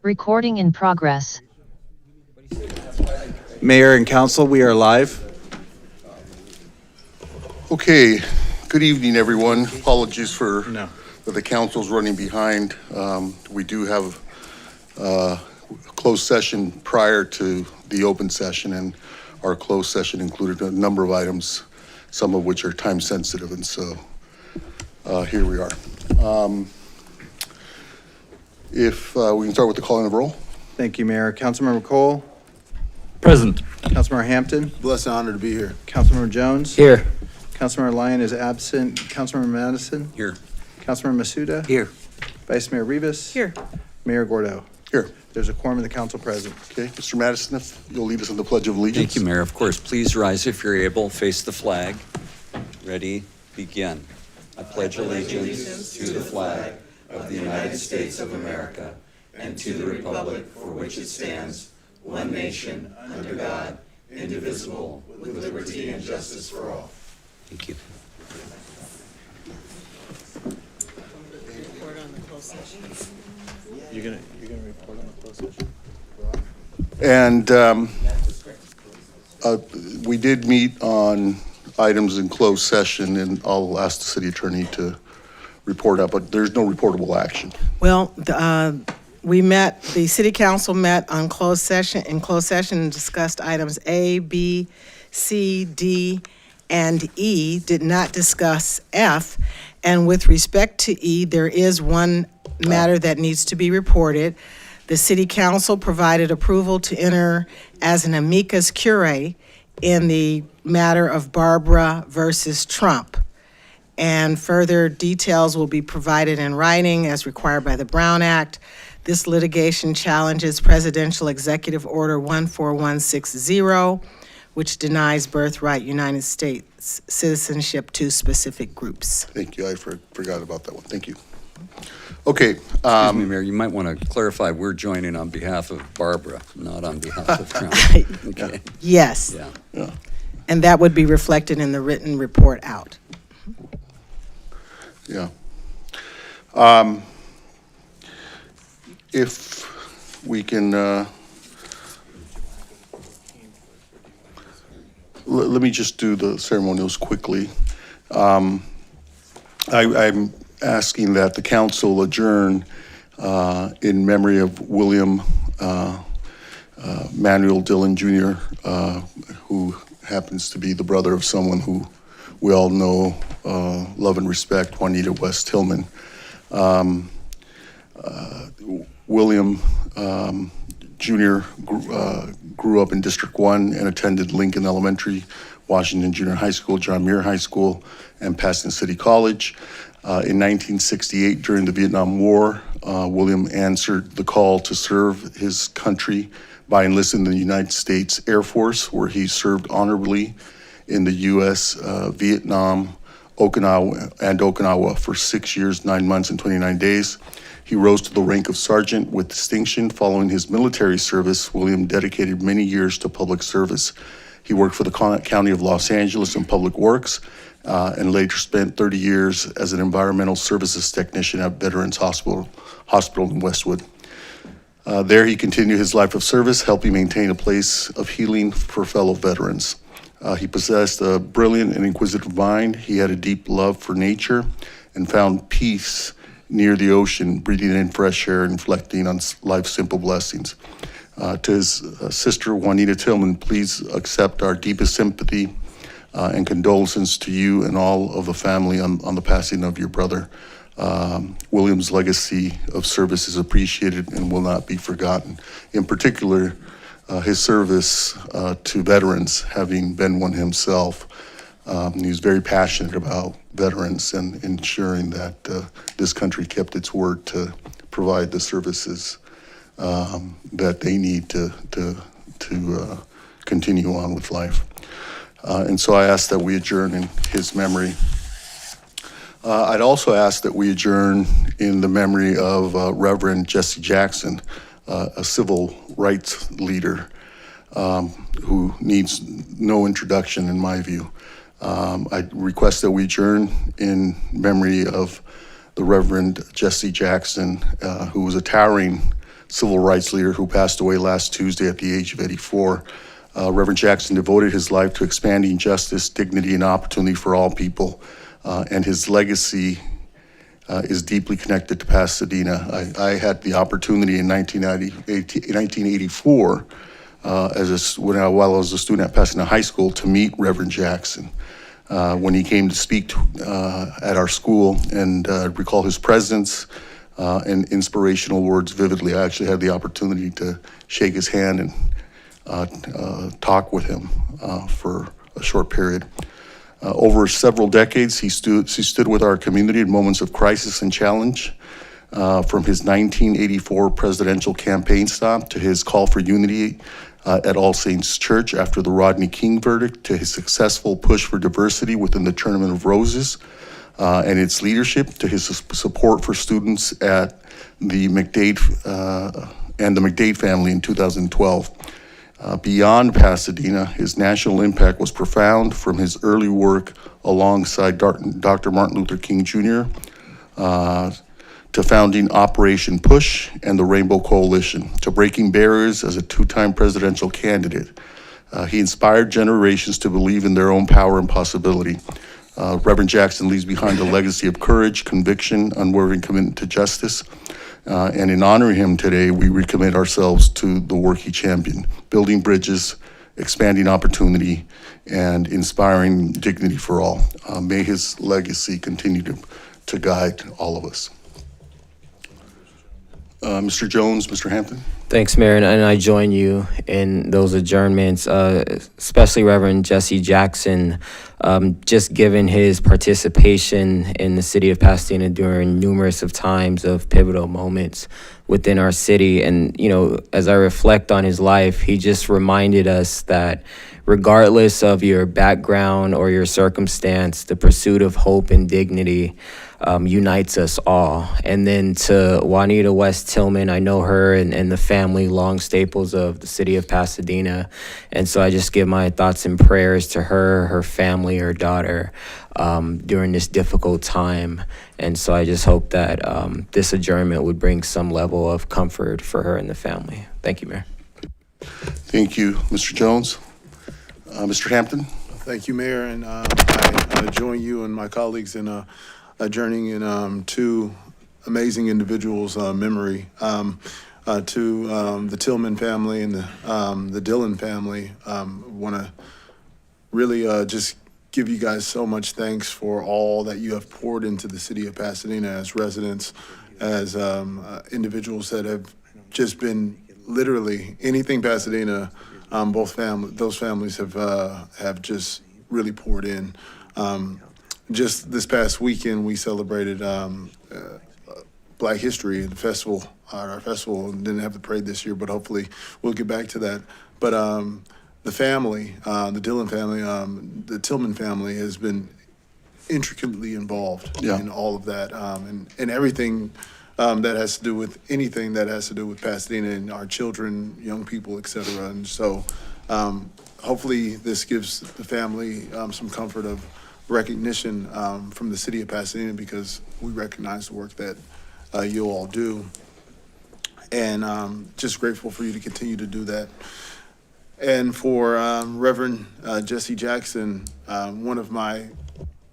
Recording in progress. Mayor and council, we are live. Okay, good evening, everyone. Apologies for that the council's running behind. We do have a closed session prior to the open session, and our closed session included a number of items, some of which are time sensitive, and so here we are. If we can start with the calling of roll. Thank you, Mayor. Councilmember Cole. Present. Councilmember Hampton. Blessed and honored to be here. Councilmember Jones. Here. Councilmember Lyon is absent. Councilmember Madison. Here. Councilmember Masuda. Here. Vice Mayor Rivas. Here. Mayor Gordo. Here. There's a quorum of the council present. Okay, Mr. Madison, if you'll lead us in the Pledge of Allegiance. Thank you, Mayor. Of course, please rise if you're able. Face the flag. Ready? Begin. I pledge allegiance to the flag of the United States of America and to the republic for which it stands, one nation, under God, indivisible, with liberty and justice for all. Thank you. Report on the closed session. You're gonna report on the closed session? And we did meet on items in closed session, and I'll ask the city attorney to report out, but there's no reportable action. Well, the city council met in closed session and discussed items A, B, C, D, and E, did not discuss F. And with respect to E, there is one matter that needs to be reported. The city council provided approval to enter as an amicus curiae in the matter of Barbara versus Trump. And further details will be provided in writing as required by the Brown Act. This litigation challenges Presidential Executive Order 14160, which denies birthright United States citizenship to specific groups. Thank you. I forgot about that one. Thank you. Okay. Excuse me, Mayor, you might want to clarify we're joining on behalf of Barbara, not on behalf of Trump. Okay. Yes. Yeah. And that would be reflected in the written report out. Yeah. If we can, let me just do the ceremonials quickly. I'm asking that the council adjourn in memory of William Manuel Dillon Jr., who happens to be the brother of someone who we all know, love and respect, Juanita West Tillman. William Jr. grew up in District 1 and attended Lincoln Elementary, Washington Junior High School, John Muir High School, and Pasadena City College. In 1968, during the Vietnam War, William answered the call to serve his country by enlisting in the United States Air Force, where he served honorably in the U.S., Vietnam, Okinawa for 6 years, 9 months, and 29 days. He rose to the rank of sergeant with distinction. Following his military service, William dedicated many years to public service. He worked for the County of Los Angeles in Public Works, and later spent 30 years as an environmental services technician at Veterans Hospital in Westwood. There he continued his life of service, helping maintain a place of healing for fellow veterans. He possessed a brilliant and inquisitive mind. He had a deep love for nature and found peace near the ocean, breathing in fresh air and reflecting on life's simple blessings. To his sister, Juanita Tillman, please accept our deepest sympathy and condolences to you and all of the family on the passing of your brother. William's legacy of service is appreciated and will not be forgotten. In particular, his service to veterans, having been one himself. He was very passionate about veterans and ensuring that this country kept its word to provide the services that they need to continue on with life. And so I ask that we adjourn in his memory. I'd also ask that we adjourn in the memory of Reverend Jesse Jackson, a civil rights leader who needs no introduction in my view. I request that we adjourn in memory of the Reverend Jesse Jackson, who was a towering civil rights leader who passed away last Tuesday at the age of 84. Reverend Jackson devoted his life to expanding justice, dignity, and opportunity for all people, and his legacy is deeply connected to Pasadena. I had the opportunity in 1984, while I was a student at Pasadena High School, to meet Reverend Jackson when he came to speak at our school, and recall his presence and inspirational words vividly. I actually had the opportunity to shake his hand and talk with him for a short period. Over several decades, he stood with our community in moments of crisis and challenge, from his 1984 presidential campaign stop to his call for unity at All Saints Church after the Rodney King verdict, to his successful push for diversity within the Tournament of Roses and its leadership, to his support for students at the McDade and the McDade family in 2012. Beyond Pasadena, his national impact was profound, from his early work alongside Dr. Martin Luther King Jr. To founding Operation Push and the Rainbow Coalition, to breaking barriers as a two-time presidential candidate. He inspired generations to believe in their own power and possibility. Reverend Jackson leaves behind a legacy of courage, conviction, unwavering commitment to justice. And in honoring him today, we recommit ourselves to the work he championed, building bridges, expanding opportunity, and inspiring dignity for all. May his legacy continue to guide all of us. Mr. Jones, Mr. Hampton. Thanks, Mayor, and I join you in those adjournments, especially Reverend Jesse Jackson, just given his participation in the city of Pasadena during numerous of times of pivotal moments within our city. And, you know, as I reflect on his life, he just reminded us that regardless of your background or your circumstance, the pursuit of hope and dignity unites us all. And then to Juanita West Tillman, I know her and the family, long staples of the city of Pasadena. And so I just give my thoughts and prayers to her family, her daughter, during this difficult time. And so I just hope that this adjournment would bring some level of comfort for her and the family. Thank you, Mayor. Thank you, Mr. Jones. Mr. Hampton. Thank you, Mayor, and I join you and my colleagues in adjourning in two amazing individuals' memory. To the Tillman family and the Dillon family, want to really just give you guys so much thanks for all that you have poured into the city of Pasadena as residents, as individuals that have just been literally anything Pasadena. Those families have just really poured in. Just this past weekend, we celebrated Black History at the festival. Our festival didn't have the parade this year, but hopefully we'll get back to that. But the family, the Dillon family, the Tillman family has been intricately involved in all of that, and everything that has to do with anything that has to do with Pasadena and our children, young people, et cetera. And so hopefully this gives the family some comfort of recognition from the city of Pasadena, because we recognize the work that you all do. And just grateful for you to continue to do that. And for Reverend Jesse Jackson, one of my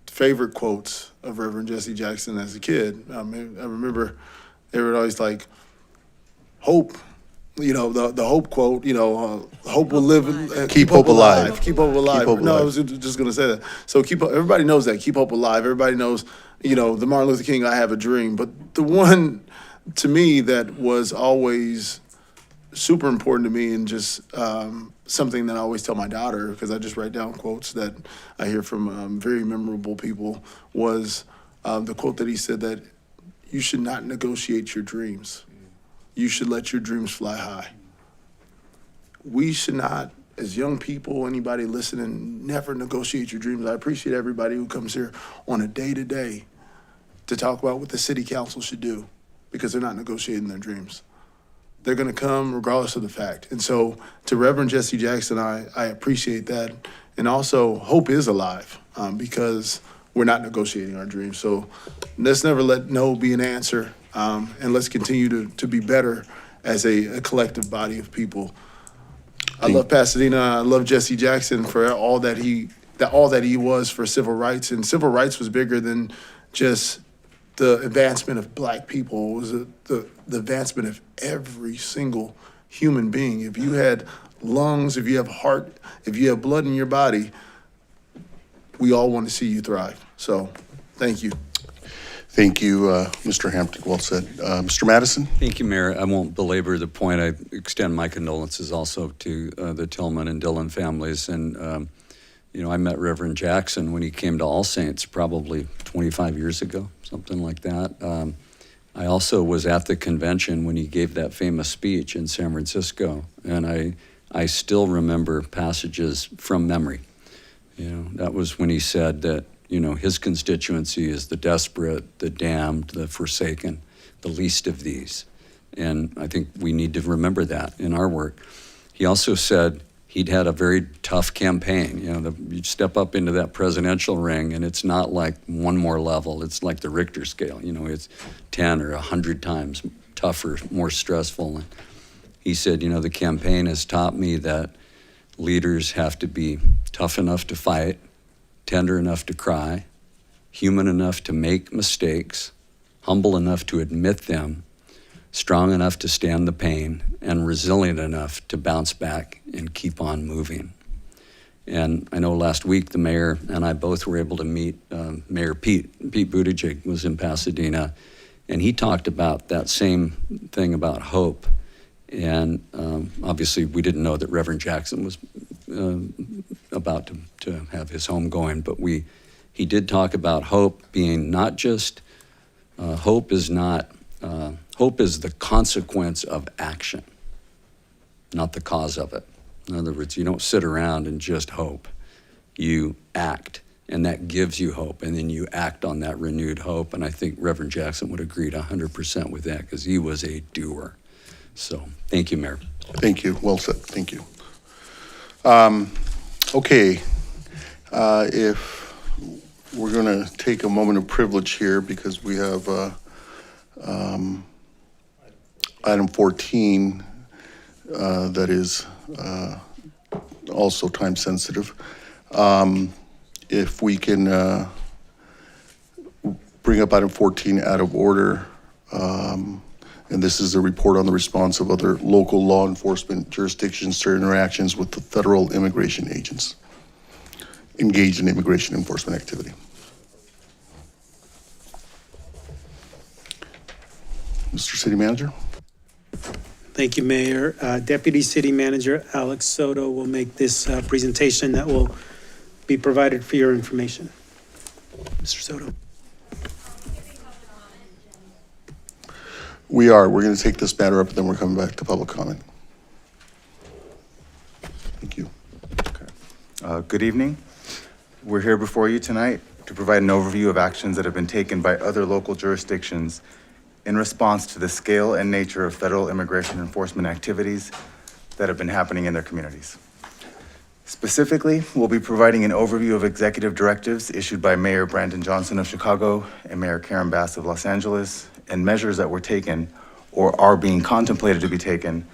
favorite quotes of Reverend Jesse Jackson as a kid, I remember they were always like, hope, the hope quote, hope will live, Keep hope alive. Keep hope alive. Keep hope No, I alive. was just going to say that. So everybody knows that, keep hope alive. Everybody knows, the Martin Luther King, I have a dream. But the one to me that was always super important to me and just something that I always tell my daughter, because I just write down quotes that I hear from very memorable people, was the quote that he said that you should not negotiate your dreams. You should let your dreams fly high. We should not, as young people, anybody listening, never negotiate your dreams. I appreciate everybody who comes here on a day-to-day to talk about what the city council should do, because they're not negotiating their dreams. They're going to come regardless of the fact. And so to Reverend Jesse Jackson, I appreciate that. And also, hope is alive because we're not negotiating our dreams. So let's never let no be an answer. And let's continue to be better as a collective body of people. I love Pasadena. I love Jesse Jackson for all that he was for civil rights. And civil rights was bigger than just the advancement of Black people. It was the advancement of every single human being. If you had lungs, if you have heart, if you have blood in your body, we all want to see you thrive. So, thank you. Thank you, Mr. Hampton. Well said. Mr. Madison? Thank you, Mayor. I won't belabor the point. I extend my condolences also to the Tillman and Dillon families. And, I met Reverend Jackson when he came to All Saints probably 25 years ago, something like that. I also was at the convention when he gave that famous speech in San Francisco, and I still remember passages from memory. That was when he said that, his constituency is the desperate, the damned, the forsaken, the least of these. And I think we need to remember that in our work. He also said he'd had a very tough campaign. You step up into that presidential ring and it's not like one more level. It's like the Richter scale. It's 10 or 100 times tougher, more stressful. And he said, the campaign has taught me that leaders have to be tough enough to fight, tender enough to cry, human enough to make mistakes, humble enough to admit them, strong enough to stand the pain, and resilient enough to bounce back and keep on moving. And I know last week the mayor and I both were able to meet Mayor Pete Buttigieg was in Pasadena, and he talked about that same thing about hope. And obviously we didn't know that Reverend Jackson was about to have his home going, but he did talk about hope being not just, hope is the consequence of action, not the cause of it. In other words, you don't sit around and just hope. You act, and that gives you hope, and then you act on that renewed hope. And I think Reverend Jackson would agree 100% with that because he was a doer. So thank you, Mayor. Thank you. Well said. Thank you. Okay. If we're going to take a moment of privilege here because we have item 14 that is also time sensitive. If we can bring up item 14 out of order, and this is a report on the response of other local law enforcement jurisdictions to interactions with the federal immigration agents engaged in immigration enforcement activity. Mr. City Manager. Thank you, Mayor. Deputy City Manager Alex Soto will make this presentation that will be provided for your information. Mr. Soto. We're going to take this matter up and then we're coming back to public comment. Thank you. Good evening. We're here before you tonight to provide an overview of actions that have been taken by other local jurisdictions in response to the scale and nature of federal immigration enforcement activities that have been happening in their communities. Specifically, we'll be providing an overview of executive directives issued by Mayor Brandon Johnson of Chicago and Mayor Karen Bass of Los Angeles, and measures that were taken or are being contemplated to be taken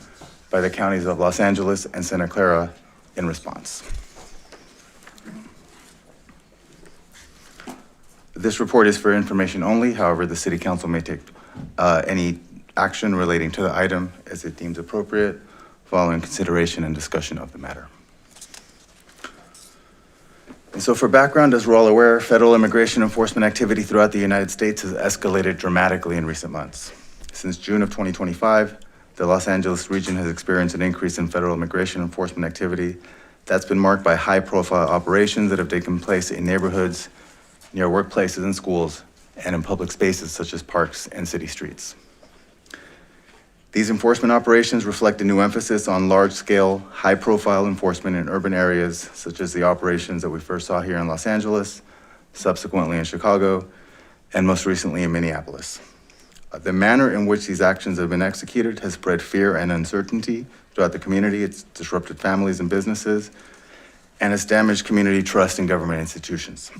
by the counties of Los Angeles and Santa Clara in response. This report is for information only. However, the City Council may take any action relating to the item as it deems appropriate following consideration and discussion of the matter. And so for background, as we're all aware, federal immigration enforcement activity throughout the United States has escalated dramatically in recent months. Since June of 2025, the Los Angeles region has experienced an increase in federal immigration enforcement activity that's been marked by high-profile operations that have taken place in neighborhoods, near workplaces and schools, and in public spaces such as parks and city streets. These enforcement operations reflect a new emphasis on large-scale, high-profile enforcement in urban areas, such as the operations that we first saw here in Los Angeles, subsequently in Chicago, and most recently in Minneapolis. The manner in which these actions have been executed has spread fear and uncertainty throughout the community. It's disrupted families and businesses, and it's damaged community trust in government institutions.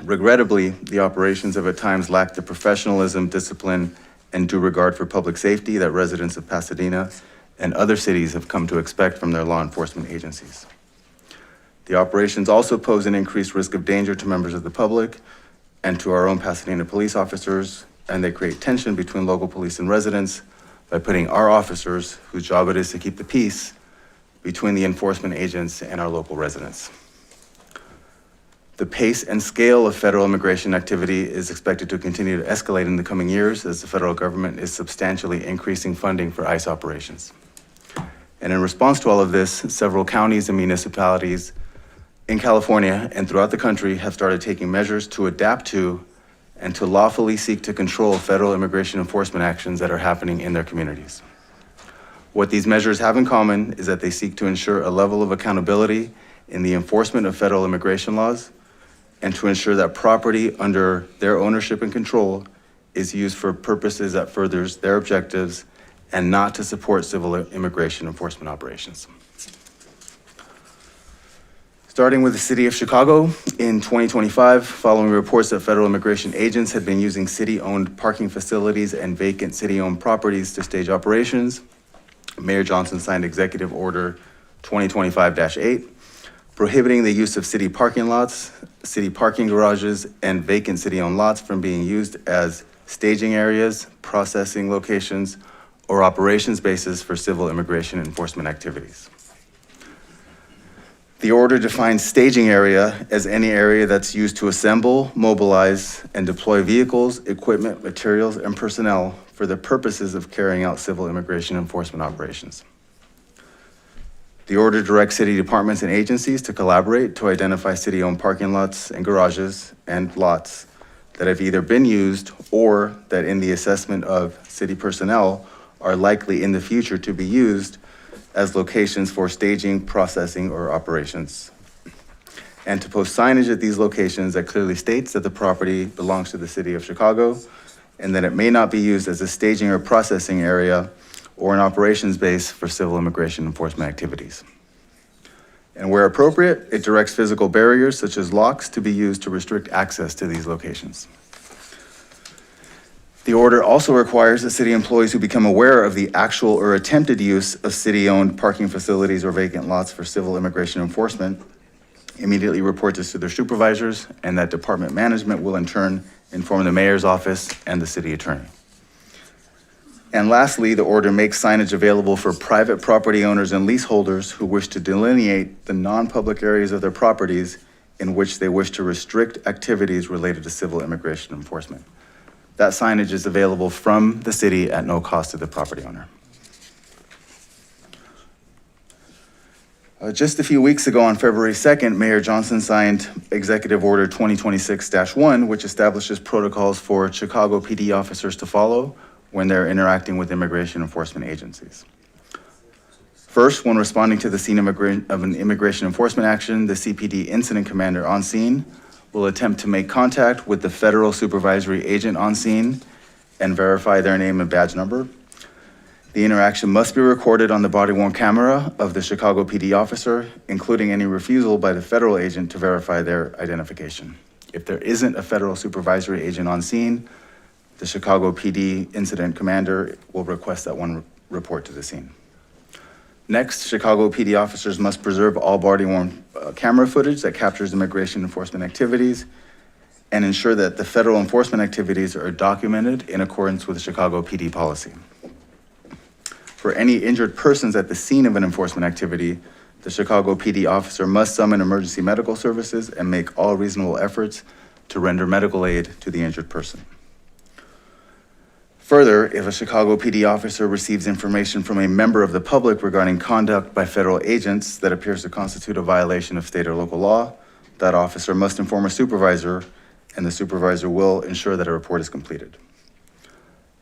Regrettably, the operations have at times lacked the professionalism, discipline, and due regard for public safety that residents of Pasadena and other cities have come to expect from their law enforcement agencies. The operations also pose an increased risk of danger to members of the public and to our own Pasadena police officers, and they create tension between local police and residents by putting our officers, whose job it is to keep the peace, between the enforcement agents and our local residents. The pace and scale of federal immigration activity is expected to continue to escalate in the coming years as the federal government is substantially increasing funding for ICE operations. And in response to all of this, several counties and municipalities in California and throughout the country have started taking measures to adapt to and to lawfully seek to control federal immigration enforcement actions that are happening in their communities. What these measures have in common is that they seek to ensure a level of accountability in the enforcement of federal immigration laws and to ensure that property under their ownership and control is used for purposes that furthers their objectives and not to support civil immigration enforcement operations. Starting with the city of Chicago, in 2025, following reports that federal immigration agents had been using city-owned parking facilities and vacant city-owned properties to stage operations, Mayor Johnson signed Executive Order 2025-8, prohibiting the use of city parking lots, city parking garages, and vacant city-owned lots from being used as staging areas, processing locations, or operations bases for civil immigration enforcement activities. The order defines staging area as any area that's used to assemble, mobilize, and deploy vehicles, equipment, materials, and personnel for the purposes of carrying out civil immigration enforcement operations. The order directs city departments and agencies to collaborate to identify city-owned parking lots and garages and lots that have either been used or that in the assessment of city personnel are likely in the future to be used as locations for staging, processing, or operations. And to post signage at these locations that clearly states that the property belongs to the city of Chicago and that it may not be used as a staging or processing area or an operations base for civil immigration enforcement activities. And where appropriate, it directs physical barriers such as locks to be used to restrict access to these locations. The order also requires that city employees who become aware of the actual or attempted use of city-owned parking facilities or vacant lots for civil immigration enforcement immediately report this to their supervisors, and that department management will in turn inform the mayor's office and the city attorney. And lastly, the order makes signage available for private property owners and leaseholders who wish to delineate the non-public areas of their properties in which they wish to restrict activities related to civil immigration enforcement. That signage is available from the city at no cost to the property owner. Just a few weeks ago on February 2nd, Mayor Johnson signed Executive Order 2026-1, which establishes protocols for Chicago PD officers to follow when they're interacting with immigration enforcement agencies. First, when responding to the scene of an immigration enforcement action, the CPD incident commander on scene will attempt to make contact with the federal supervisory agent on scene and verify their name and badge number. The interaction must be recorded on the body-worn camera of the Chicago PD officer, including any refusal by the federal agent to verify their identification. If there isn't a federal supervisory agent on scene, The Chicago PD incident commander will request that one report to the scene. Next, Chicago PD officers must preserve all body-worn camera footage that captures immigration enforcement activities and ensure that the federal enforcement activities are documented in accordance with the Chicago PD policy. For any injured persons at the scene of an enforcement activity, the Chicago PD officer must summon emergency medical services and make all reasonable efforts to render medical aid to the injured person. Further, if a Chicago PD officer receives information from a member of the public regarding conduct by federal agents that appears to constitute a violation of state or local law, that officer must inform a supervisor, and the supervisor will ensure that a report is completed.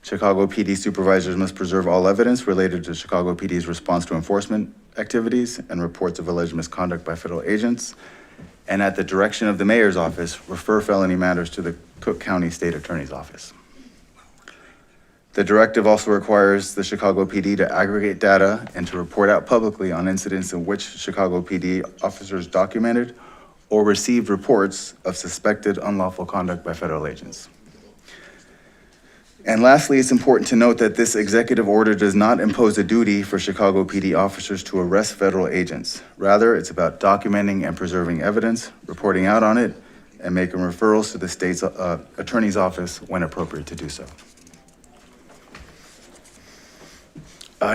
Chicago PD supervisors must preserve all evidence related to Chicago PD's response to enforcement activities and reports of alleged misconduct by federal agents, and at the direction of the mayor's office, refer felony matters to the Cook County State Attorney's Office. The directive also requires the Chicago PD to aggregate data and to report out publicly on incidents in which Chicago PD officers documented or received reports of suspected unlawful conduct by federal agents. And lastly, it's important to note that this executive order does not impose a duty for Chicago PD officers to arrest federal agents. Rather, it's about documenting and preserving evidence, reporting out on it, and making referrals to the state's attorney's office when appropriate to do so.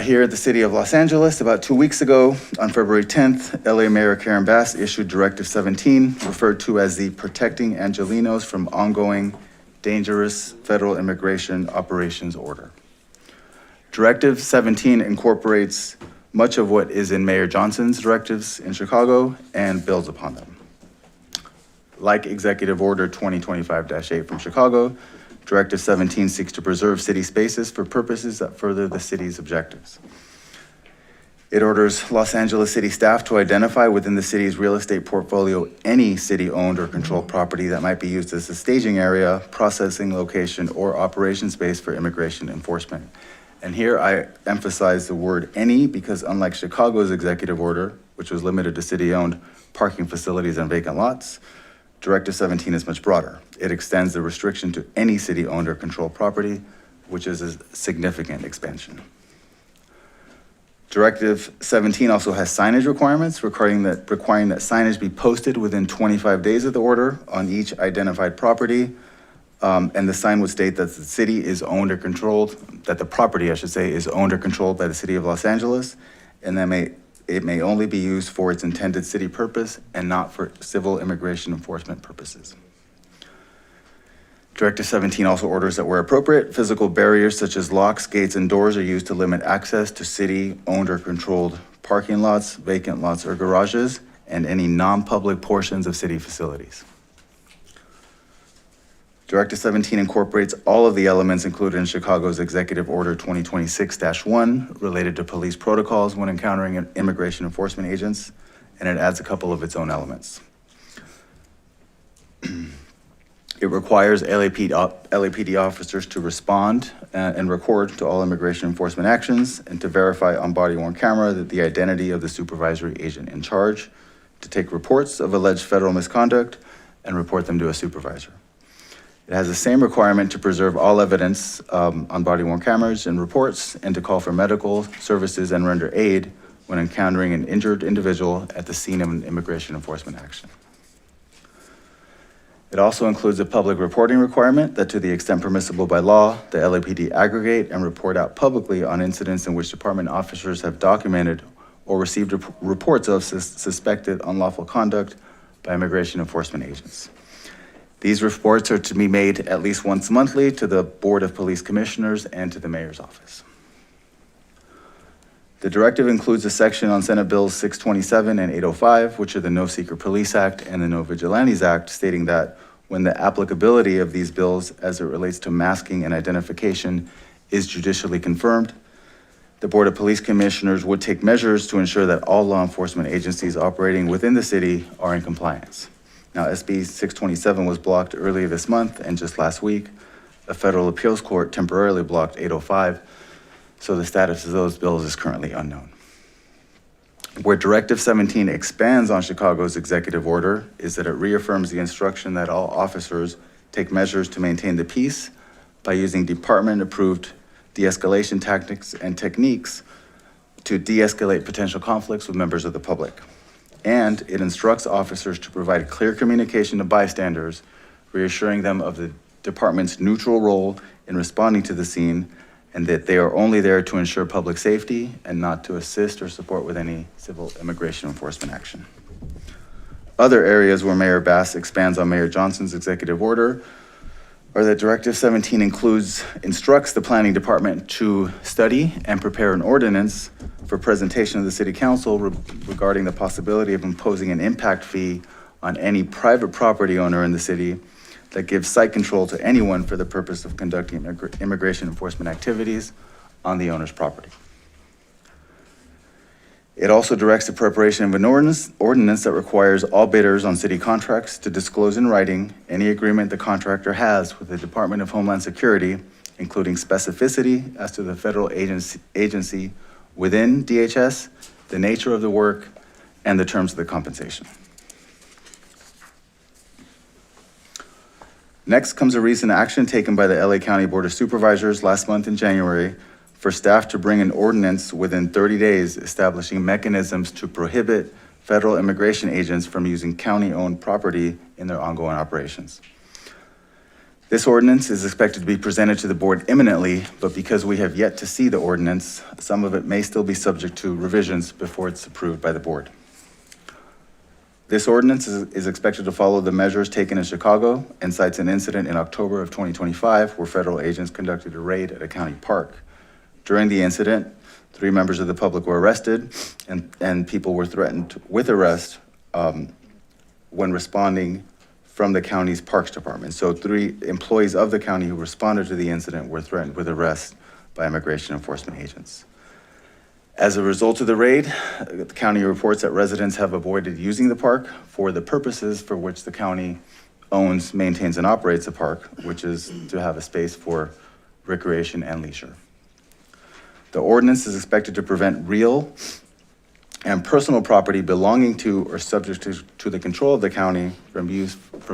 Here at the city of Los Angeles, about 2 weeks ago, on February 10th, LA Mayor Karen Bass issued Directive 17, referred to as the Protecting Angelenos from Ongoing Dangerous Federal Immigration Operations Order. Directive 17 incorporates much of what is in Mayor Johnson's directives in Chicago and builds upon them. Like Executive Order 2025-8 from Chicago, Directive 17 seeks to preserve city spaces for purposes that further the city's objectives. It orders Los Angeles city staff to identify within the city's real estate portfolio any city-owned or controlled property that might be used as a staging area, processing location, or operation space for immigration enforcement. And here I emphasize the word any because unlike Chicago's executive order, which was limited to city-owned parking facilities and vacant lots, Directive 17 is much broader. It extends the restriction to any city-owned or controlled property, which is a significant expansion. Directive 17 also has signage requirements requiring that signage be posted within 25 days of the order on each identified property. And the sign would state that the city is owned or controlled, that the property, I should say, is owned or controlled by the city of Los Angeles, and that it may only be used for its intended city purpose and not for civil immigration enforcement purposes. Directive 17 also orders that where appropriate, physical barriers such as locks, gates, and doors are used to limit access to city-owned or controlled parking lots, vacant lots, or garages, and any non-public portions of city facilities. Directive 17 incorporates all of the elements included in Chicago's Executive Order 2026-1 related to police protocols when encountering immigration enforcement agents, and it adds a couple of its own elements. It requires LAPD officers to respond and record to all immigration enforcement actions and to verify on body-worn camera that the identity of the supervisory agent in charge, to take reports of alleged federal misconduct and report them to a supervisor. It has the same requirement to preserve all evidence on body-worn cameras and reports and to call for medical services and render aid when encountering an injured individual at the scene of an immigration enforcement action. It also includes a public reporting requirement that to the extent permissible by law, the LAPD aggregate and report out publicly on incidents in which department officers have documented or received reports of suspected unlawful conduct by immigration enforcement agents. These reports are to be made at least once monthly to the Board of Police Commissioners and to the Mayor's office. The directive includes a section on Senate Bills 627 and 805, which are the No Secret Police Act and the No Vigilantes Act, stating that when the applicability of these bills as it relates to masking and identification is judicially confirmed, the Board of Police Commissioners would take measures to ensure that all law enforcement agencies operating within the city are in compliance. Now, SB 627 was blocked earlier this month, and just last week, a federal appeals court temporarily blocked 805, so the status of those bills is currently unknown. Where Directive 17 expands on Chicago's executive order is that it reaffirms the instruction that all officers take measures to maintain the peace by using department-approved de-escalation tactics and techniques to de-escalate potential conflicts with members of the public. And it instructs officers to provide clear communication to bystanders, reassuring them of the department's neutral role in responding to the scene, and that they are only there to ensure public safety and not to assist or support with any civil immigration enforcement action. Other areas where Mayor Bass expands on Mayor Johnson's executive order are that Directive 17 instructs the planning department to study and prepare an ordinance for presentation of the city council regarding the possibility of imposing an impact fee on any private property owner in the city that gives site control to anyone for the purpose of conducting immigration enforcement activities on the owner's property. It also directs the preparation of an ordinance that requires all bidders on city contracts to disclose in writing any agreement the contractor has with the Department of Homeland Security, including specificity as to the federal agency within DHS, the nature of the work, and the terms of the compensation. Next comes a recent action taken by the LA County Board of Supervisors last month in January for staff to bring an ordinance within 30 days establishing mechanisms to prohibit federal immigration agents from using county-owned property in their ongoing operations. This ordinance is expected to be presented to the board imminently, but because we have yet to see the ordinance, some of it may still be subject to revisions before it's approved by the board. This ordinance is expected to follow the measures taken in Chicago and cites an incident in October of 2025 where federal agents conducted a raid at a county park. During the incident, 3 members of the public were arrested and people were threatened with arrest when responding from the county's parks department. So 3 employees of the county who responded to the incident were threatened with arrest by immigration enforcement agents. As a result of the raid, the county reports that residents have avoided using the park for the purposes for which the county owns, maintains, and operates the park, which is to have a space for recreation and leisure. The ordinance is expected to prevent real and personal property belonging to or subject to the control of the county from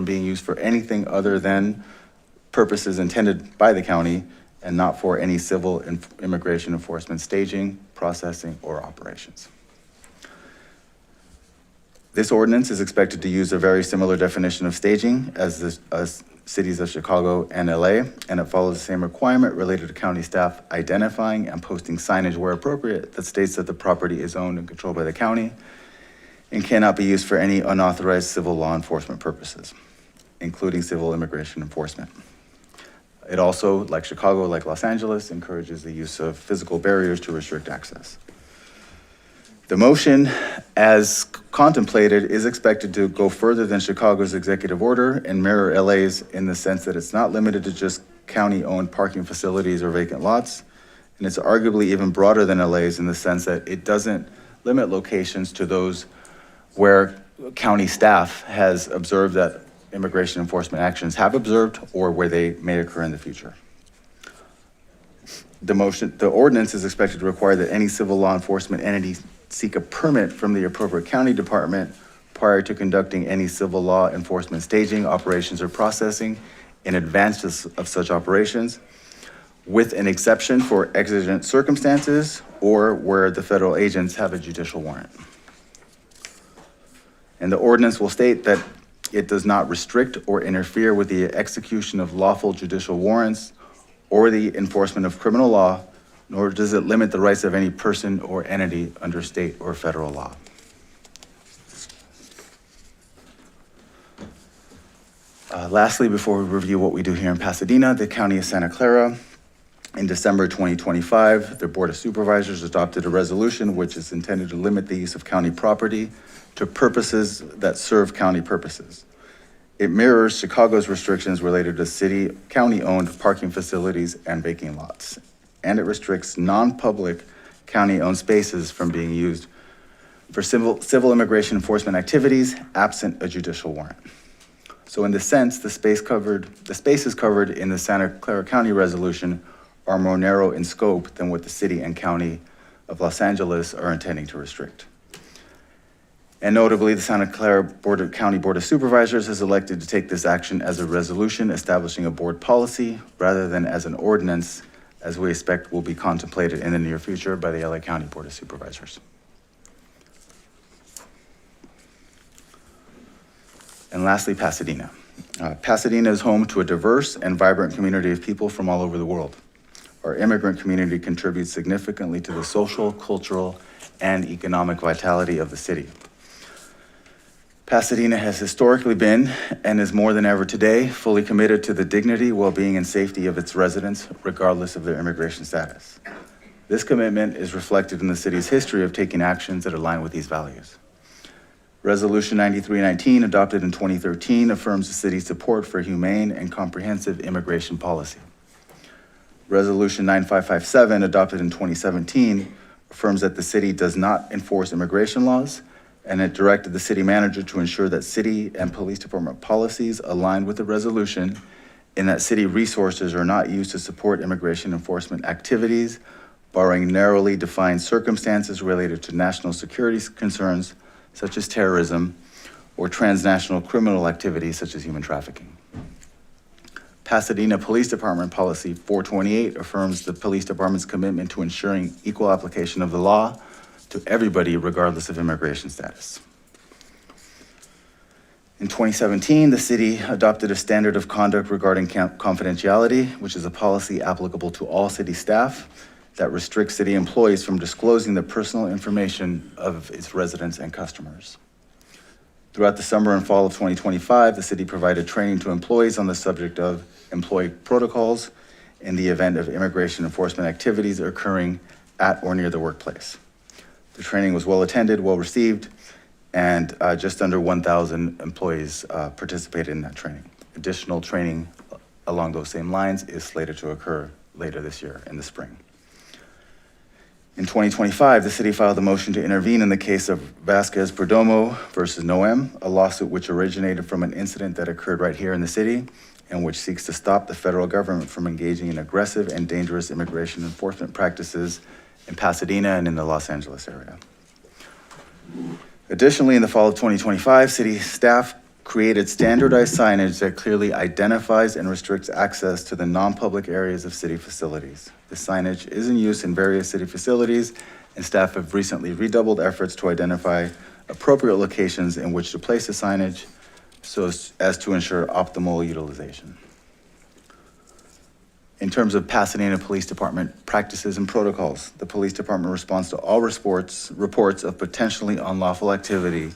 being used for anything other than purposes intended by the county and not for any civil immigration enforcement staging, processing, or operations. This ordinance is expected to use a very similar definition of staging as the cities of Chicago and LA, and it follows the same requirement related to county staff identifying and posting signage where appropriate that states that the property is owned and controlled by the county and cannot be used for any unauthorized civil law enforcement purposes, including civil immigration enforcement. It also, like Chicago, like Los Angeles, encourages the use of physical barriers to restrict access. The motion, as contemplated, is expected to go further than Chicago's executive order and mirror LA's in the sense that it's not limited to just county-owned parking facilities or vacant lots, and it's arguably even broader than LA's in the sense that it doesn't limit locations to those where county staff has observed that immigration enforcement actions have observed or where they may occur in the future. The ordinance is expected to require that any civil law enforcement entity seek a permit from the appropriate county department prior to conducting any civil law enforcement staging, operations, or processing in advance of such operations, with an exception for exigent circumstances or where the federal agents have a judicial warrant. And the ordinance will state that it does not restrict or interfere with the execution of lawful judicial warrants or the enforcement of criminal law, nor does it limit the rights of any person or entity under state or federal law. Lastly, before we review what we do here in Pasadena, the County of Santa Clara, in December 2025, the Board of Supervisors adopted a resolution which is intended to limit the use of county property to purposes that serve county purposes. It mirrors Chicago's restrictions related to county-owned parking facilities and vacant lots. And it restricts non-public county-owned spaces from being used for civil immigration enforcement activities absent a judicial warrant. So in this sense, the spaces covered in the Santa Clara County resolution are more narrow in scope than what the city and county of Los Angeles are intending to restrict. And notably, the Santa Clara County Board of Supervisors has elected to take this action as a resolution establishing a board policy rather than as an ordinance, as we expect will be contemplated in the near future by the LA County Board of Supervisors. And lastly, Pasadena. Pasadena is home to a diverse and vibrant community of people from all over the world. Our immigrant community contributes significantly to the social, cultural, and economic vitality of the city. Pasadena has historically been, and is more than ever today, fully committed to the dignity, well-being, and safety of its residents, regardless of their immigration status. This commitment is reflected in the city's history of taking actions that align with these values. Resolution 9319, adopted in 2013, affirms the city's support for humane and comprehensive immigration policy. Resolution 9557, adopted in 2017, affirms that the city does not enforce immigration laws, and it directed the city manager to ensure that city and police department policies align with the resolution, and that city resources are not used to support immigration enforcement activities, barring narrowly defined circumstances related to national security concerns, such as terrorism, or transnational criminal activities, such as human trafficking. Pasadena Police Department Policy 428 affirms the police department's commitment to ensuring equal application of the law to everybody, regardless of immigration status. In 2017, the city adopted a standard of conduct regarding confidentiality, which is a policy applicable to all city staff that restricts city employees from disclosing the personal information of its residents and customers. Throughout the summer and fall of 2025, the city provided training to employees on the subject of employee protocols in the event of immigration enforcement activities occurring at or near the workplace. The training was well attended, well received, and just under 1,000 employees participated in that training. Additional training along those same lines is slated to occur later this year in the spring. In 2025, the city filed a motion to intervene in the case of Vasquez Perdomo versus Noem, a lawsuit which originated from an incident that occurred right here in the city and which seeks to stop the federal government from engaging in aggressive and dangerous immigration enforcement practices in Pasadena and in the Los Angeles area. Additionally, in the fall of 2025, city staff created standardized signage that clearly identifies and restricts access to the non-public areas of city facilities. The signage is in use in various city facilities, and staff have recently redoubled efforts to identify appropriate locations in which to place the signage so as to ensure optimal utilization. In terms of Pasadena Police Department practices and protocols, the police department responds to all reports of potentially unlawful activity,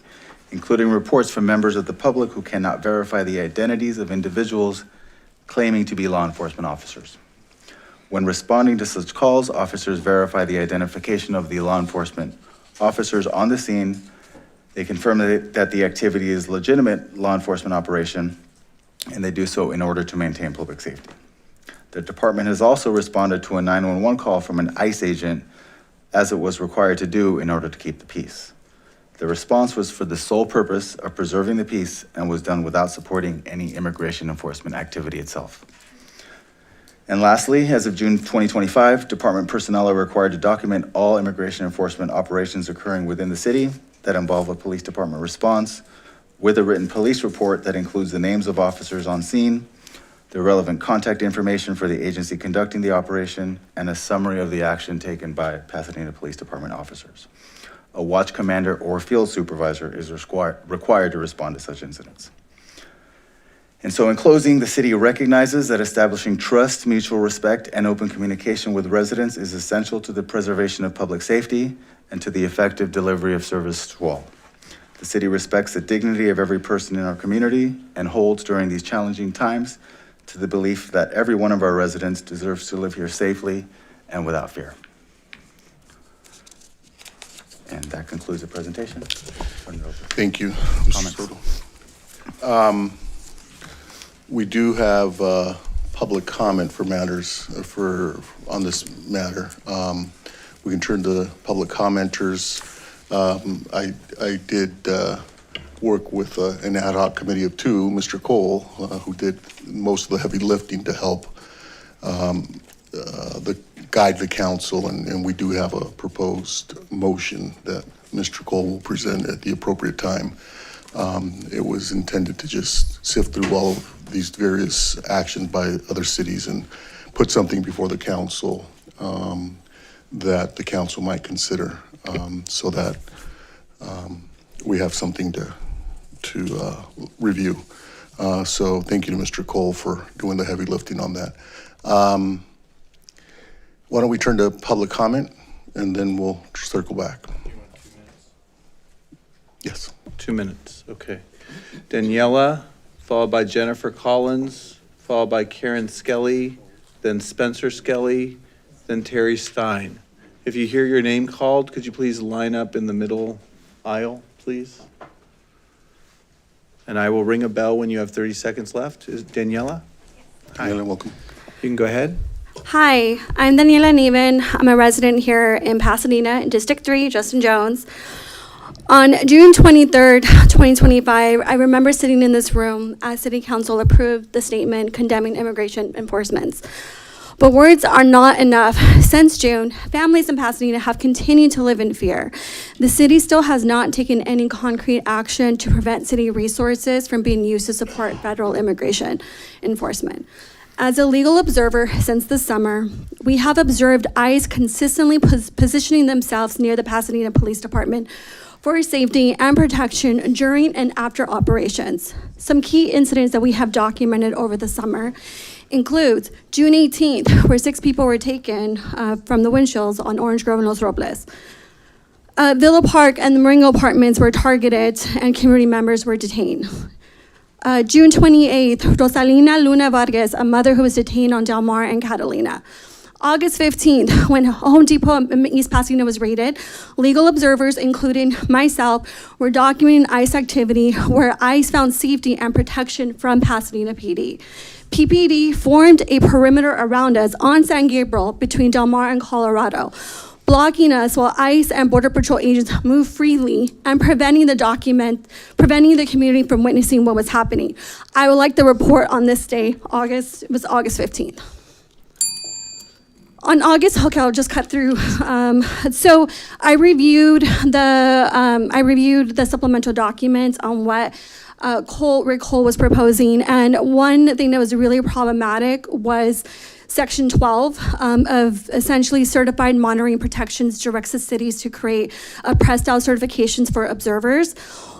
including reports from members of the public who cannot verify the identities of individuals claiming to be law enforcement officers. When responding to such calls, officers verify the identification of the law enforcement officers on the scene. They confirm that the activity is legitimate law enforcement operation, and they do so in order to maintain public safety. The department has also responded to a 911 call from an ICE agent, as it was required to do in order to keep the peace. The response was for the sole purpose of preserving the peace and was done without supporting any immigration enforcement activity itself. And lastly, as of June 2025, department personnel are required to document all immigration enforcement operations occurring within the city that involve a police department response, with a written police report that includes the names of officers on scene, the relevant contact information for the agency conducting the operation, and a summary of the action taken by Pasadena Police Department officers. A watch commander or field supervisor is required to respond to such incidents. And so in closing, the city recognizes that establishing trust, mutual respect, and open communication with residents is essential to the preservation of public safety and to the effective delivery of service to all. The city respects the dignity of every person in our community and holds during these challenging times to the belief that every one of our residents deserves to live here safely and without fear. And that concludes the presentation. Thank you, Mr. Soto. We do have public comment for matters on this matter. We can turn to the public commenters. I did work with an ad hoc committee of two, Mr. Cole, who did most of the heavy lifting to help guide the council, and we do have a proposed motion that Mr. Cole will present at the appropriate time. It was intended to just sift through all of these various actions by other cities and put something before the council that the council might consider, so that we have something to review. So thank you to Mr. Cole for doing the heavy lifting on that. Why don't we turn to public comment, and then we'll circle back. Yes. 2 minutes, okay. Daniela, followed by Jennifer Collins, followed by Karen Skelly, then Spencer Skelly, then Terry Stein. If you hear your name called, could you please line up in the middle aisle, please? And I will ring a bell when you have 30 seconds left. Is Daniela? Hi. Daniela, welcome. You can go ahead. Hi, I'm Daniela Neven. I'm a resident here in Pasadena in District 3, Justin Jones. On June 23rd, 2025, I remember sitting in this room as City Council approved the statement condemning immigration enforcements. But words are not enough. Since June, families in Pasadena have continued to live in fear. The city still has not taken any concrete action to prevent city resources from being used to support federal immigration enforcement. As a legal observer since the summer, we have observed ICE consistently positioning themselves near the Pasadena Police Department for safety and protection during and after operations. Some key incidents that we have documented over the summer includes June 18th, where 6 people were taken from the windshields on Orange Grove and Los Robles. Villa Park and the Marengo apartments were targeted and community members were detained. June 28th, Rosalina Luna Vargas, a mother who was detained on Del Mar and Catalina. August 15th, when Home Depot in East Pasadena was raided, legal observers, including myself, were documenting ICE activity where ICE found safety and protection from Pasadena PD. PPD formed a perimeter around us on San Gabriel between Del Mar and Colorado, blocking us while ICE and Border Patrol agents moved freely and preventing the community from witnessing what was happening. I would like the report on this day, August 15th. On August, okay, I'll just cut through. So I reviewed the supplemental documents on what Rick Cole was proposing, and one thing that was really problematic was Section 12 of essentially certified monitoring protections directs the cities to create pressed out certifications for observers.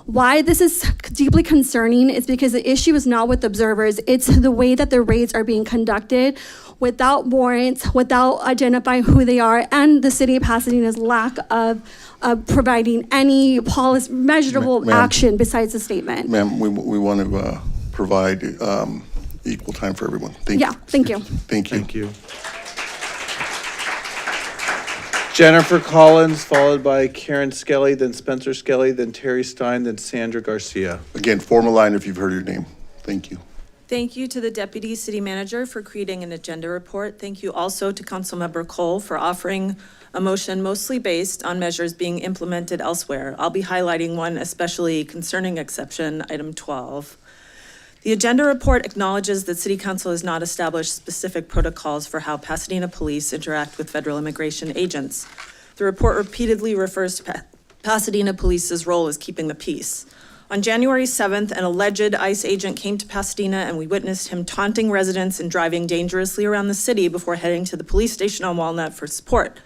Why this is deeply concerning is because the issue is not with observers, it's the way that the raids are being conducted without warrants, without identifying who they are, and the city of Pasadena's lack of providing any policy, measurable action besides the statement. Ma'am, we want to provide equal time for everyone. Thank you. Yeah, thank you. Thank you. Thank you. Jennifer Collins, followed by Karen Skelly, then Spencer Skelly, then Terry Stein, then Sandra Garcia. Again, form a line if you've heard your name. Thank you. Thank you to the Deputy City Manager for creating an agenda report. Thank you also to Councilmember Cole for offering a motion mostly based on measures being implemented elsewhere. I'll be highlighting one especially concerning exception, item 12. The agenda report acknowledges that City Council has not established specific protocols for how Pasadena police interact with federal immigration agents. The report repeatedly refers to Pasadena Police's role as keeping the peace. On January 7th, an alleged ICE agent came to Pasadena and we witnessed him taunting residents and driving dangerously around the city before heading to the police station on Walnut for support.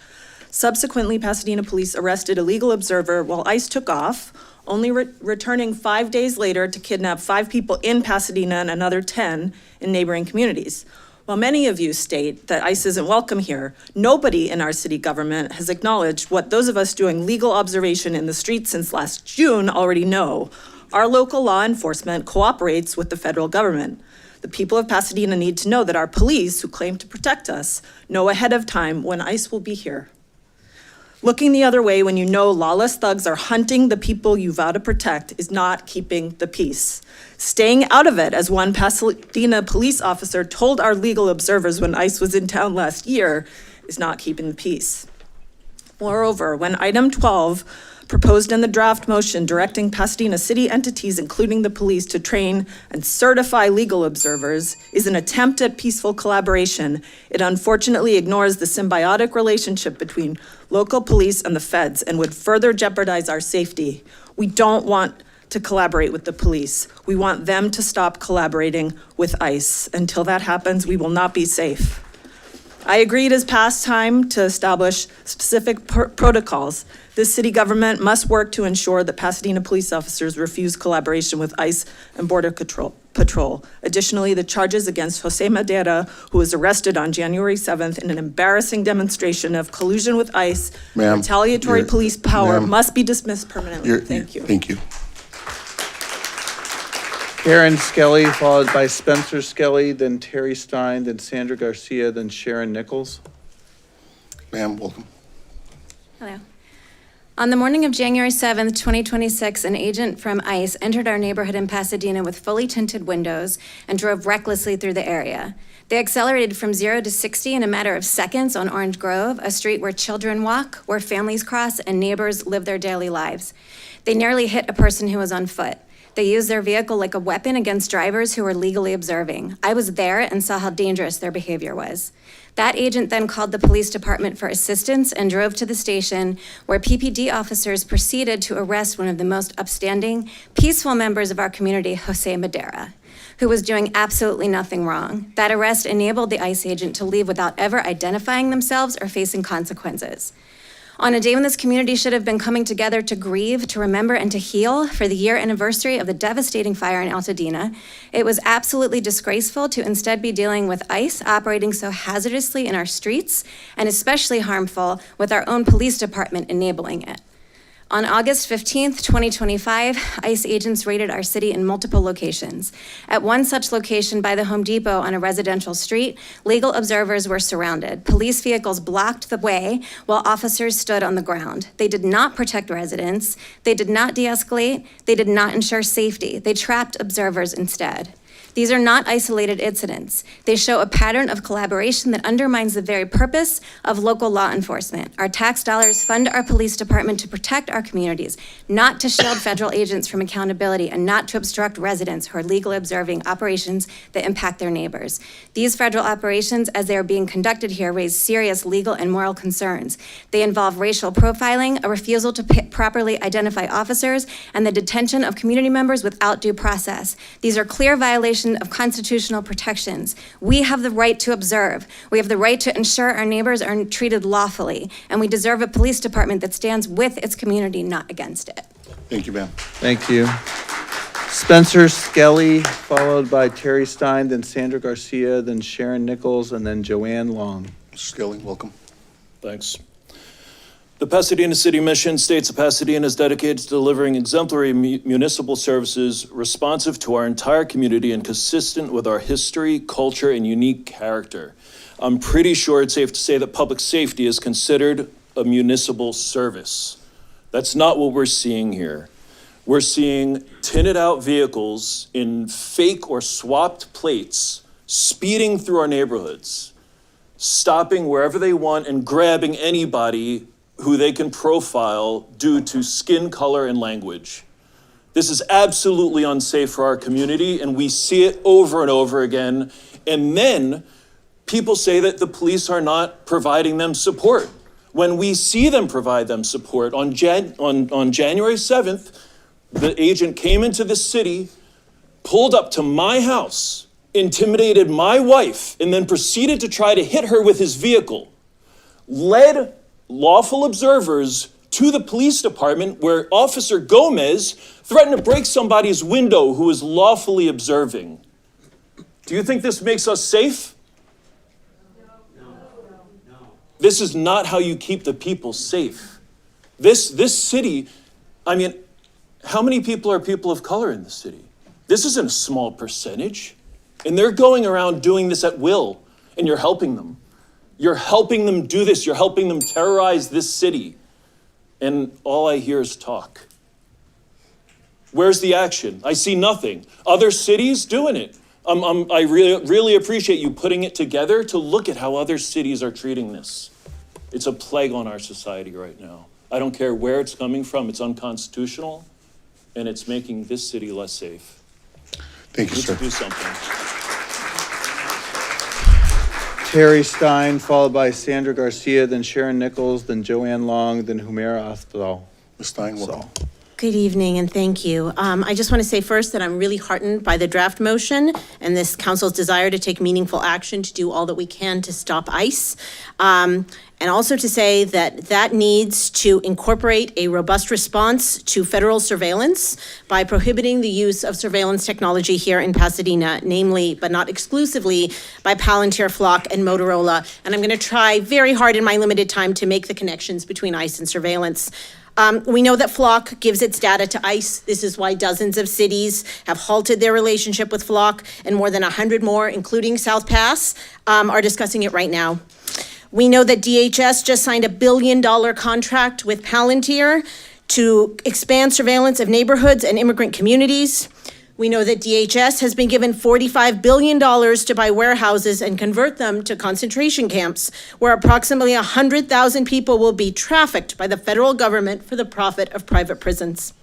Subsequently, Pasadena police arrested a legal observer while ICE took off, only returning 5 days later to kidnap 5 people in Pasadena and another 10 in neighboring communities. While many of you state that ICE isn't welcome here, nobody in our city government has acknowledged what those of us doing legal observation in the streets since last June already know. Our local law enforcement cooperates with the federal government. The people of Pasadena need to know that our police, who claim to protect us, know ahead of time when ICE will be here. Looking the other way when you know lawless thugs are hunting the people you vow to protect is not keeping the peace. Staying out of it, as one Pasadena police officer told our legal observers when ICE was in town last year, is not keeping the peace. Moreover, when item 12 proposed in the draft motion directing Pasadena city entities, including the police, to train and certify legal observers is an attempt at peaceful collaboration. It unfortunately ignores the symbiotic relationship between local police and the feds and would further jeopardize our safety. We don't want to collaborate with the police. We want them to stop collaborating with ICE. Until that happens, we will not be safe. I agree it is past time to establish specific protocols. This city government must work to ensure that Pasadena police officers refuse collaboration with ICE and Border Patrol. Additionally, the charges against Jose Madera, who was arrested on January 7th in an embarrassing demonstration of collusion with ICE, Ma'am, retaliatory police power, ma'am, must be dismissed permanently. Thank you. Thank you. Karen Skelly, followed by Spencer Skelly, then Terry Stein, then Sandra Garcia, then Sharon Nichols. Ma'am, welcome. Hello. On the morning of January 7th, 2026, an agent from ICE entered our neighborhood in Pasadena with fully tinted windows and drove recklessly through the area. They accelerated from 0 to 60 in a matter of seconds on Orange Grove, a street where children walk, where families cross, and neighbors live their daily lives. They nearly hit a person who was on foot. They used their vehicle like a weapon against drivers who were legally observing. I was there and saw how dangerous their behavior was. That agent then called the police department for assistance and drove to the station where PPD officers proceeded to arrest one of the most upstanding, peaceful members of our community, Jose Madera, who was doing absolutely nothing wrong. That arrest enabled the ICE agent to leave without ever identifying themselves or facing consequences. On a day when this community should have been coming together to grieve, to remember, and to heal for the year anniversary of the devastating fire in Pasadena, it was absolutely disgraceful to instead be dealing with ICE operating so hazardously in our streets, and especially harmful with our own police department enabling it. On August 15th, 2025, ICE agents raided our city in multiple locations. At one such location by the Home Depot on a residential street, legal observers were surrounded. Police vehicles blocked the way while officers stood on the ground. They did not protect residents. They did not de-escalate. They did not ensure safety. They trapped observers instead. These are not isolated incidents. They show a pattern of collaboration that undermines the very purpose of local law enforcement. Our tax dollars fund our police department to protect our communities, not to shield federal agents from accountability and not to obstruct residents who are legally observing operations that impact their neighbors. These federal operations, as they are being conducted here, raise serious legal and moral concerns. They involve racial profiling, a refusal to properly identify officers, and the detention of community members without due process. These are clear violations of constitutional protections. We have the right to observe. We have the right to ensure our neighbors are treated lawfully, and we deserve a police department that stands with its community, not against it. Thank you, ma'am. Thank you. Spencer Skelly, followed by Terry Stein, then Sandra Garcia, then Sharon Nichols, and then Joanne Long. Mr. Skelly, welcome. Thanks. The Pasadena City Mission states that Pasadena is dedicated to delivering exemplary municipal services responsive to our entire community and consistent with our history, culture, and unique character. I'm pretty sure it's safe to say that public safety is considered a municipal service. That's not what we're seeing here. We're seeing tinted out vehicles in fake or swapped plates speeding through our neighborhoods, stopping wherever they want and grabbing anybody who they can profile due to skin color and language. This is absolutely unsafe for our community, and we see it over and over again. And then people say that the police are not providing them support. When we see them provide them support, on January 7th, the agent came into the city, pulled up to my house, intimidated my wife, and then proceeded to try to hit her with his vehicle, led lawful observers to the police department where Officer Gomez threatened to break somebody's window who was lawfully observing. Do you think this makes us safe? No. This is not how you keep the people safe. This city, I mean, how many people are people of color in the city? This isn't a small percentage. And they're going around doing this at will, and you're helping them. You're helping them do this. You're helping them terrorize this city. And all I hear is talk. Where's the action? I see nothing. Other cities doing it. I really appreciate you putting it together to look at how other cities are treating this. It's a plague on our society right now. I don't care where it's coming from, it's unconstitutional, and it's making this city less safe. Thank you, We need sir. to do something. Terry Stein, followed by Sandra Garcia, then Sharon Nichols, then Joanne Long, then Humera Afzal. Ms. Stein, welcome. Good evening and thank you. I just want to say first that I'm really heartened by the draft motion and this council's desire to take meaningful action to do all that we can to stop ICE. And also to say that that needs to incorporate a robust response to federal surveillance by prohibiting the use of surveillance technology here in Pasadena, namely, but not exclusively, by Palantir, Flock, and Motorola. And I'm going to try very hard in my limited time to make the connections between ICE and surveillance. We know that Flock gives its data to ICE. This is why dozens of cities have halted their relationship with Flock, and more than 100 more, including South Pass, are discussing it right now. We know that DHS just signed $1 billion contract with Palantir to expand surveillance of neighborhoods and immigrant communities. We know that DHS has been given $45 billion to buy warehouses and convert them to concentration camps, where approximately 100,000 people will be trafficked by the federal government for the profit of private prisons.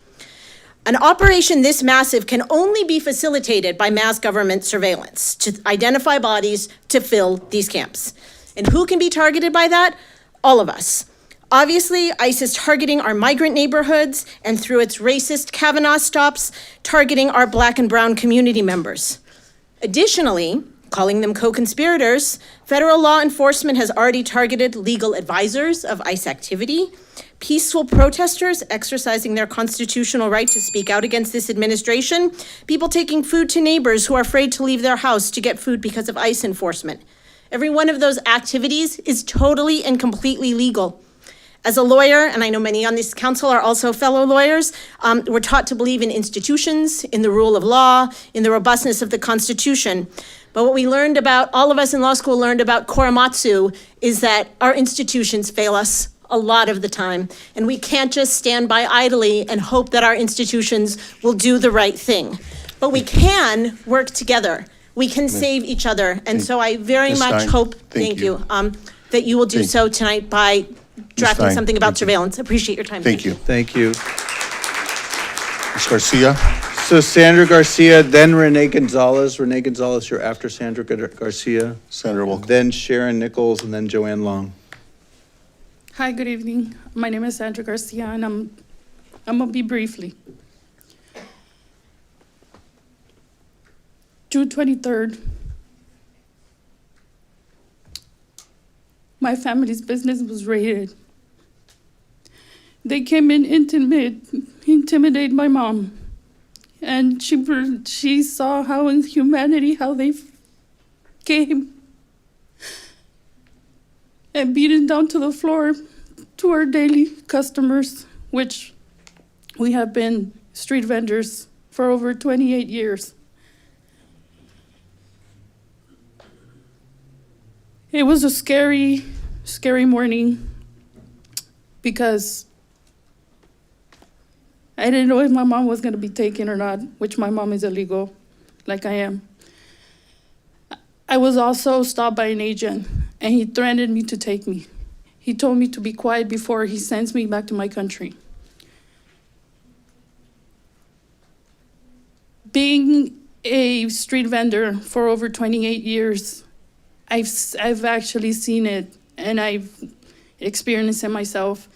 An operation this massive can only be facilitated by mass government surveillance to identify bodies to fill these camps. And who can be targeted by that? All of us. Obviously, ICE is targeting our migrant neighborhoods and through its racist Kavanaugh stops, targeting our Black and brown community members. Additionally, calling them co-conspirators, federal law enforcement has already targeted legal advisors of ICE activity, peaceful protesters exercising their constitutional right to speak out against this administration, people taking food to neighbors who are afraid to leave their house to get food because of ICE enforcement. Every one of those activities is totally and completely legal. As a lawyer, and I know many on this council are also fellow lawyers, we're taught to believe in institutions, in the rule of law, in the robustness of the Constitution. But what we learned about, all of us in law school learned about Korematsu, is that our institutions fail us a lot of the time. And we can't just stand by idly and hope that our institutions will do the right thing. But we can work together. We can save each other. And so I very Ms. much Stein, hope, thank you. that you will do so tonight by drafting Stein, something about thank you. surveillance. Appreciate your time. Thank you. Thank you. Ms. Garcia, So Sandra Garcia, then Renee Gonzalez. Renee Gonzalez, you're after Sandra Garcia. Sandra, welcome. Then Sharon Nichols, and then Joanne Long. Hi, good evening. My name is Sandra Garcia, and I'm gonna be briefly. June 23rd, my family's business was raided. They came in intimidate my mom, and she saw how in humanity, how they came and beaten down to the floor to our daily customers, which we have been street vendors for over 28 years. It was a scary, scary morning because I didn't know if my mom was going to be taken or not, which my mom is illegal, like I am. I was also stopped by an agent, and he threatened me to take me. He told me to be quiet before he sends me back to my country. Being a street vendor for over 28 years, I've actually seen it, and I've experienced it myself,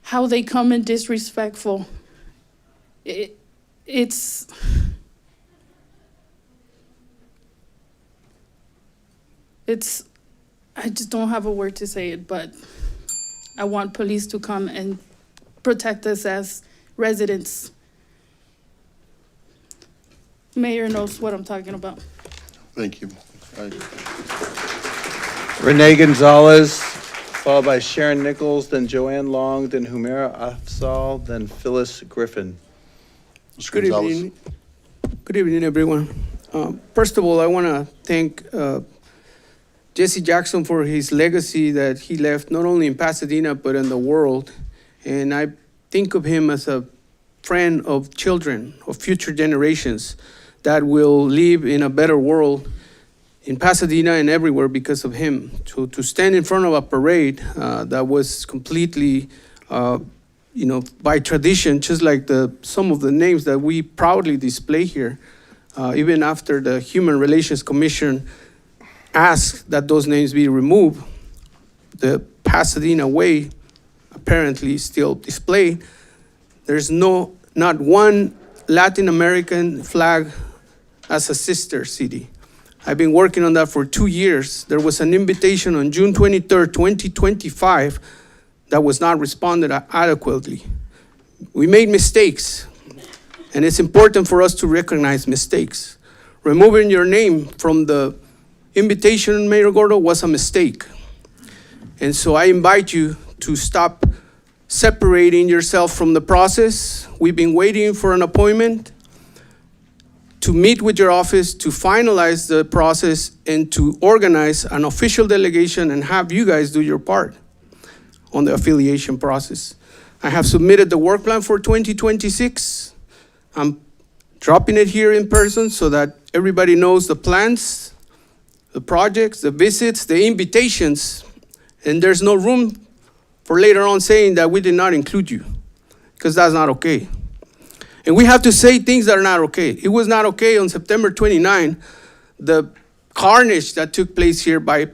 how they come in disrespectful. It's I just don't have a word to say it, but I want police to come and protect us as residents. Mayor knows what I'm talking about. thank you. Renee Gonzalez, followed by Sharon Nichols, then Joanne Long, then Humera Afzal, then Phyllis Griffin. Mr. Good Gonzalez. evening. Good evening, everyone. First of all, I want to thank Jesse Jackson for his legacy that he left not only in Pasadena but in the world. And I think of him as a friend of children, of future generations that will live in a better world in Pasadena and everywhere because of him. To stand in front of a parade that was completely by tradition, just like some of the names that we proudly display here, even after the Human Relations Commission asked that those names be removed, the Pasadena way apparently still displayed. There's not one Latin American flag as a sister city. I've been working on that for 2 years. There was an invitation on June 23rd, 2025 that was not responded adequately. We made mistakes, and it's important for us to recognize mistakes. Removing your name from the invitation, Mayor Gordo, was a mistake. And so I invite you to stop separating yourself from the process. We've been waiting for an appointment to meet with your office, to finalize the process, and to organize an official delegation and have you guys do your part on the affiliation process. I have submitted the work plan for 2026. I'm dropping it here in person so that everybody knows the plans, the projects, the visits, the invitations, and there's no room for later on saying that we did not include you, because that's not okay. And we have to say things that are not okay. It was not okay on September 29, the carnage that took place here by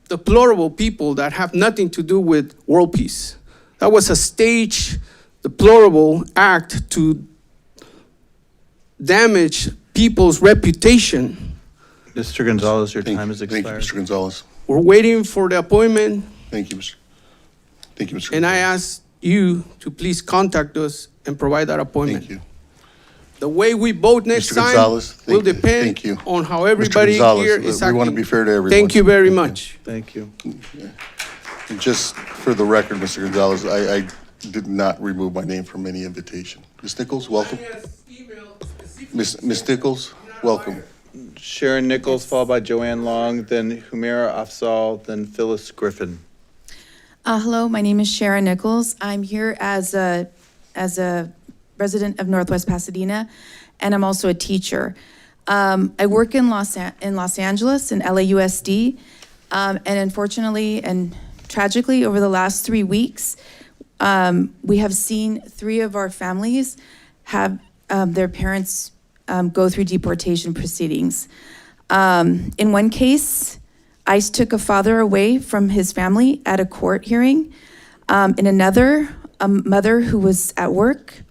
deplorable people that have nothing to do with world peace. That was a staged, deplorable act to damage people's reputation. Mr. Gonzalez, your time has expired. Thank you, Mr. Gonzalez. We're waiting for the appointment. Thank you, Mr. And I ask you to please contact us and provide that appointment. Thank you. The way we vote next Mr. time Gonzalez, will thank you. depend Thank you. on how Mr. everybody Gonzalez, here is we want to acting. be fair to everyone. Thank you very much. Thank you. And just for the record, Mr. Gonzalez, I did not remove my name from any invitation. Ms. Nichols, welcome. Ms. Nichols, welcome. Sharon Nichols, followed by Joanne Long, then Humaira Afzal, then Phyllis Griffin. Hello, my name is Sharon Nichols. I'm here as a resident of Northwest Pasadena, and I'm also a teacher. I work in Los Angeles in LAUSD, and unfortunately and tragically, over the last 3 weeks, we have seen 3 of our families have their parents go through deportation proceedings. In one case, ICE took a father away from his family at a court hearing. In another, a mother who was at work.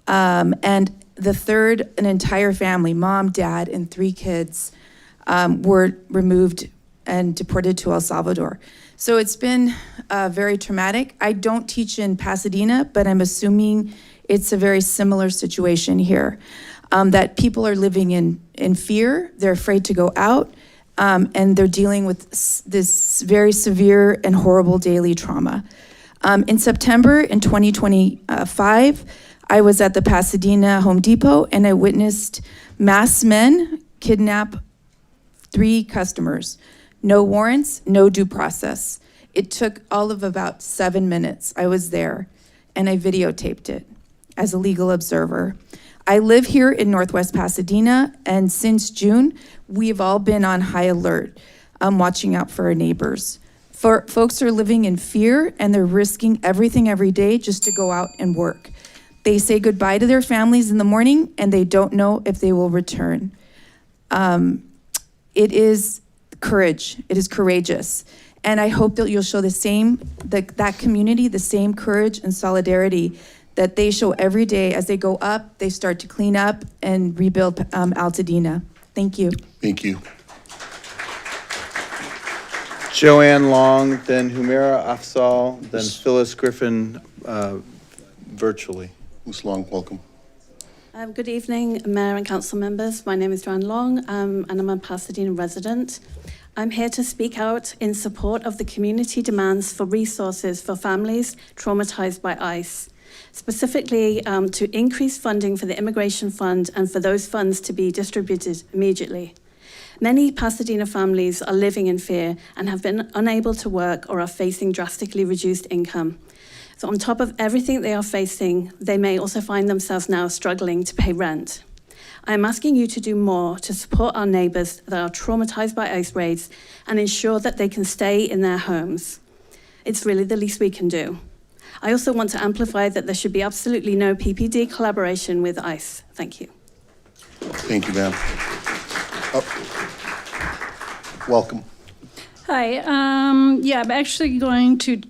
And the third, an entire family, mom, dad, and 3 kids, were removed and deported to El Salvador. So it's been very traumatic. I don't teach in Pasadena, but I'm assuming it's a very similar situation here, that people are living in fear, they're afraid to go out, and they're dealing with this very severe and horrible daily trauma. In September in 2025, I was at the Pasadena Home Depot and I witnessed masked men kidnap 3 customers. No warrants, no due process. It took all of about 7 minutes. I was there and I videotaped it as a legal observer. I live here in Northwest Pasadena, and since June, we've all been on high alert, watching out for our neighbors. Folks are living in fear and they're risking everything every day just to go out and work. They say goodbye to their families in the morning and they don't know if they will return. It is courage, it is courageous. And I hope that you'll show the same, that community, the same courage and solidarity that they show every day as they go up, they start to clean up and rebuild Altadena. Thank you. Thank you. Joanne Long, then Humaira Afzal, then Phyllis Griffin virtually. Ms. Long, welcome. Good evening, Mayor and Council members. My name is Joanne Long, and I'm a Pasadena resident. I'm here to speak out in support of the community demands for resources for families traumatized by ICE. Specifically, to increase funding for the Immigration Fund and for those funds to be distributed immediately. Many Pasadena families are living in fear and have been unable to work or are facing drastically reduced income. So on top of everything they are facing, they may also find themselves now struggling to pay rent. I am asking you to do more to support our neighbors that are traumatized by ICE raids and ensure that they can stay in their homes. It's really the least we can do. I also want to amplify that there should be absolutely no PPD collaboration with ICE. Thank you. Thank you, ma'am. Welcome. Hi, yeah, I'm actually going to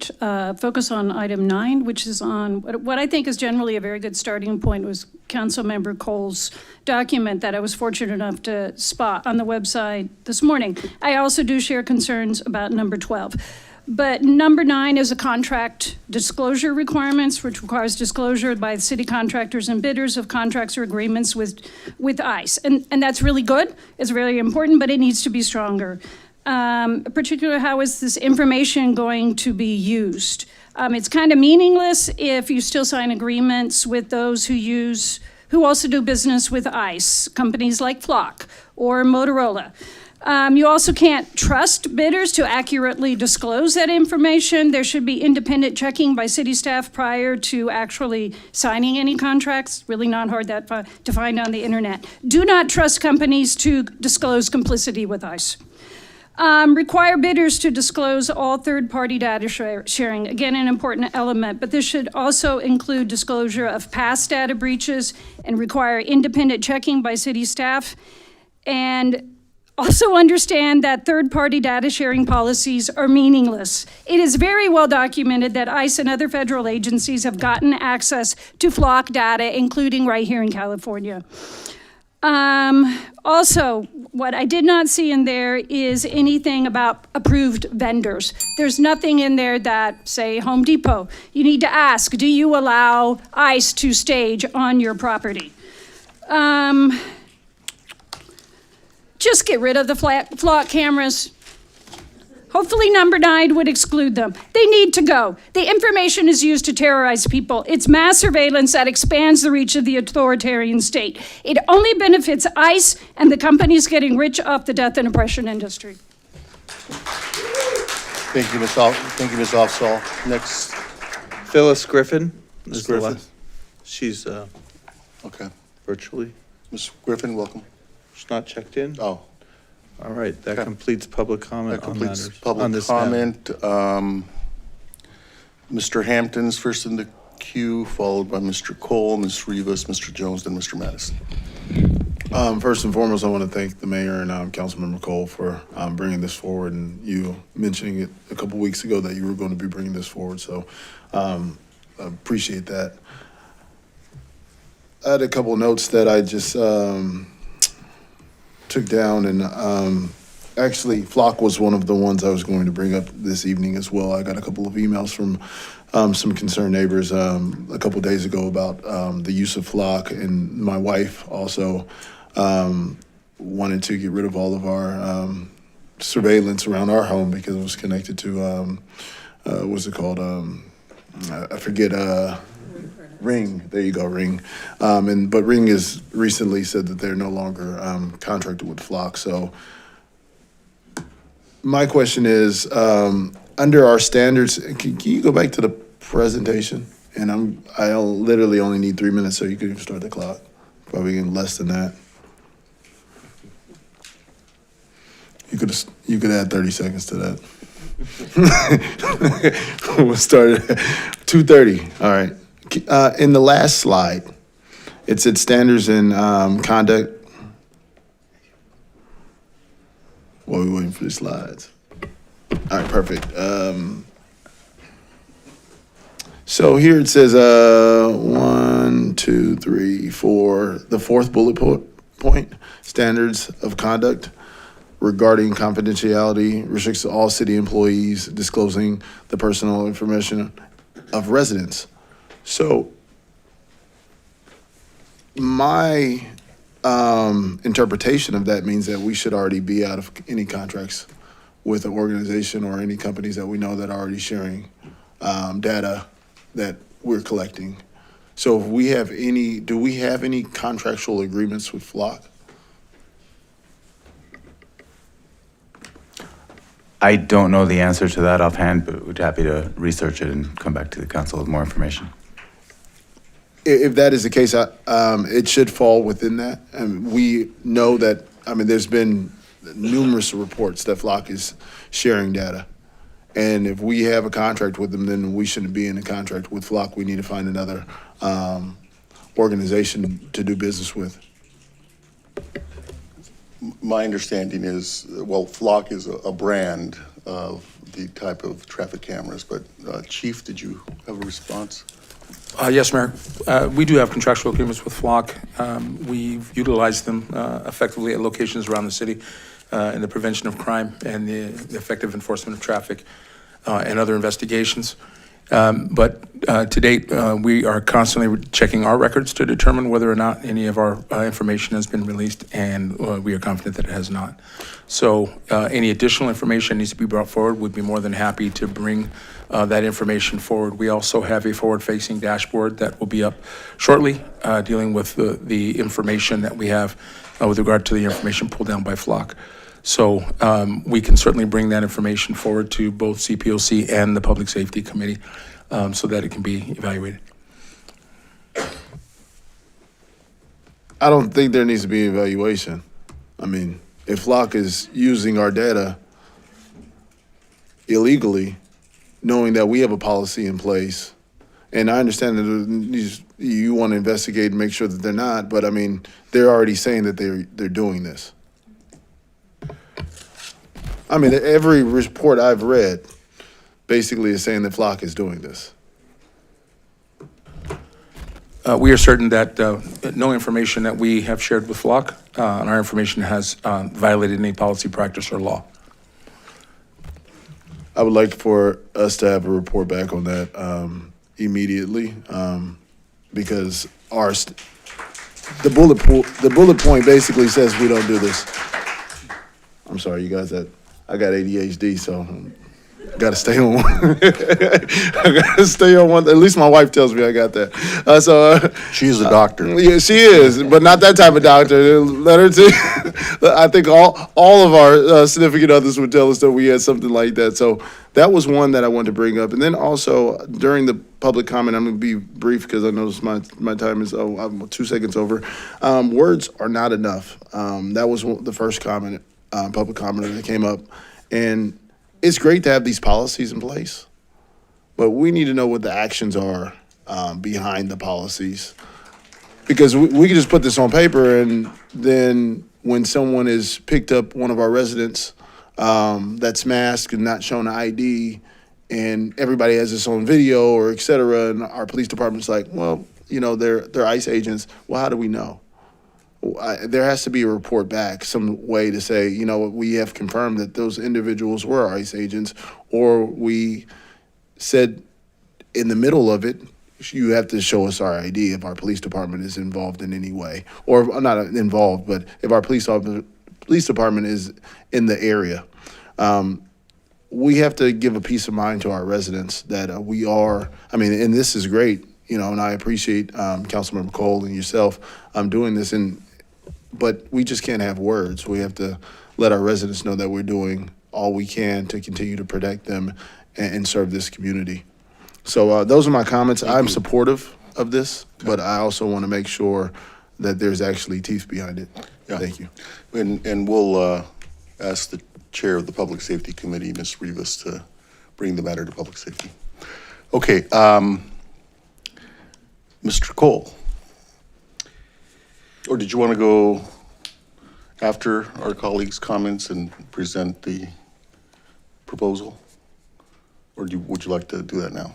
focus on item 9, which is on what I think is generally a very good starting point was Councilmember Cole's document that I was fortunate enough to spot on the website this morning. I also do share concerns about number 12. But number 9 is a contract disclosure requirements, which requires disclosure by city contractors and bidders of contracts or agreements with ICE. And that's really good. It's very important, but it needs to be stronger. Particularly, how is this information going to be used? It's kind of meaningless if you still sign agreements with those who also do business with ICE, companies like Flock or Motorola. You also can't trust bidders to accurately disclose that information. There should be independent checking by city staff prior to actually signing any contracts. Really not hard to find on the internet. Do not trust companies to disclose complicity with ICE. Require bidders to disclose all third-party data sharing. Again, an important element, but this should also include disclosure of past data breaches and require independent checking by city staff. And also understand that third-party data sharing policies are meaningless. It is very well documented that ICE and other federal agencies have gotten access to Flock data, including right here in California. Also, what I did not see in there is anything about approved vendors. There's nothing in there that, say, Home Depot. You need to ask, do you allow ICE to stage on your property? Just get rid of the flock cameras. Hopefully number 9 would exclude them. They need to go. The information is used to terrorize people. It's mass surveillance that expands the reach of the authoritarian state. It only benefits ICE and the companies getting rich off the death and oppression industry. Thank you, Ms. Offsall. Next. Phyllis Griffin. Ms. Griffin. She's Okay. virtually. Ms. Griffin, welcome. She's not checked in? Oh. All right, that completes public comment That on completes matters. on public this matter. comment. Mr. Hampton's first in the queue, followed by Mr. Cole, Ms. Rivas, Mr. Jones, then Mr. Madison. First and foremost, I want to thank the mayor and Councilmember Cole for bringing this forward, and you mentioning it a couple weeks ago that you were going to be bringing this forward. So I appreciate that. I had a couple of notes that I just took down, and actually Flock was one of the ones I was going to bring up this evening as well. I got a couple of emails from some concerned neighbors a couple of days ago about the use of Flock, and my wife also wanted to get rid of all of our surveillance around our home because it was connected to what's it called? I forget. Ring, there you go, Ring. But Ring has recently said that they're no longer contracted with Flock. So my question is, under our standards, can you go back to the presentation? And I literally only need 3 minutes, so you can start the clock. Probably in less than that. You could add 30 seconds to that. We'll start at 2:30. All right. In the last slide, it said standards and conduct. While we're waiting for the slides. All right, perfect. So here it says 1, 2, 3, 4. The fourth bullet point, standards of conduct regarding confidentiality restricts all city employees disclosing the personal information of residents. So my interpretation of that means that we should already be out of any contracts with an organization or any companies that we know that are already sharing data that we're collecting. So if we have do we have any contractual agreements with Flock? I don't know the answer to that offhand, but we'd be happy to research it and come back to the council with more information. If that is the case, it should fall within that. And we know that, there's been numerous reports that Flock is sharing data. And if we have a contract with them, then we shouldn't be in a contract with Flock. We need to find another organization to do business with. My understanding is, well, Flock is a brand of the type of traffic cameras, but Chief, did you have a response? Yes, Mayor. We do have contractual agreements with Flock. We've utilized them effectively at locations around the city in the prevention of crime and the effective enforcement of traffic and other investigations. But to date, we are constantly checking our records to determine whether or not any of our information has been released, and we are confident that it has not. So any additional information needs to be brought forward. We'd be more than happy to bring that information forward. We also have a forward-facing dashboard that will be up shortly, dealing with the information that we have with regard to the information pulled down by Flock. So we can certainly bring that information forward to both CPOC and the Public Safety Committee so that it can be evaluated. I don't think there needs to be evaluation. I mean, if Flock is using our data illegally, knowing that we have a policy in place, and I understand that you want to investigate and make sure that they're not, but I mean, they're already saying that they're doing this. I mean, every report I've read basically is saying that Flock is doing this. We are certain that no information that we have shared with Flock and our information has violated any policy, practice, or law. I would like for us to have a report back on that immediately, because the bullet point basically says we don't do this. I'm sorry, you guys, I got ADHD, so I gotta stay on one. I gotta stay on one. At least my wife tells me I got that. She is a doctor. Yeah, she is, but not that type of doctor. Let her to. I think all of our significant others would tell us that we had something like that. So that was one that I wanted to bring up. And then also during the public comment, I'm going to be brief because I noticed my time is I'm 2 seconds over. Words are not enough. That was the first comment, public comment that came up, and it's great to have these policies in place, but we need to know what the actions are behind the policies. Because we can just put this on paper, and then when someone is picked up, one of our residents that's masked and not showing an ID, and everybody has this on video or et cetera, and our police department's like, well, you know, they're ICE agents. Well, how do we know? There has to be a report back, some way to say, you know, we have confirmed that those individuals were ICE agents, or we said in the middle of it, you have to show us our ID if our police department is involved in any way, or not involved, but if our police department is in the area. We have to give a peace of mind to our residents that we are, I mean, and this is great, you know, and I appreciate Councilmember Cole and yourself doing this, but we just can't have words. We have to let our residents know that we're doing all we can to continue to protect them and serve this community. So those are my comments. I'm supportive of this, but I also want to make sure that there's actually teeth behind it. Yeah. Thank you. And we'll ask the chair of the Public Safety Committee, Ms. Rivas, to bring the matter to public safety. Okay, Mr. Cole. Or did you want to go after our colleagues' comments and present the proposal? Or would you like to do that now?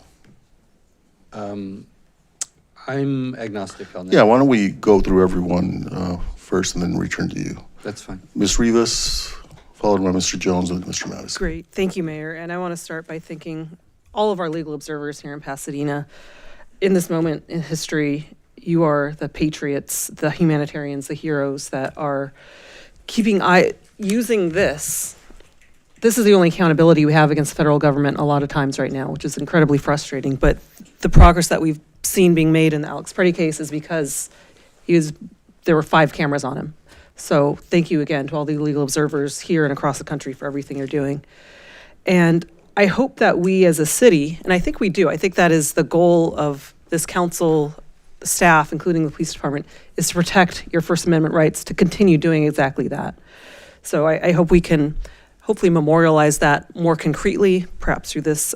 I'm agnostic on that. Yeah, why don't we go through everyone first and then return to you? That's fine. Ms. Rivas, followed by Mr. Jones and Mr. Madison. Great. Thank you, Mayor. And I want to start by thanking all of our legal observers here in Pasadena. In this moment in history, you are the patriots, the humanitarians, the heroes that are using this. This is the only accountability we have against the federal government a lot of times right now, which is incredibly frustrating. But the progress that we've seen being made in the Alex Preddy case is because there were 5 cameras on him. So thank you again to all the legal observers here and across the country for everything you're doing. And I hope that we as a city, and I think we do, I think that is the goal of this council staff, including the police department, is to protect your First Amendment rights to continue doing exactly that. So I hope we can hopefully memorialize that more concretely, perhaps through this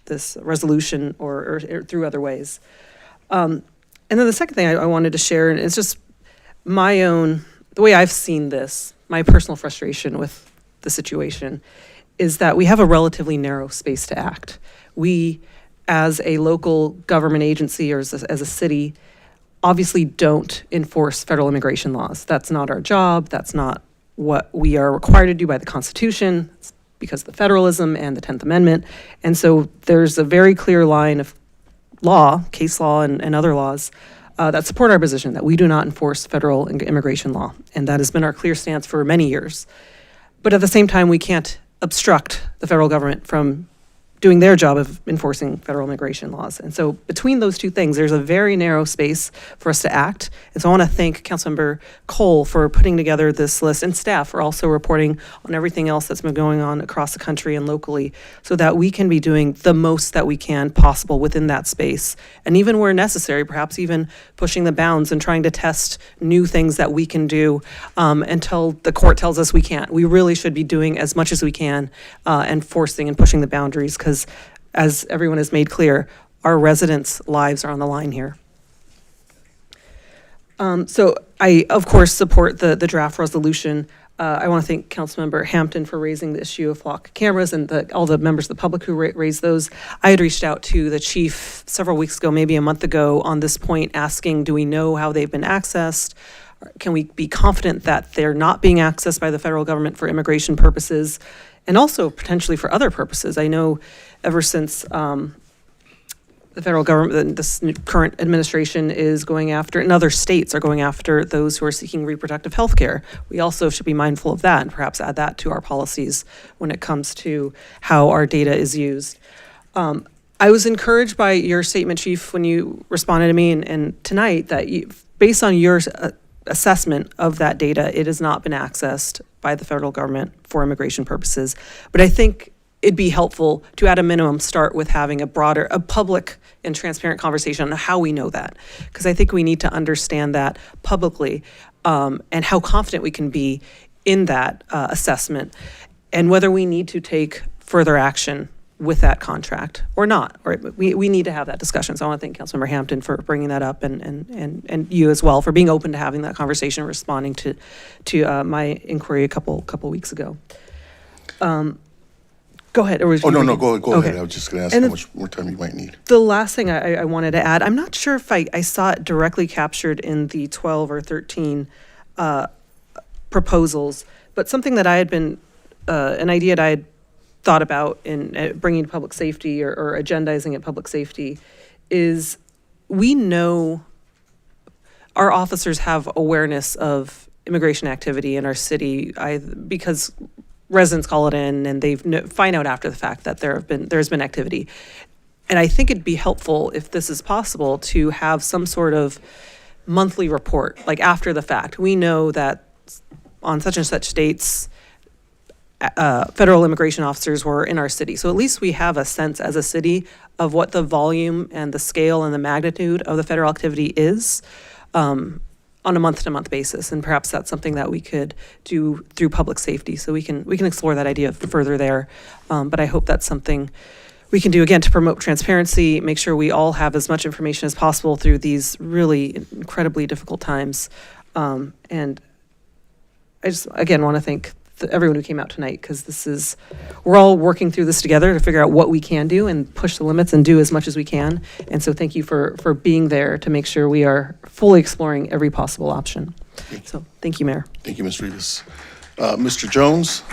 this resolution or through other ways. And then the second thing I wanted to share, and it's just the way I've seen this, my personal frustration with the situation, is that we have a relatively narrow space to act. We, as a local government agency or as a city, obviously don't enforce federal immigration laws. That's not our job. That's not what we are required to do by the Constitution. It's because of the federalism and the 10th Amendment. And so there's a very clear line of law, case law and other laws, that support our position that we do not enforce federal immigration law. And that has been our clear stance for many years. But at the same time, we can't obstruct the federal government from doing their job of enforcing federal immigration laws. And so between those two things, there's a very narrow space for us to act. And so I want to thank Councilmember Cole for putting together this list, and staff for also reporting on everything else that's been going on across the country and locally, so that we can be doing the most that we can possible within that space. And even where necessary, perhaps even pushing the bounds and trying to test new things that we can do until the court tells us we can't. We really should be doing as much as we can and forcing and pushing the boundaries, because as everyone has made clear, our residents' lives are on the line here. So I, of course, support the draft resolution. I want to thank Councilmember Hampton for raising the issue of flock cameras and all the members of the public who raised those. I had reached out to the chief several weeks ago, maybe a month ago, on this point, asking, do we know how they've been accessed? Can we be confident that they're not being accessed by the federal government for immigration purposes, and also potentially for other purposes? I know ever since the federal government, this current administration is going after, and other states are going after those who are seeking reproductive health care. We also should be mindful of that and perhaps add that to our policies when it comes to how our data is used. I was encouraged by your statement, Chief, when you responded to me and tonight, that based on your assessment of that data, it has not been accessed by the federal government for immigration purposes. But I think it'd be helpful to, at a minimum, start with having a public and transparent conversation on how we know that. Because I think we need to understand that publicly and how confident we can be in that assessment, and whether we need to take further action with that contract or not. Or we need to have that discussion. So I want to thank Councilmember Hampton for bringing that up, and you as well for being open to having that conversation, responding to my inquiry a couple weeks ago. Go ahead. Or go okay. ahead. I was just going to ask how much more time you might need. The last thing I wanted to add, I'm not sure if I saw it directly captured in the 12 or 13 proposals, but something that I had been, an idea that I had thought about in bringing to public safety or agendizing at public safety is, we know our officers have awareness of immigration activity in our city because residents call it in and they find out after the fact that there's been activity. And I think it'd be helpful, if this is possible, to have some sort of monthly report, like after the fact. We know that on such and such dates, federal immigration officers were in our city. So at least we have a sense as a city of what the volume and the scale and the magnitude of the federal activity is on a month-to-month basis. And perhaps that's something that we could do through public safety. So we can explore that idea further there. But I hope that's something we can do, again, to promote transparency, make sure we all have as much information as possible through these really incredibly difficult times. And I just, again, want to thank everyone who came out tonight, because we're all working through this together to figure out what we can do and push the limits and do as much as we can. And so thank you for being there to make sure we are fully exploring every possible option. So thank you, Mayor. Thank you, Ms. Rivas. Mr. Jones?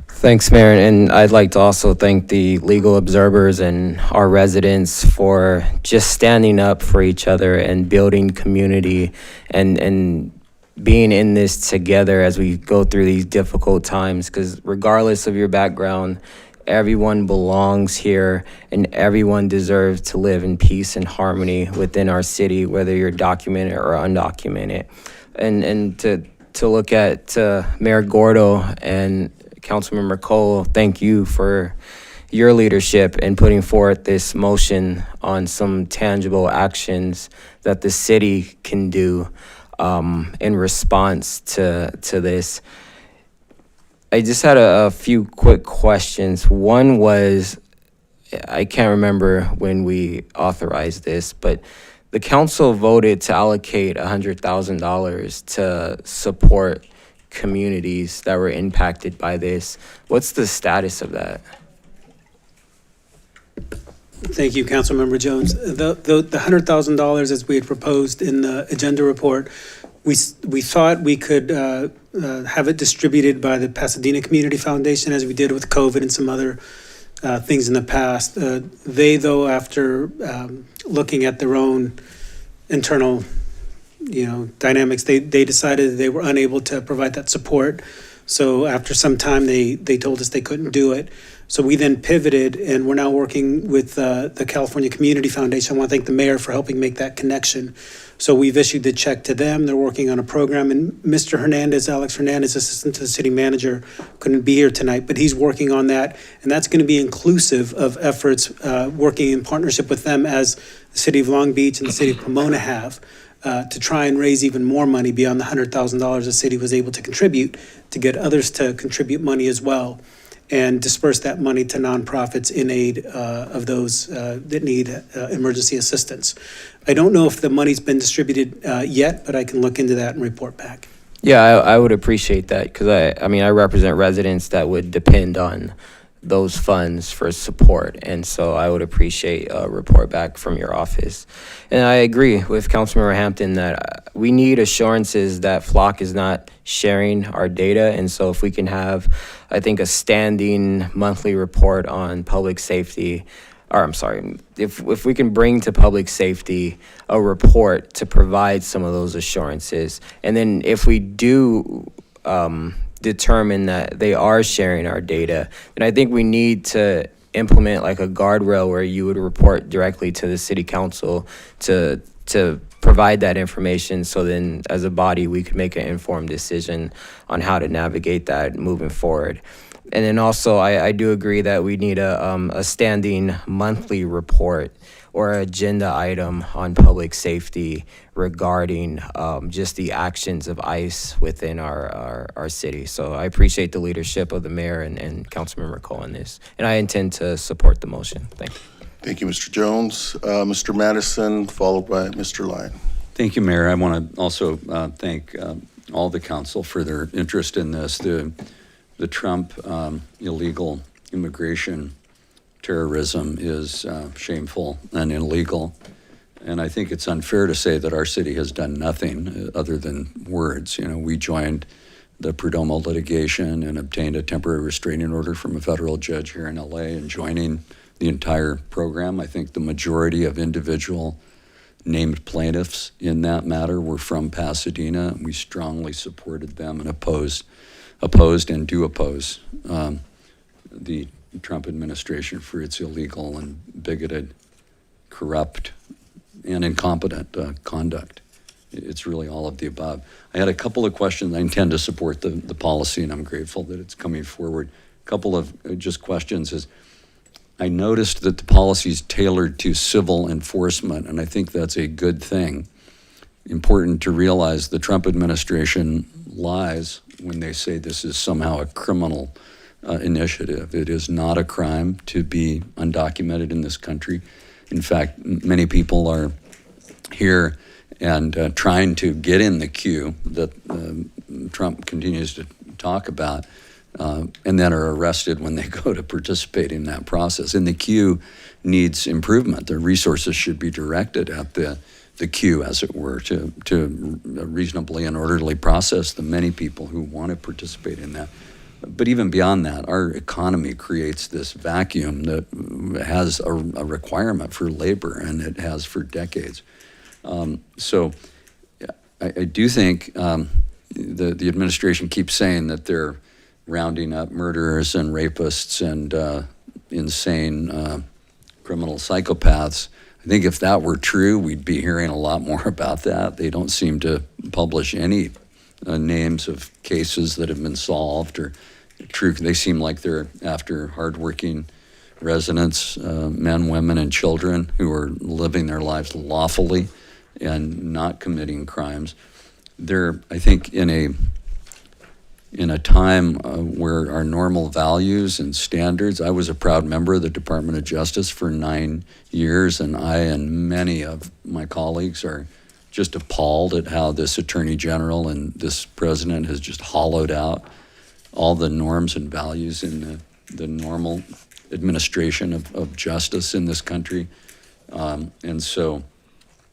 Thanks, Mayor. And I'd like to also thank the legal observers and our residents for just standing up for each other and building community and being in this together as we go through these difficult times, because regardless of your background, everyone belongs here and everyone deserves to live in peace and harmony within our city, whether you're documented or undocumented. And to look at Mayor Gordo and Councilmember Cole, thank you for your leadership in putting forth this motion on some tangible actions that the city can do in response to this. I just had a few quick questions. One was, I can't remember when we authorized this, but the council voted to allocate $100,000 to support communities that were impacted by this. What's the status of that? Thank you, Councilmember Jones. The $100,000 as we had proposed in the agenda report, we thought we could have it distributed by the Pasadena Community Foundation as we did with COVID and some other things in the past. They, though, after looking at their own internal, dynamics, they decided that they were unable to provide that support. So after some time, they told us they couldn't do it. So we then pivoted, and we're now working with the California Community Foundation. I want to thank the mayor for helping make that connection. So we've issued the check to them. They're working on a program, and Mr. Hernandez, Alex Hernandez, assistant to the city manager, couldn't be here tonight, but he's working on that, and that's going to be inclusive of efforts working in partnership with them as the city of Long Beach and the city of Pomona have to try and raise even more money beyond the $100,000 the city was able to contribute, to get others to contribute money as well, and disperse that money to nonprofits in aid of those that need emergency assistance. I don't know if the money's been distributed yet, but I can look into that and report back. Yeah, I would appreciate that, because I represent residents that would depend on those funds for support, and so I would appreciate a report back from your office. And I agree with Councilmember Hampton that we need assurances that Flock is not sharing our data, and so if we can have, I think, a standing monthly report on public safety, or I'm sorry, if we can bring to public safety a report to provide some of those assurances, and then if we do determine that they are sharing our data, then I think we need to implement like a guardrail where you would report directly to the city council to provide that information, so then as a body we could make an informed decision on how to navigate that moving forward. And then also I do agree that we need a standing monthly report or agenda item on public safety regarding just the actions of ICE within our city. So I appreciate the leadership of the mayor and Councilmember Cole in this, and I intend to support the motion. Thank you. Thank you, Mr. Jones. Mr. Madison, followed by Mr. Lyon. Thank you, Mayor. I want to also thank all the council for their interest in this. The Trump illegal immigration terrorism is shameful and illegal. And I think it's unfair to say that our city has done nothing other than words. We joined the Perdomo litigation and obtained a temporary restraining order from a federal judge here in LA, and joining the entire program. I think the majority of individual named plaintiffs in that matter were from Pasadena. We strongly supported them and opposed and do oppose the Trump administration for its illegal and bigoted, corrupt, and incompetent conduct. It's really all of the above. I had a couple of questions. I intend to support the policy, and I'm grateful that it's coming forward. A couple of just questions is, I noticed that the policy is tailored to civil enforcement, and I think that's a good thing. Important to realize the Trump administration lies when they say this is somehow a criminal initiative. It is not a crime to be undocumented in this country. In fact, many people are here and trying to get in the queue that Trump continues to talk about, and then are arrested when they go to participate in that process. And the queue needs improvement. The resources should be directed at the queue, as it were, to reasonably and orderly process the many people who want to participate in that. But even beyond that, our economy creates this vacuum that has a requirement for labor, and it has for decades. So I do think the administration keeps saying that they're rounding up murderers and rapists and insane criminal psychopaths. I think if that were true, we'd be hearing a lot more about that. They don't seem to publish any names of cases that have been solved or true. They seem like they're after hardworking residents, men, women, and children who are living their lives lawfully and not committing crimes. They're, I think, in in a time where our normal values and standards, I was a proud member of the Department of Justice for 9 years, and I and many of my colleagues are just appalled at how this Attorney General and this President has just hollowed out all the norms and values in the normal administration of justice in this country. And so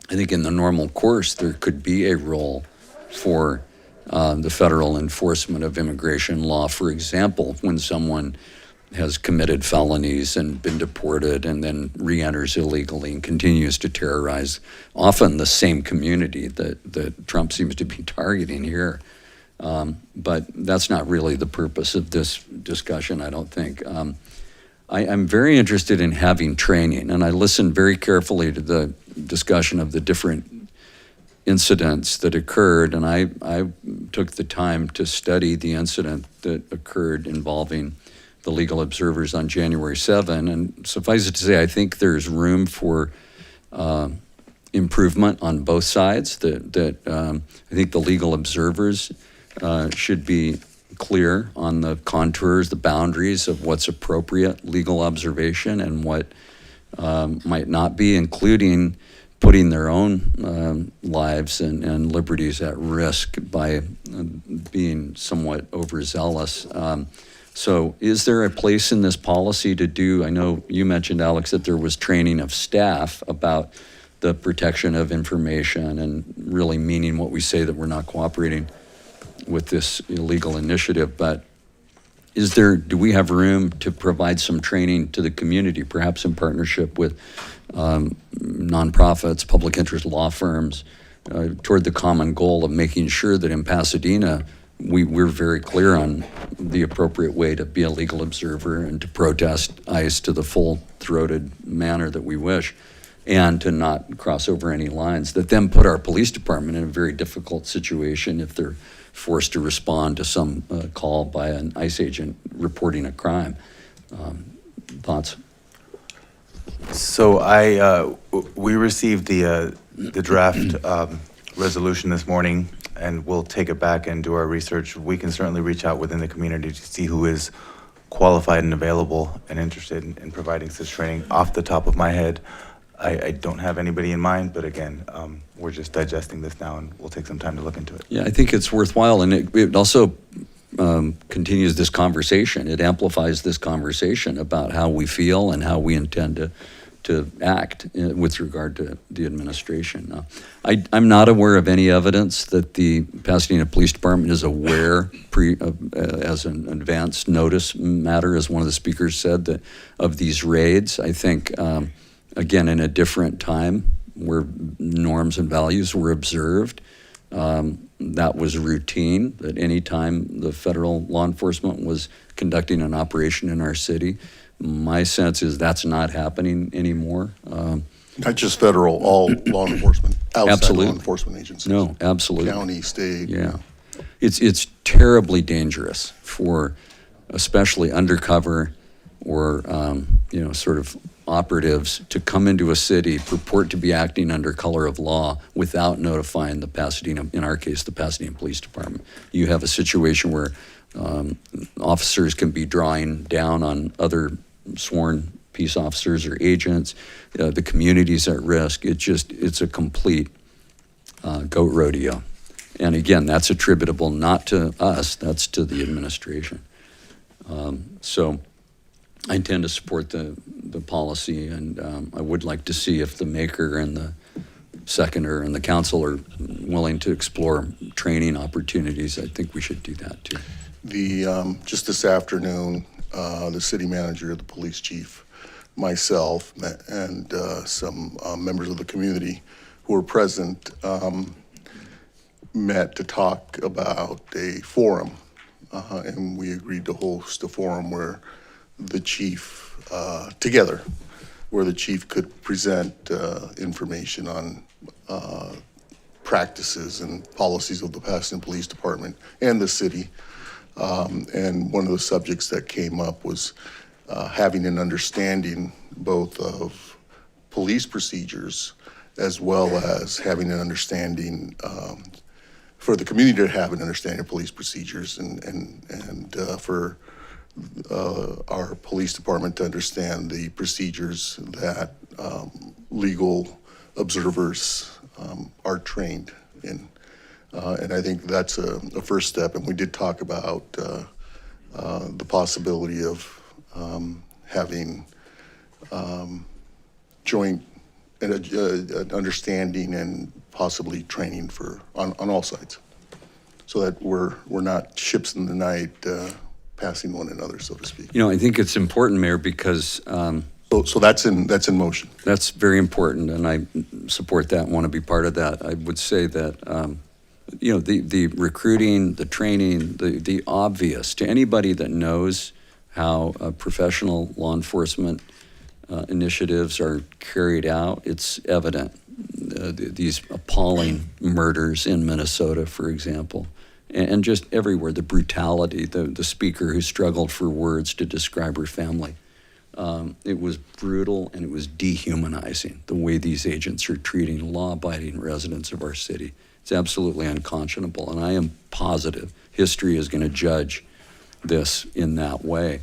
I think in the normal course, there could be a role for the federal enforcement of immigration law. For example, when someone has committed felonies and been deported and then re-enters illegally and continues to terrorize often the same community that Trump seems to be targeting here. But that's not really the purpose of this discussion, I don't think. I'm very interested in having training, and I listened very carefully to the discussion of the different incidents that occurred, and I took the time to study the incident that occurred involving the legal observers on January 7, and suffice it to say, I think there's room for improvement on both sides, that I think the legal observers should be clear on the contours, the boundaries of what's appropriate legal observation and what might not be, including putting their own lives and liberties at risk by being somewhat overzealous. So is there a place in this policy to do, I know you mentioned, Alex, that there was training of staff about the protection of information and really meaning what we say, that we're not cooperating with this illegal initiative, but do we have room to provide some training to the community, perhaps in partnership with nonprofits, public interest law firms, toward the common goal of making sure that in Pasadena, we're very clear on the appropriate way to be a legal observer and to protest ICE to the full-throated manner that we wish, and to not cross over any lines that then put our police department in a very difficult situation if they're forced to respond to some call by an ICE agent reporting a crime. Thoughts? So we received the draft resolution this morning, and we'll take it back and do our research. We can certainly reach out within the community to see who is qualified and available and interested in providing such training. Off the top of my head, I don't have anybody in mind, but again, we're just digesting this now, and we'll take some time to look into it. Yeah, I think it's worthwhile, and it also continues this conversation. It amplifies this conversation about how we feel and how we intend to act with regard to the administration. I'm not aware of any evidence that the Pasadena Police Department is aware as an advance notice matter, as one of the speakers said, of these raids. I think, again, in a different time where norms and values were observed, that was routine, that any time the federal law enforcement was conducting an operation in our city, my sense is that's not happening anymore. Not just federal, all law enforcement, outside Absolutely. law enforcement agencies. No, absolutely. County, state. Yeah. It's terribly dangerous for especially undercover or, sort of operatives to come into a city, purport to be acting under color of law without notifying the Pasadena, in our case, the Pasadena Police Department. You have a situation where officers can be drawing down on other sworn peace officers or agents. The community's at risk. It's a complete goat rodeo. And again, that's attributable not to us, that's to the administration. So I intend to support the policy, and I would like to see if the maker and the seconder and the council are willing to explore training opportunities. I think we should do that too. Just this afternoon, the city manager, the police chief, myself, and some members of the community who were present met to talk about a forum, and we agreed to host a forum where the chief, together, where the chief could present information on practices and policies of the Pasadena Police Department and the city. And one of the subjects that came up was having an understanding both of police procedures as well as having an understanding for the community to have an understanding of police procedures and for our police department to understand the procedures that legal observers are trained in. And I think that's a first step. And we did talk about the possibility of having joint understanding and possibly training on all sides, so that we're not ships in the night passing one another, so to speak. You know, I think it's important, Mayor, because so that's in motion. That's very important, and I support that and want to be part of that. I would say that you know, the recruiting, the training, the obvious to anybody that knows how professional law enforcement initiatives are carried out, it's evident. These appalling murders in Minnesota, for example, and just everywhere, the brutality, the speaker who struggled for words to describe her family. It was brutal and it was dehumanizing, the way these agents are treating law-abiding residents of our city. It's absolutely unconscionable, and I am positive history is going to judge this in that way.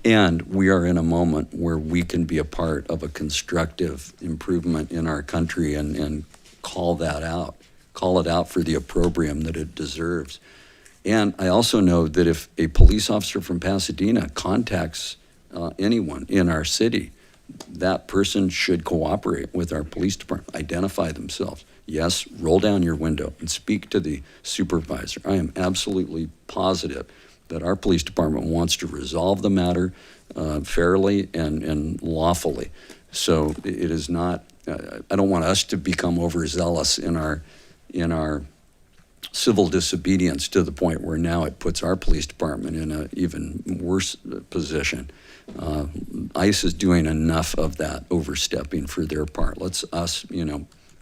And we are in a moment where we can be a part of a constructive improvement in our country and call that out, call it out for the opprobrium that it deserves. And I also know that if a police officer from Pasadena contacts anyone in our city, that person should cooperate with our police department, identify themselves. Yes, roll down your window and speak to the supervisor. I am absolutely positive that our police department wants to resolve the matter fairly and lawfully. So it is not, I don't want us to become overzealous in our civil disobedience to the point where now it puts our police department in an even worse position. ICE is doing enough of that overstepping for their part. Let's us,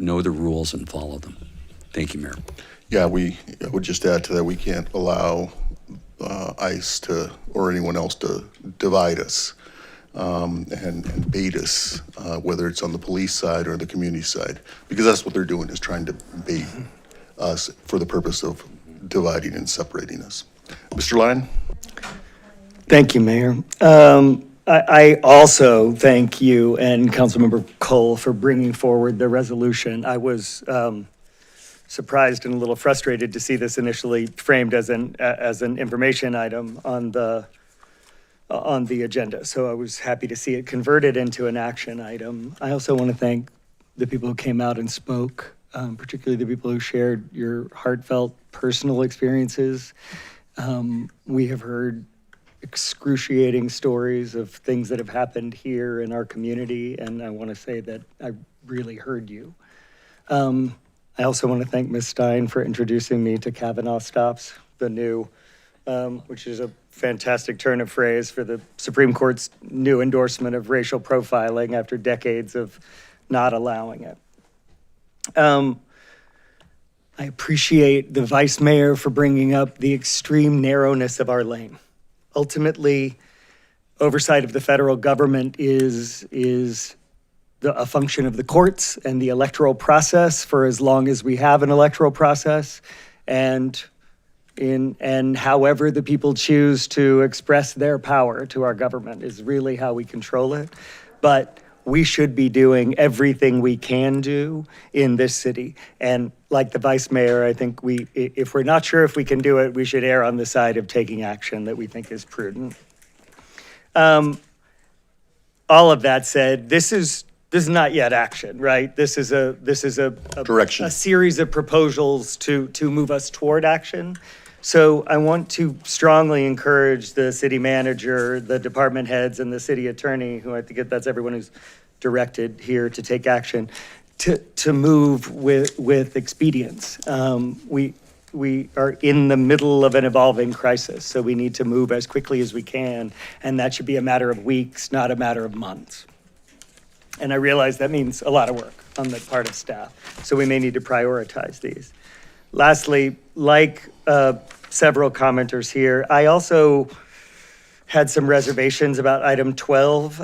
know the rules and follow them. Thank you, Mayor. Yeah, I would just add to that, we can't allow ICE or anyone else to divide us and bait us, whether it's on the police side or the community side, because that's what they're doing, is trying to bait us for the purpose of dividing and separating us. Mr. Lyon? Thank you, Mayor. I also thank you and Councilmember Cole for bringing forward the resolution. I was surprised and a little frustrated to see this initially framed as an information item on the agenda. So I was happy to see it converted into an action item. I also want to thank the people who came out and spoke, particularly the people who shared your heartfelt personal experiences. We have heard excruciating stories of things that have happened here in our community, and I want to say that I really heard you. I also want to thank Ms. Stein for introducing me to Kavanaugh stops, the new, which is a fantastic turn of phrase for the Supreme Court's new endorsement of racial profiling after decades of not allowing it. I appreciate the Vice Mayor for bringing up the extreme narrowness of our lane. Ultimately, oversight of the federal government is a function of the courts and the electoral process for as long as we have an electoral process, and however the people choose to express their power to our government is really how we control it. But we should be doing everything we can do in this city. And like the Vice Mayor, I think if we're not sure if we can do it, we should err on the side of taking action that we think is prudent. All of that said, this is not yet action, right? This is a direction, a series of proposals to move us toward action. So I want to strongly encourage the city manager, the department heads, and the city attorney, who I think that's everyone who's directed here to take action, to move with expedience. We are in the middle of an evolving crisis, so we need to move as quickly as we can, and that should be a matter of weeks, not a matter of months. And I realize that means a lot of work on the part of staff, so we may need to prioritize these. Lastly, like several commenters here, I also had some reservations about item 12.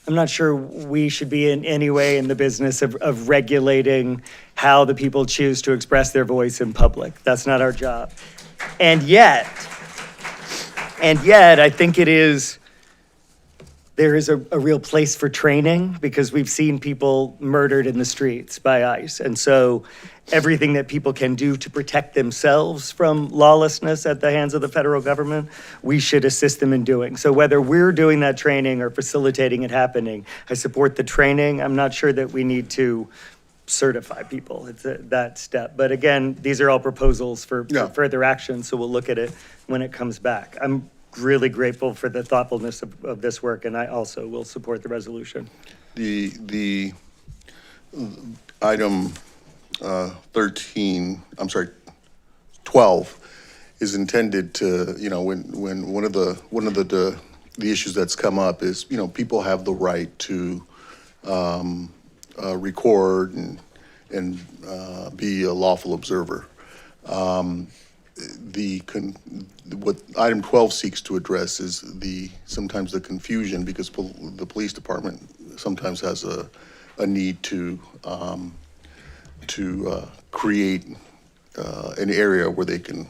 I'm not sure we should be in any way in the business of regulating how the people choose to express their voice in public. That's not our job. And yet, I think there is a real place for training because we've seen people murdered in the streets by ICE. And so everything that people can do to protect themselves from lawlessness at the hands of the federal government, we should assist them in doing. So whether we're doing that training or facilitating it happening, I support the training. I'm not sure that we need to certify people. It's that step. But again, these are all proposals for further action, so we'll look at it when it comes back. I'm really grateful for the thoughtfulness of this work, and I also will support the resolution. The item 12 is intended to, when one of the issues that's come up is, people have the right to record and be a lawful observer. What item 12 seeks to address is sometimes the confusion because the police department sometimes has a need to create an area where they can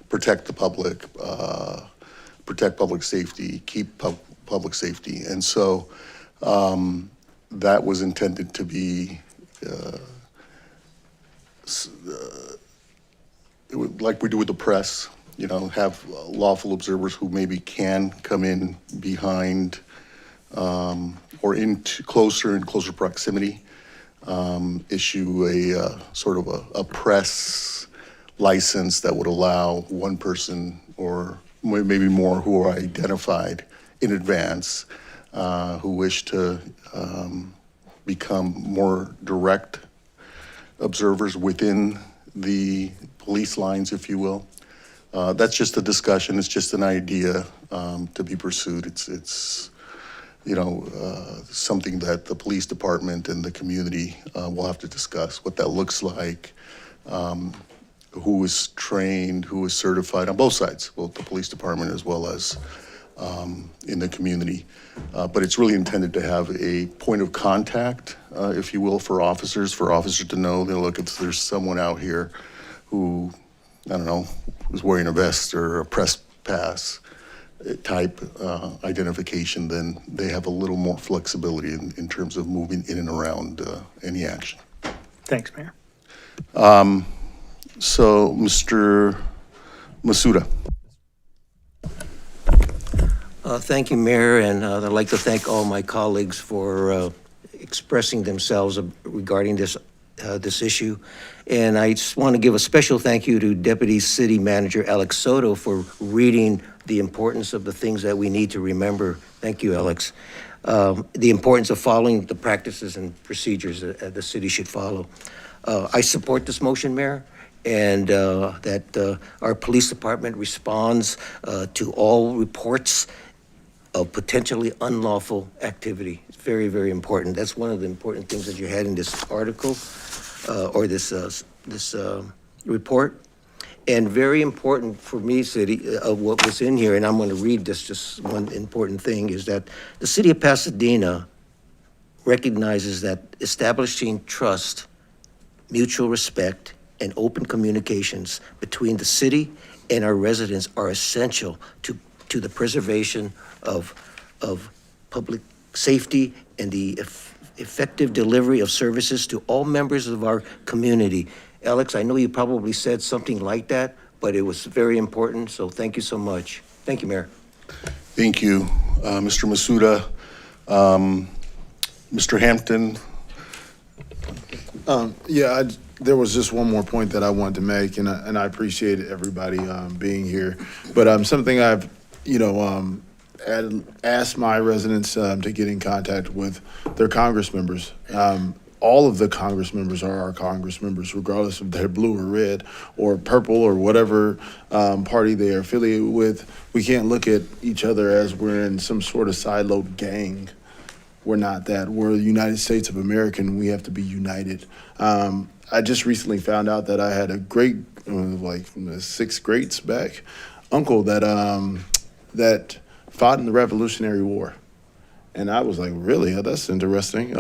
protect the public, protect public safety, keep public safety. And so that was intended to be like we do with the press, have lawful observers who maybe can come in behind or into closer and closer proximity, issue a sort of a press license that would allow one person or maybe more who are identified in advance who wish to become more direct observers within the police lines, if you will. That's just a discussion. It's just an idea to be pursued. It's something that the police department and the community will have to discuss, what that looks like, who is trained, who is certified on both sides, both the police department as well as in the community. But it's really intended to have a point of contact, if you will, for officers to know, look, if there's someone out here who, I don't know, is wearing a vest or a press pass type identification, then they have a little more flexibility in terms of moving in and around any action. Thanks, Mayor. So, Mr. Masuda. Thank you, Mayor, and I'd like to thank all my colleagues for expressing themselves regarding this issue. And I just want to give a special thank you to Deputy City Manager Alex Soto for reading the importance of the things that we need to remember. Thank you, Alex. The importance of following the practices and procedures that the city should follow. I support this motion, Mayor, and that our police department responds to all reports of potentially unlawful activity. It's very, very important. That's one of the important things that you had in this article or this report. And very important for me, City, of what was in here, and I'm going to read this, just one important thing, is that the City of Pasadena recognizes that establishing trust, mutual respect, and open communications between the city and our residents are essential to the preservation of public safety and the effective delivery of services to all members of our community. Alex, I know you probably said something like that, but it was very important, so thank you so much. Thank you, Mayor. Thank you, Mr. Masuda. Mr. Hampton. There was just one more point that I wanted to make, and I appreciate everybody being here. But something I've, asked my residents to get in contact with their Congress members. All of the Congress members are our Congress members, regardless if they're blue or red or purple or whatever party they are affiliated with. We can't look at each other as we're in some sort of siloed gang. We're not that. We're the United States of America, and we have to be united. I just recently found out that I had a great, like from the 6th grades back, uncle that that fought in the Revolutionary War. And I was like, really? Oh, that's interesting.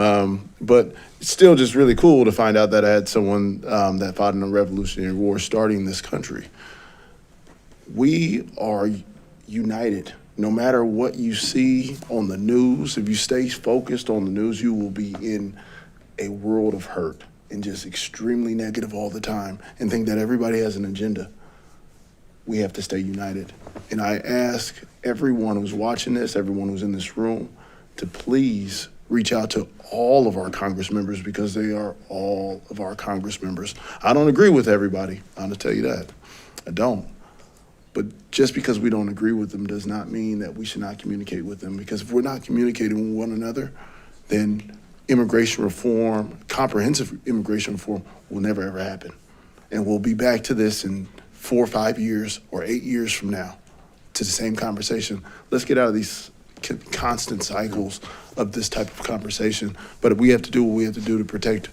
But it's still just really cool to find out that I had someone that fought in the Revolutionary War starting this country. We are united. No matter what you see on the news, if you stay focused on the news, you will be in a world of hurt and just extremely negative all the time and think that everybody has an agenda. We have to stay united. And I ask everyone who's watching this, everyone who's in this room, to please reach out to all of our Congress members, because they are all of our Congress members. I don't agree with everybody, I'm gonna tell you that. I don't. But just because we don't agree with them does not mean that we should not communicate with them, because if we're not communicating with one another, then immigration reform, comprehensive immigration reform, will never ever happen. And we'll be back to this in 4 or 5 years or 8 years from now to the same conversation. Let's get out of these constant cycles of this type of conversation. But we have to do what we have to do to protect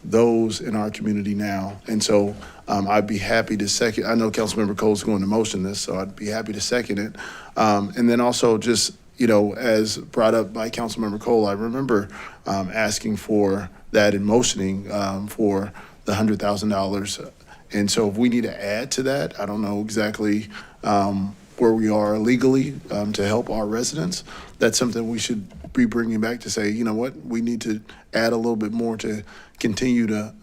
those in our community now. And so I'd be happy to second, I know Councilmember Cole's going to motion this, so I'd be happy to second it. And then also just, you know, as brought up by Councilmember Cole, I remember asking for that and motioning for the $100,000. And so if we need to add to that, I don't know exactly where we are legally to help our residents. That's something we should be bringing back to say, you know what, we need to add a little bit more to continue to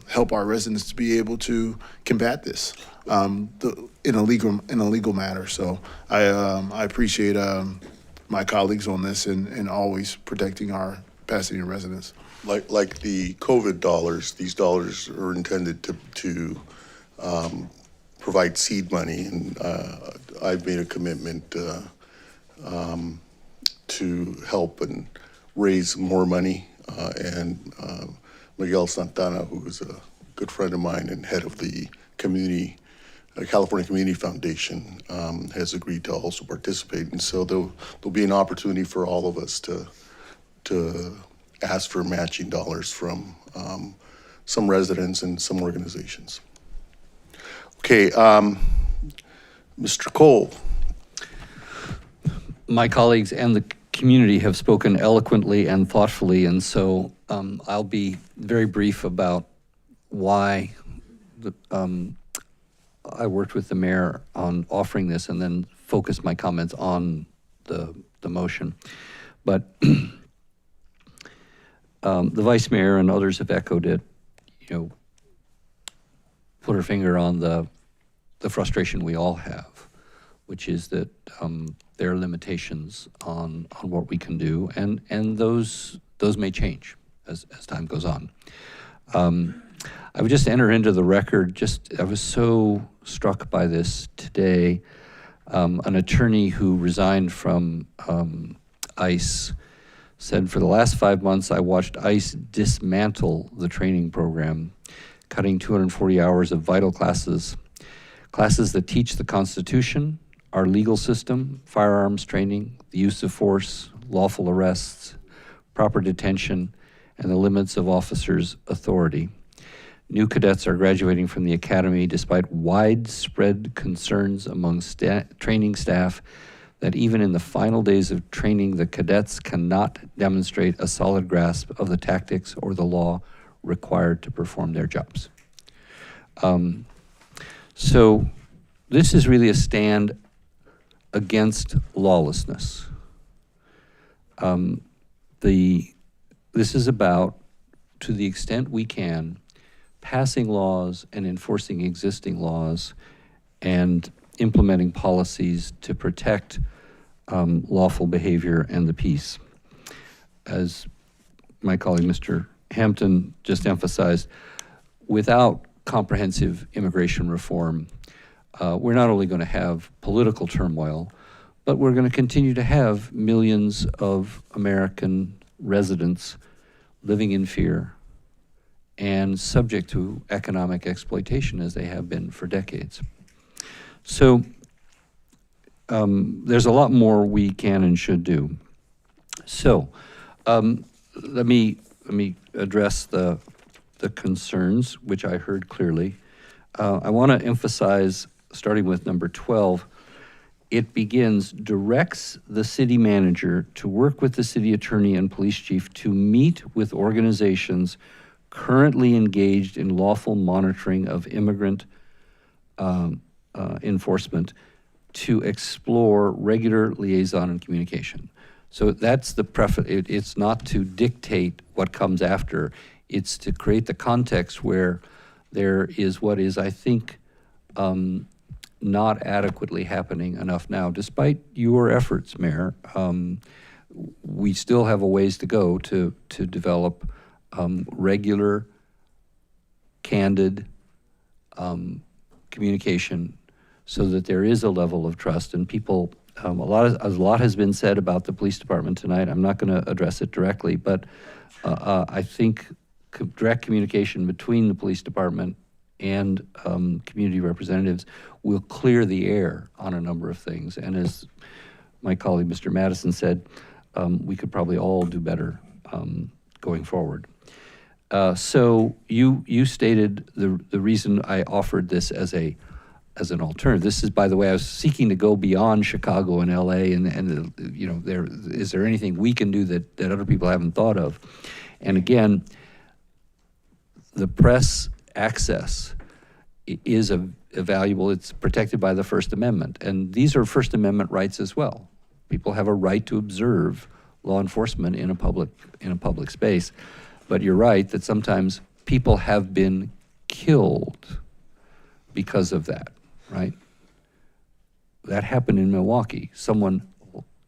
help our residents to be able to combat this in a legal matter. So I appreciate my colleagues on this and always protecting our Pasadena residents. Like the COVID dollars, these dollars are intended to provide seed money, and I've made a commitment to help and raise more money. And Miguel Santana, who is a good friend of mine and head of the community, California Community Foundation, has agreed to also participate. And so there'll be an opportunity for all of us to ask for matching dollars from some residents and some organizations. Okay, Mr. Cole. My colleagues and the community have spoken eloquently and thoughtfully, and so I'll be very brief about why I worked with the mayor on offering this, and then focus my comments on the motion. But the vice mayor and others have echoed it, you know, put her finger on the frustration we all have, which is that there are limitations on what we can do, and those may change as time goes on. I would just enter into the record, I was so struck by this today. An attorney who resigned from ICE said, for the last 5 months, I watched ICE dismantle the training program, cutting 240 hours of vital classes that teach the Constitution, our legal system, firearms training, the use of force, lawful arrests, proper detention, and the limits of officers' authority. New cadets are graduating from the academy despite widespread concerns among training staff that even in the final days of training, the cadets cannot demonstrate a solid grasp of the tactics or the law required to perform their jobs. So this is really a stand against lawlessness. This is about, to the extent we can, passing laws and enforcing existing laws and implementing policies to protect lawful behavior and the peace. As my colleague Mr. Hampton just emphasized, without comprehensive immigration reform, we're not only going to have political turmoil, but we're going to continue to have millions of American residents living in fear and subject to economic exploitation as they have been for decades. So there's a lot more we can and should do. So let me address the concerns, which I heard clearly. I want to emphasize, starting with number 12, it begins, directs the city manager to work with the city attorney and police chief to meet with organizations currently engaged in lawful monitoring of immigrant enforcement to explore regular liaison and communication. So that's the preface. It's not to dictate what comes after. It's to create the context where there is what is, I think, not adequately happening enough now. Despite your efforts, Mayor, we still have a ways to go to develop regular, candid communication so that there is a level of trust. And people, a lot has been said about the police department tonight. I'm not going to address it directly, but I think direct communication between the police department and community representatives will clear the air on a number of things. And as my colleague, Mr. Madison, said, we could probably all do better going forward. So you stated the reason I offered this as an alternative. This is, by the way, I was seeking to go beyond Chicago and LA and you know, is there anything we can do that other people haven't thought of? And again, the press access is a valuable, it's protected by the First Amendment. And these are First Amendment rights as well. People have a right to observe law enforcement in a public space. But you're right that sometimes people have been killed because of that, right? That happened in Milwaukee. Someone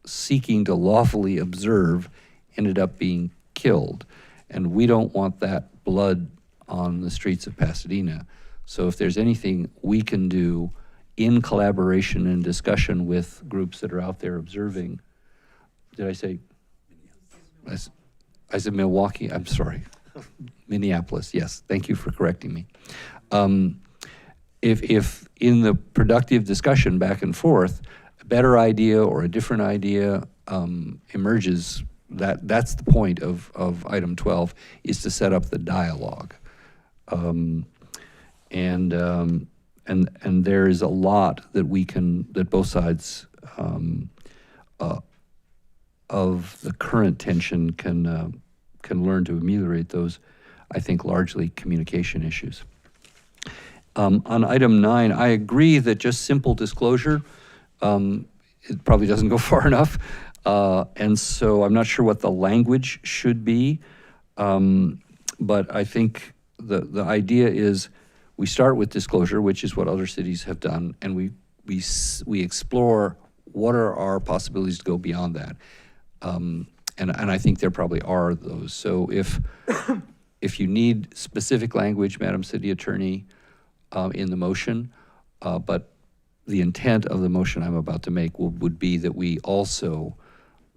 seeking to lawfully observe ended up being killed. And we don't want that blood on the streets of Pasadena. So if there's anything we can do in collaboration and discussion with groups that are out there observing, did I say? I said Milwaukee, I'm sorry. Minneapolis, yes, thank you for correcting me. If in the productive discussion back and forth, a better idea or a different idea emerges, that's the point of item 12, is to set up the dialogue. And there is a lot that both sides of the current tension can learn to ameliorate those, I think, largely communication issues. On item 9, I agree that just simple disclosure, it probably doesn't go far enough. And so I'm not sure what the language should be. But I think the idea is we start with disclosure, which is what other cities have done, and we explore what are our possibilities to go beyond that. And I think there probably are those. So if you need specific language, Madam City Attorney, in the motion, but the intent of the motion I'm about to make would be that we also,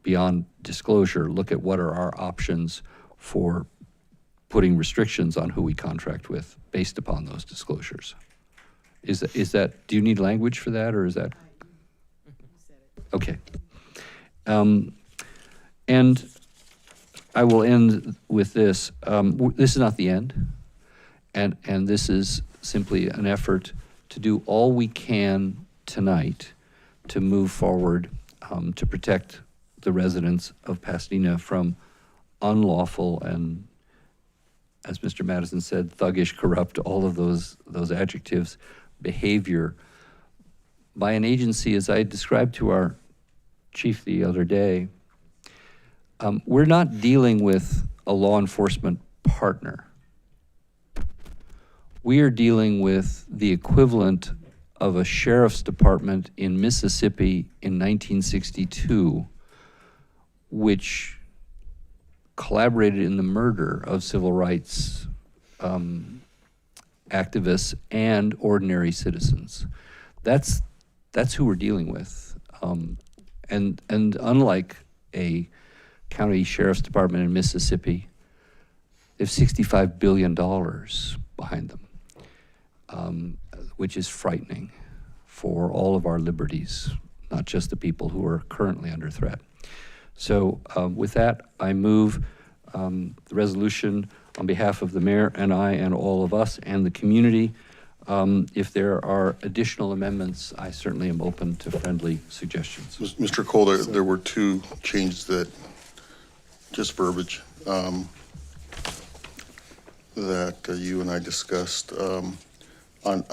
beyond disclosure, look at what are our options for putting restrictions on who we contract with based upon those disclosures. Is that, do you need language for that, or is that? Okay. And I will end with this. This is not the end, and this is simply an effort to do all we can tonight to move forward to protect the residents of Pasadena from unlawful and, as Mr. Madison said, thuggish, corrupt, all of those adjectives, behavior by an agency, as I described to our chief the other day. We're not dealing with a law enforcement partner. We are dealing with the equivalent of a sheriff's department in Mississippi in 1962, which collaborated in the murder of civil rights activists and ordinary citizens. That's who we're dealing with. And unlike a county sheriff's department in Mississippi, they have $65 billion behind them, which is frightening for all of our liberties, not just the people who are currently under threat. So with that, I move the resolution on behalf of the mayor and I and all of us and the community If there are additional amendments, I certainly am open to friendly suggestions. Mr. Cole, there were two changes that, just verbiage, that you and I discussed. On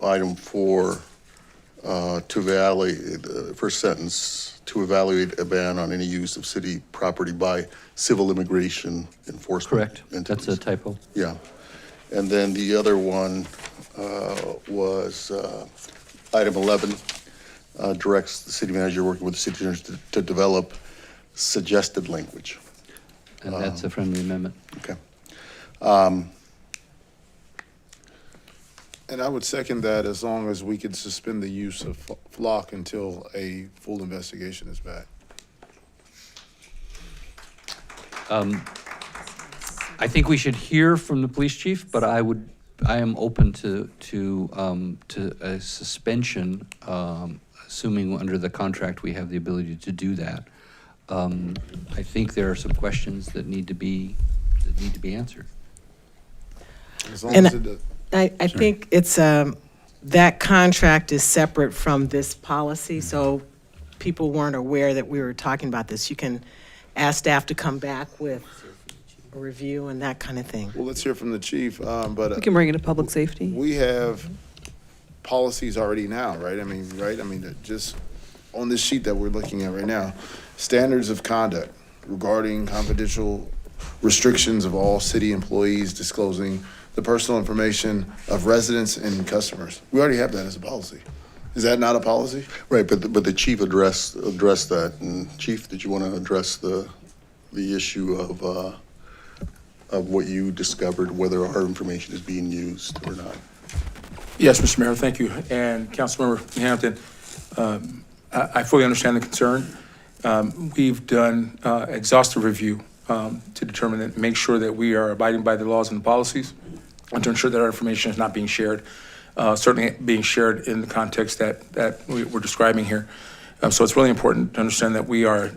item 4, to evaluate, the first sentence, to evaluate a ban on any use of city property by civil immigration enforcement. Correct. entities. That's a typo. Yeah. And then the other one was item 11, directs the city manager working with the city attorney to develop suggested language. And that's a friendly amendment. Okay. And I would second that as long as we could suspend the use of flock until a full investigation is back. I think we should hear from the police chief, but I am open to a suspension, assuming under the contract we have the ability to do that. I think there are some questions that need to be answered. As long as it does. I think it's, that contract is separate from this policy, so people weren't aware that we were talking about this. You can ask staff to come back with a review and that kind of thing. Well, let's hear from the chief, but. We can bring it to public safety. We have policies already now, right? I mean, just on this sheet that we're looking at right now, standards of conduct regarding confidential restrictions of all city employees disclosing the personal information of residents and customers. We already have that as a policy. Is that not a policy? Right, but the chief addressed that. And Chief, did you want to address the issue of what you discovered, whether our information is being used or not? Yes, Mr. Mayor, thank you. And Councilmember Hampton, I fully understand the concern. We've done exhaustive review to determine that, make sure that we are abiding by the laws and the policies, and to ensure that our information is not being shared, certainly being shared in the context that we're describing here. So it's really important to understand that we are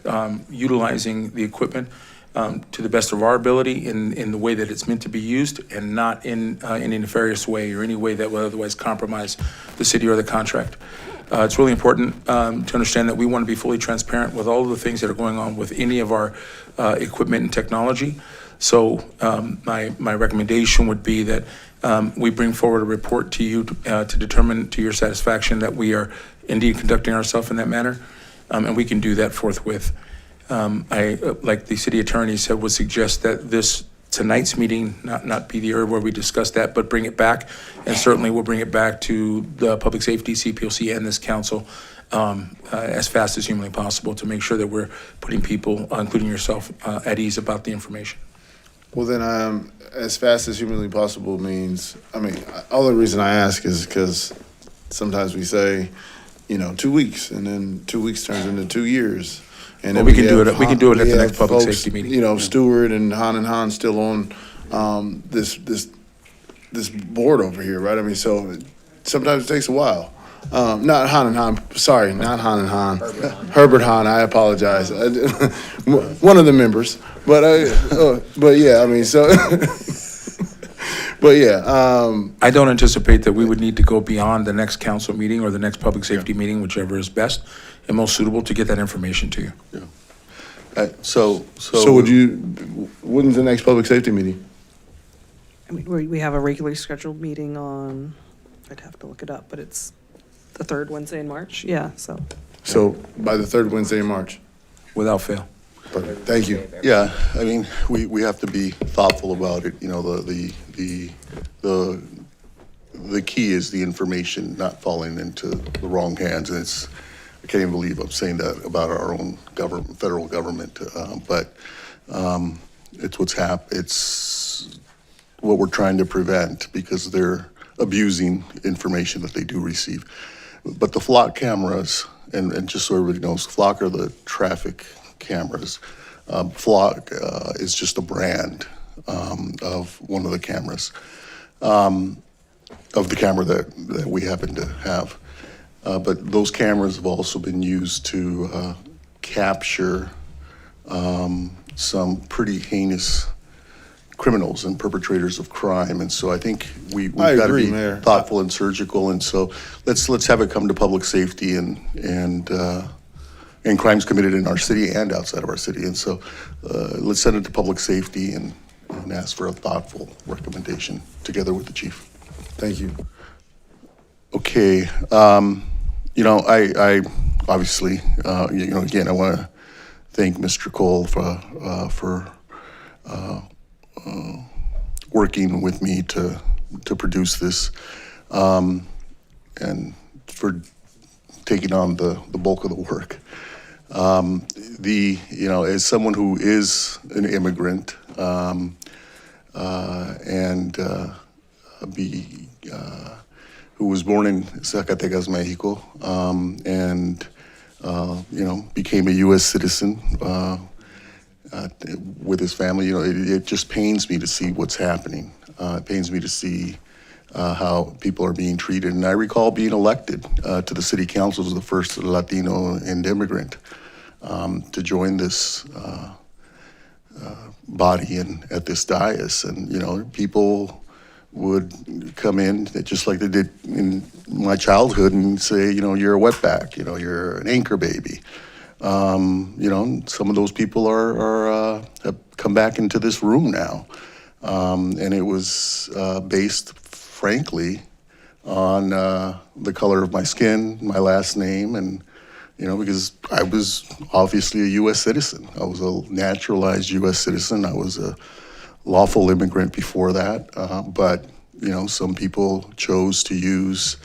utilizing the equipment to the best of our ability in the way that it's meant to be used, and not in any nefarious way or any way that would otherwise compromise the city or the contract. It's really important to understand that we want to be fully transparent with all of the things that are going on with any of our equipment and technology. So my recommendation would be that we bring forward a report to you to determine to your satisfaction that we are indeed conducting ourselves in that manner, and we can do that forthwith. I, like the city attorney said, would suggest that tonight's meeting not be the area where we discuss that, but bring it back, and certainly we'll bring it back to the public safety, CPOC, and this council as fast as humanly possible to make sure that we're putting people, including yourself, at ease about the information. Well, then, as fast as humanly possible means, all the reason I ask is because sometimes we say, 2 weeks, and then 2 weeks turns into 2 years. And well, then we can do it at the next public folks, safety meeting. Stewart and Han still on this board over here, right? So sometimes it takes a while. Not Han and Han, sorry, not Han and Han. Herbert Hahn, I apologize. One of the members, but yeah, but yeah. I don't anticipate that we would need to go beyond the next council meeting or the next public safety meeting, whichever is best and most suitable to get that information to you. Yeah. So when's the next public safety meeting? We have a regularly scheduled meeting on, I'd have to look it up, but it's the third Wednesday in March. Yeah, so. So by the third Wednesday in March? Without fail. Perfect. Thank you. Yeah, we have to be thoughtful about it. The key is the information not falling into the wrong hands, and I can't even believe I'm saying that about our own government, federal government, but it's what we're trying to prevent, because they're abusing information that they do receive. But the flock cameras, and just so everybody knows, flock are the traffic cameras. Flock is just a brand of one of the cameras, of the camera that we happen to have. But those cameras have also been used to capture some pretty heinous criminals and perpetrators of crime. And so I think we've I got to agree, be Mayor. thoughtful and surgical. And so let's have it come to public safety and crimes committed in our city and outside of our city. And so let's send it to public safety and ask for a thoughtful recommendation together with the chief. Thank you. Okay, I obviously, again, I want to thank Mr. Cole for working with me to produce this, and for taking on the bulk of the work. As someone who is an immigrant, who was born in Zacatecas, Mexico, and became a U.S. citizen with his family. It just pains me to see what's happening. It pains me to see how people are being treated. And I recall being elected to the city council as the first Latino and immigrant to join this body and at this dais. And people would come in just like they did in my childhood and say, you're a wetback, you're an anchor baby. Some of those people have come back into this room now. And it was based, frankly, on the color of my skin, my last name, and because I was obviously a U.S. citizen. I was a naturalized U.S. citizen. I was a lawful immigrant before that, but some people chose to use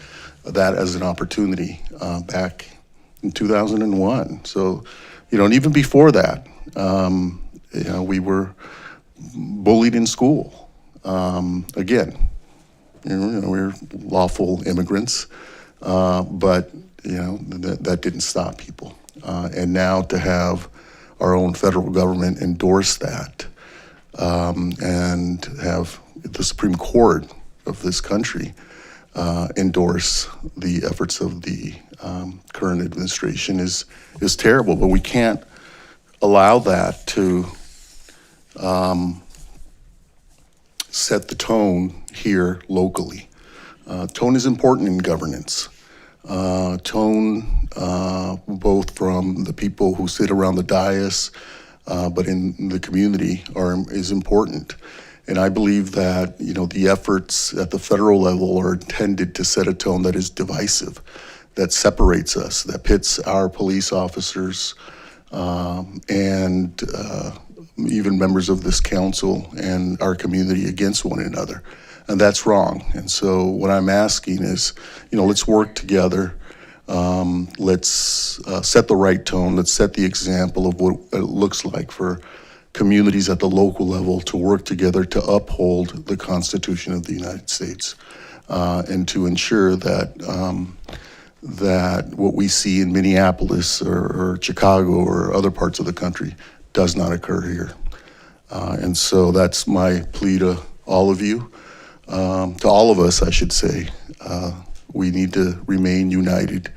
that as an opportunity back in 2001. So, and even before that, we were bullied in school. Again, we're lawful immigrants, but that didn't stop people. And now to have our own federal government endorse that, and have the Supreme Court of this country endorse the efforts of the current administration is terrible. But we can't allow that to set the tone here locally. Tone is important in governance. Tone, both from the people who sit around the dais, but in the community is important. And I believe that, the efforts at the federal level are intended to set a tone that is divisive, that separates us, that pits our police officers and even members of this council and our community against one another. And that's wrong. And so what I'm asking is, let's work together. Let's set the right tone. Let's set the example of what it looks like for communities at the local level to work together to uphold the Constitution of the United States and to ensure that that what we see in Minneapolis or Chicago or other parts of the country does not occur here. And so that's my plea to all of you, to all of us, I should say. We need to remain united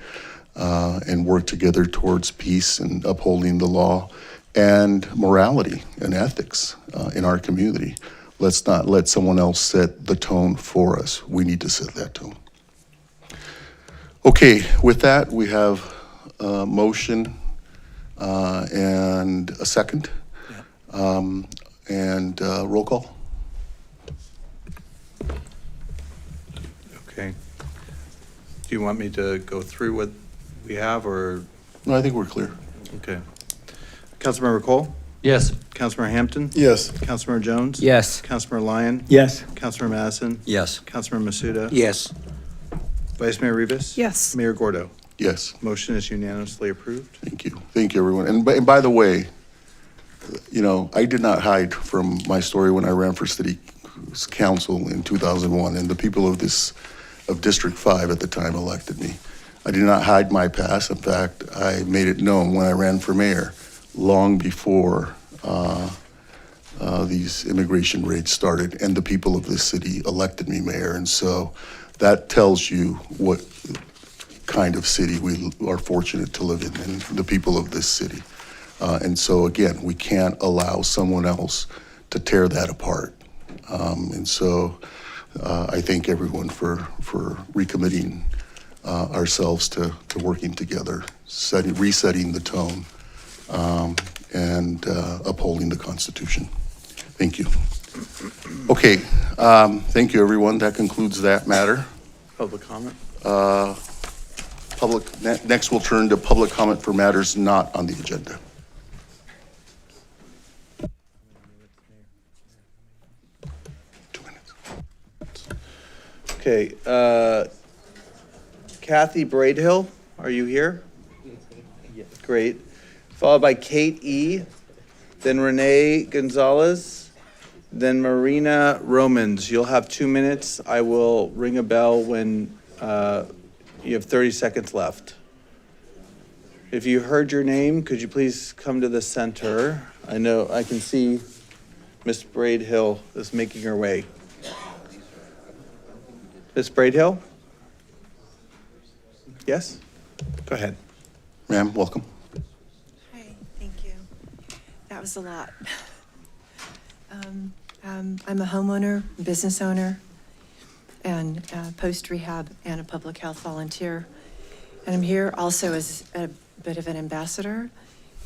and work together towards peace and upholding the law and morality and ethics in our community. Let's not let someone else set the tone for us. We need to set that tone. Okay, with that, we have a motion and a second. And roll call. Okay. Do you want me to go through what we have, or? No, I think we're clear. Okay. Councilmember Cole? Yes. Councilmember Hampton? Yes. Councilmember Jones? Yes. Councilmember Lyon? Yes. Councilmember Madison? Yes. Councilmember Masuda? Yes. Vice Mayor Rivas? Yes. Mayor Gordo? Yes. Motion is unanimously approved. Thank you. Thank you, everyone. And by the way, I did not hide from my story when I ran for city council in 2001, and the people of District 5 at the time elected me. I did not hide my past. In fact, I made it known when I ran for mayor, long before these immigration raids started, and the people of this city elected me mayor. And so that tells you what kind of city we are fortunate to live in, and the people of this city. And so again, we can't allow someone else to tear that apart. And so I thank everyone for recommitting ourselves to working together, resetting the tone, and upholding the Constitution. Thank you. Okay, thank you, everyone. That concludes that matter. Public comment? Next, we'll turn to public comment for matters not on the agenda. Okay, Kathy Braidhill, are you here? Great. Followed by Kate E., then Renee Gonzalez, then Marina Romans. You'll have 2 minutes. I will ring a bell when you have 30 seconds left. If you heard your name, could you please come to the center? I know I can see Miss Braidhill is making her way. Ms. Braidhill? Yes? Go ahead. Ma'am, welcome. Hi, thank you. That was a lot. I'm a homeowner, business owner, and post-rehab and a public health volunteer. And I'm here also as a bit of an ambassador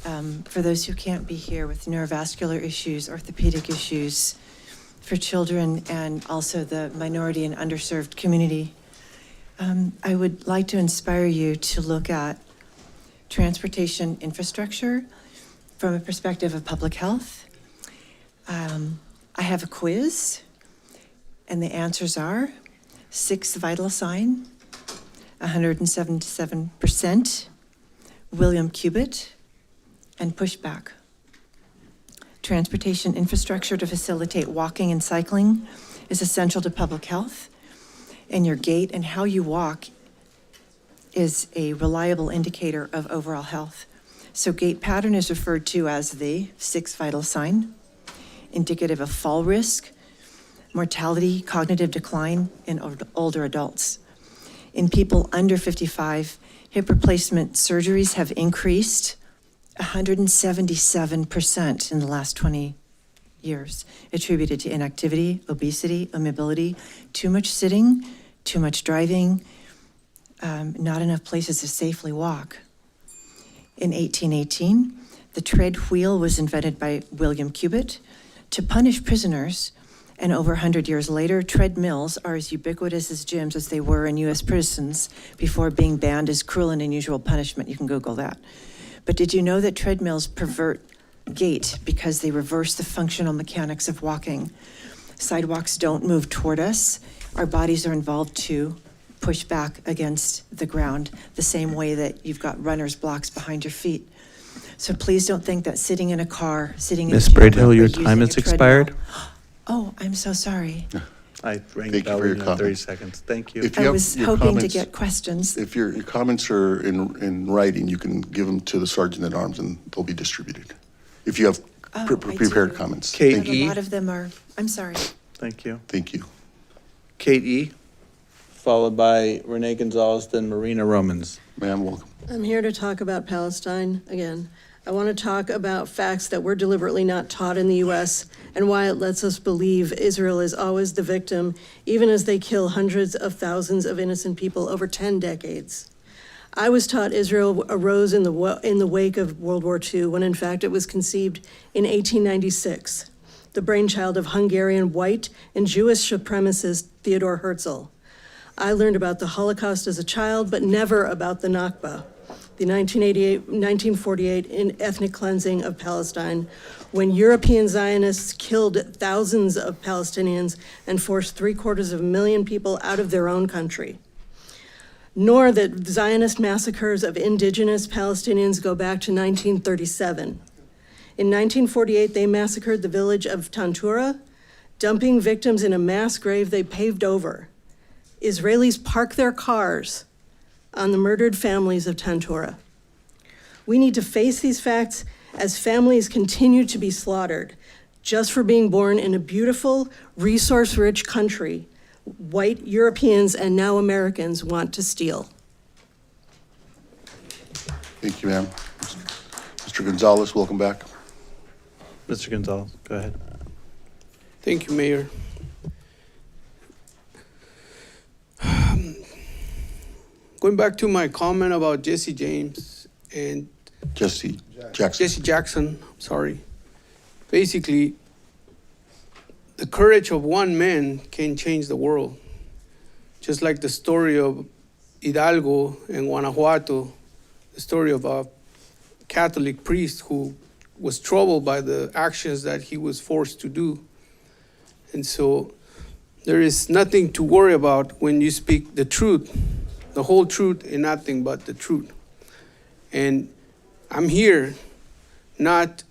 for those who can't be here with neurovascular issues, orthopedic issues, for children, and also the minority and underserved community. I would like to inspire you to look at transportation infrastructure from a perspective of public health. I have a quiz, and the answers are 6 vital sign, 177%, William Cubitt, and pushback. Transportation infrastructure to facilitate walking and cycling is essential to public health, and your gait and how you walk is a reliable indicator of overall health. So gait pattern is referred to as the 6 vital sign, indicative of fall risk, mortality, cognitive decline in older adults. In people under 55, hip replacement surgeries have increased 177% in the last 20 years, attributed to inactivity, obesity, immobility, too much sitting, too much driving, not enough places to safely walk. In 1818, the tread wheel was invented by William Cubitt to punish prisoners, and over 100 years later, treadmills are as ubiquitous as gyms as they were in U.S. prisons before being banned as cruel and unusual punishment. You can Google that. But did you know that treadmills pervert gait because they reverse the functional mechanics of walking? Sidewalks don't move toward us. Our bodies are involved to push back against the ground the same way that you've got runner's blocks behind your feet. So please don't think that sitting in a car, sitting in a Ms. chair, Braidhill, or your using time a has treadmill- expired. Oh, I'm so sorry. I rang Thank the you bell for your in 30 comments. seconds. Thank you. If you I have was your hoping to comments- get questions. If your comments are in writing, you can give them to the sergeant at arms and they'll be distributed. If you have I prepared do. comments. Kate Thank But you. a lot of them are, I'm sorry. Thank you. Thank you. Kate E., followed by Renee Gonzalez, then Marina Romans. Ma'am, welcome. I'm here to talk about Palestine again. I want to talk about facts that we're deliberately not taught in the U.S. and why it lets us believe Israel is always the victim, even as they kill hundreds of thousands of innocent people over 10 decades. I was taught Israel arose in the wake of World War II, when in fact it was conceived in 1896, the brainchild of Hungarian white and Jewish supremacist Theodor Herzl. I learned about the Holocaust as a child, but never about the Nakba, the 1948 ethnic cleansing of Palestine, when European Zionists killed thousands of Palestinians and forced 750,000 people out of their own country. Nor that Zionist massacres of indigenous Palestinians go back to 1937. In 1948, they massacred the village of Tantura, dumping victims in a mass grave they paved over. Israelis park their cars on the murdered families of Tantura. We need to face these facts as families continue to be slaughtered just for being born in a beautiful, resource-rich country white Europeans and now Americans want to steal. Thank you, ma'am. Mr. Gonzalez, welcome back. Mr. Gonzalez, go ahead. Thank you, Mayor. going back to my comment about Jesse James and Jesse Jackson. Jesse Jackson, sorry. Basically, the courage of one man can change the world. Just like the story of Hidalgo in Guanajuato, the story of a Catholic priest who was troubled by the actions that he was forced to do. And so there is nothing to worry about when you speak the truth, the whole truth and nothing but the truth. And I'm here not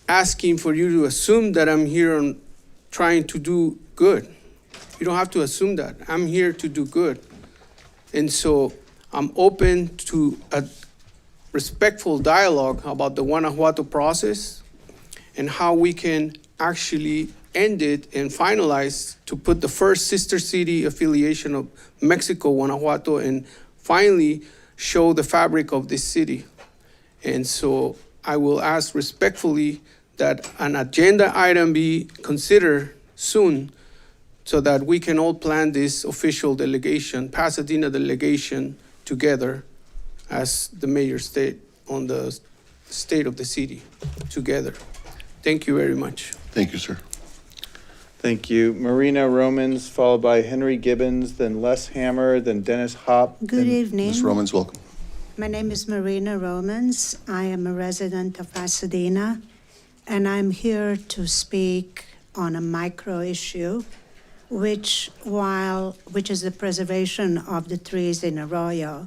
asking for you to assume that I'm here on trying to do good. You don't have to assume that. I'm here to do good. And so I'm open to a respectful dialogue about the Guanajuato process and how we can actually end it and finalize to put the first sister city affiliation of Mexico, Guanajuato, and finally show the fabric of this city. And so I will ask respectfully that an agenda item be considered soon so that we can all plan this official delegation, Pasadena delegation, together as the mayor state on the state of the city together. Thank you very much. Thank you, sir. Thank you. Marina Romans, followed by Henry Gibbons, then Les Hammer, then Dennis Hop. Good evening. Ms. Romans, welcome. My name is Marina Romans. I am a resident of Pasadena, and I'm here to speak on a micro issue, which is the preservation of the trees in Arroyo.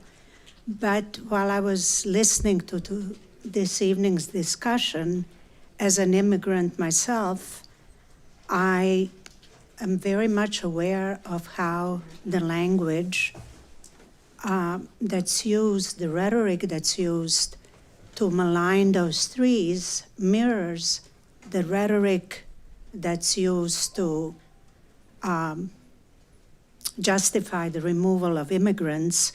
But while I was listening to this evening's discussion, as an immigrant myself, I am very much aware of how the language that's used, the rhetoric that's used to malign those trees mirrors the rhetoric that's used to justify the removal of immigrants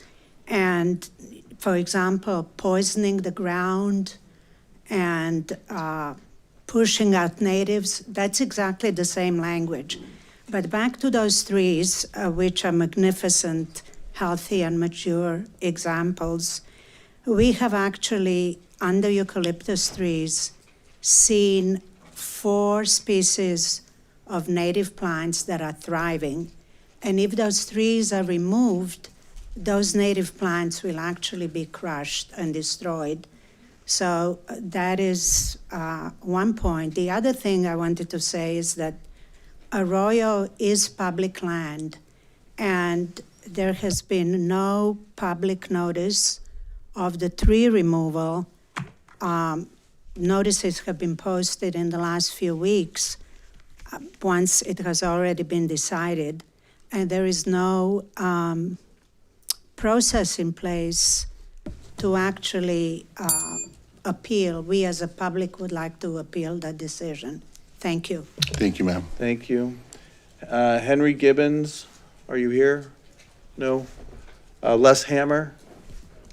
and, for example, poisoning the ground and pushing out natives. That's exactly the same language. But back to those trees, which are magnificent, healthy, and mature examples, we have actually, under eucalyptus trees, seen 4 species of native plants that are thriving. And if those trees are removed, those native plants will actually be crushed and destroyed. So that is one point. The other thing I wanted to say is that Arroyo is public land, and there has been no public notice of the tree removal. Notices have been posted in the last few weeks once it has already been decided, and there is no process in place to actually appeal. We as a public would like to appeal that decision. Thank you. Thank you, ma'am. Thank you. Henry Gibbons, are you here? No. Les Hammer,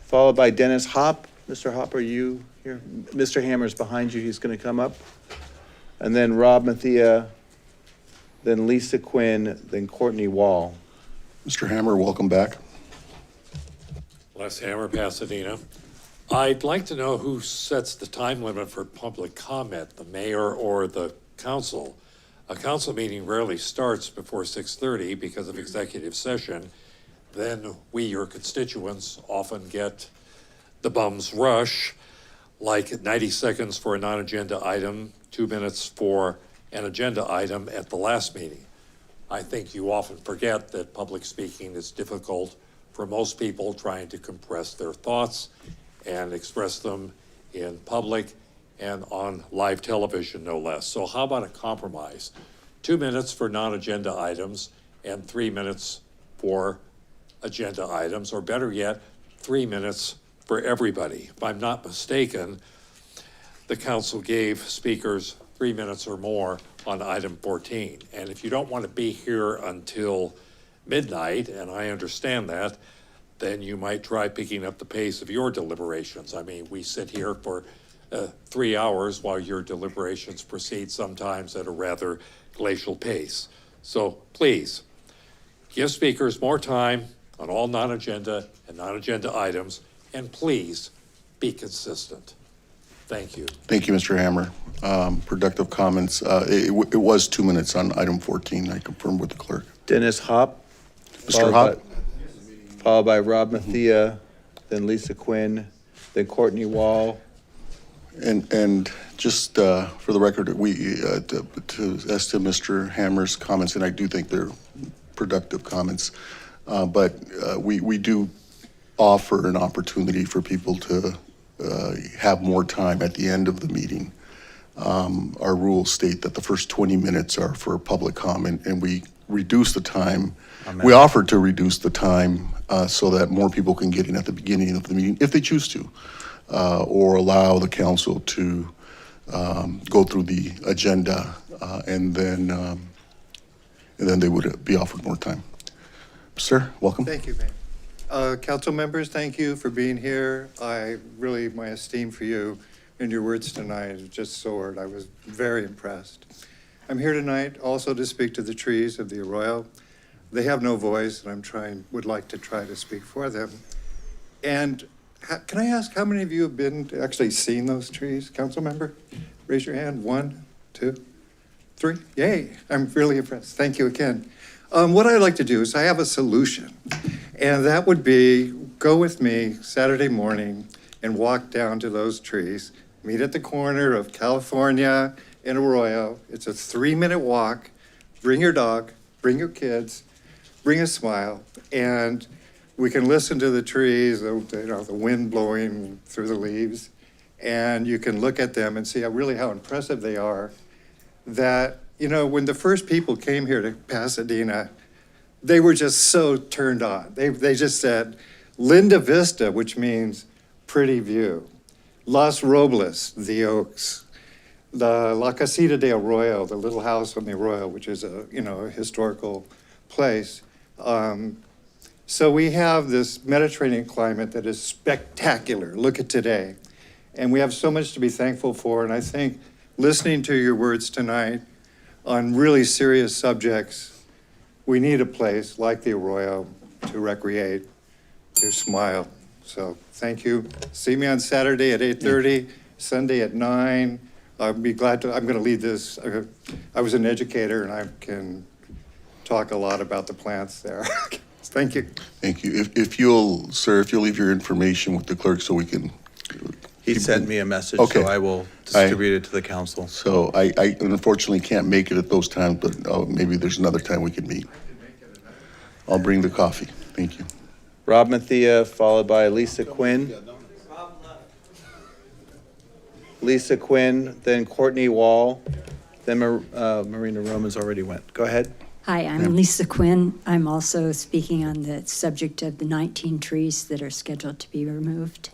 followed by Dennis Hop. Mr. Hop, are you here? Mr. Hammer's behind you. He's going to come up. And then Rob Mathia, then Lisa Quinn, then Courtney Wall. Mr. Hammer, welcome back. Les Hammer, Pasadena. I'd like to know who sets the time limit for public comment, the mayor or the council. A council meeting rarely starts before 6:30 because of executive session. Then we, your constituents, often get the bum's rush, like 90 seconds for a non-agenda item, 2 minutes for an agenda item at the last meeting. I think you often forget that public speaking is difficult for most people trying to compress their thoughts and express them in public and on live television, no less. So how about a compromise? 2 minutes for non-agenda items and 3 minutes for agenda items, or better yet, 3 minutes for everybody. If I'm not mistaken, the council gave speakers 3 minutes or more on item 14. And if you don't want to be here until midnight, and I understand that, then you might try picking up the pace of your deliberations. I mean, we sit here for 3 hours while your deliberations proceed sometimes at a rather glacial pace. So please, give speakers more time on all non-agenda and non-agenda items, and please be consistent. Thank you. Thank you, Mr. Hammer. Productive comments. It was 2 minutes on item 14. I confirmed with the clerk. Dennis Hop. Mr. Hop? Followed by Rob Mathia, then Lisa Quinn, then Courtney Wall. And just for the record, as to Mr. Hammer's comments, and I do think they're productive comments, but we do offer an opportunity for people to have more time at the end of the meeting. Our rules state that the first 20 minutes are for public comment, and we reduce the time. Amen. We offer to reduce the time so that more people can get in at the beginning of the meeting if they choose to, or allow the council to go through the agenda, and then they would be offered more time. Sir, welcome. Thank you, Mayor. Council members, thank you for being here. My esteem for you and your words tonight just soared. I was very impressed. I'm here tonight also to speak to the trees of the Arroyo. They have no voice, and would like to try to speak for them. And can I ask how many of you have actually seen those trees, council member? Raise your hand. 1, 2, 3. Yay, I'm really impressed. Thank you again. What I'd like to do is I have a solution, and that would be go with me Saturday morning and walk down to those trees, meet at the corner of California and Arroyo. It's a 3-minute walk. Bring your dog, bring your kids, bring a smile, and we can listen to the trees, the wind blowing through the leaves, and you can look at them and see how impressive they are. That, when the first people came here to Pasadena, they were just so turned on. They just said, Linda Vista, which means pretty view. Los Robles, the Oaks. The La Casita de Arroyo, the little house on the Arroyo, which is a historical place. So we have this Mediterranean climate that is spectacular. Look at today. And we have so much to be thankful for. And I think listening to your words tonight on really serious subjects, we need a place like the Arroyo to recreate, to smile. So thank you. See me on Saturday at 8:30, Sunday at 9. I'm going to lead this. I was an educator and I can talk a lot about the plants there. Thank you. Thank you. If you'll leave your information with the clerk so we can. He sent me a message, Okay. so I will distribute it to the council. So I unfortunately can't make it at those times, but maybe there's another time we can meet. I'll bring the coffee. Thank you. Rob Mathia, followed by Lisa Quinn. Lisa Quinn, then Courtney Wall, then Marina Romans already went. Go ahead. Hi, I'm Lisa Quinn. I'm also speaking on the subject of the 19 trees that are scheduled to be removed.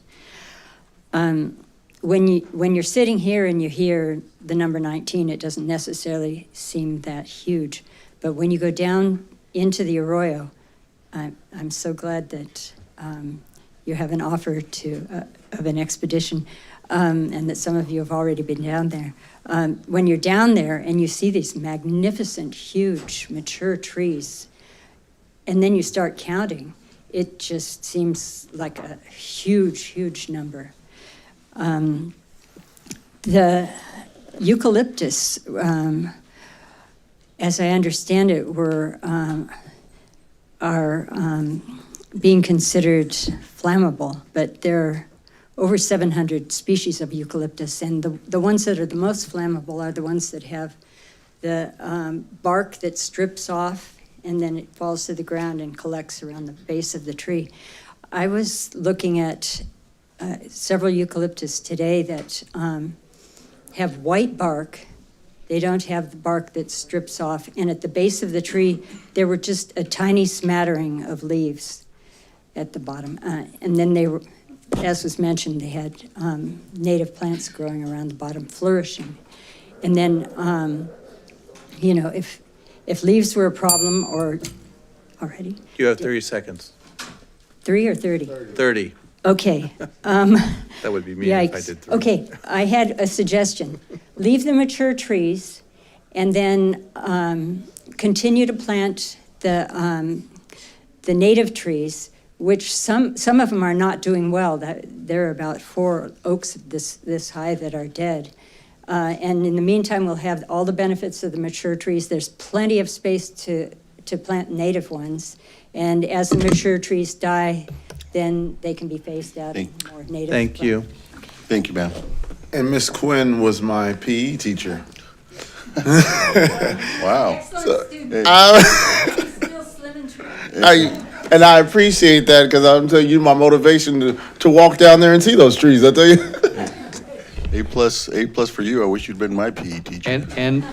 When you're sitting here and you hear the number 19, it doesn't necessarily seem that huge. But when you go down into the Arroyo, I'm so glad that you have an offer of an expedition, and that some of you have already been down there. When you're down there and you see these magnificent, huge, mature trees, and then you start counting, it just seems like a huge, huge number. The eucalyptus, as I understand it, are being considered flammable, but there are over 700 species of eucalyptus, and the ones that are the most flammable are the ones that have the bark that strips off and then it falls to the ground and collects around the base of the tree. I was looking at several eucalyptus today that have white bark. They don't have the bark that strips off, and at the base of the tree, there were just a tiny smattering of leaves at the bottom. And then they were, as was mentioned, they had native plants growing around the bottom, flourishing. And then, if leaves were a problem or already. You have 30 seconds. 3 or 30? 30. Okay. That would be me if I did 3. Okay, I had a suggestion. Leave the mature trees and then continue to plant the the native trees, which some of them are not doing well. There are about 4 oaks this high that are dead. And in the meantime, we'll have all the benefits of the mature trees. There's plenty of space to plant native ones. And as the mature trees die, then they can be phased out of more native. Thank you. Thank you, ma'am. And Miss Quinn was my PE teacher. Wow. And I appreciate that because I'm telling you my motivation to walk down there and see those trees. I tell you. A plus for you. I wish you'd been my PE teacher. And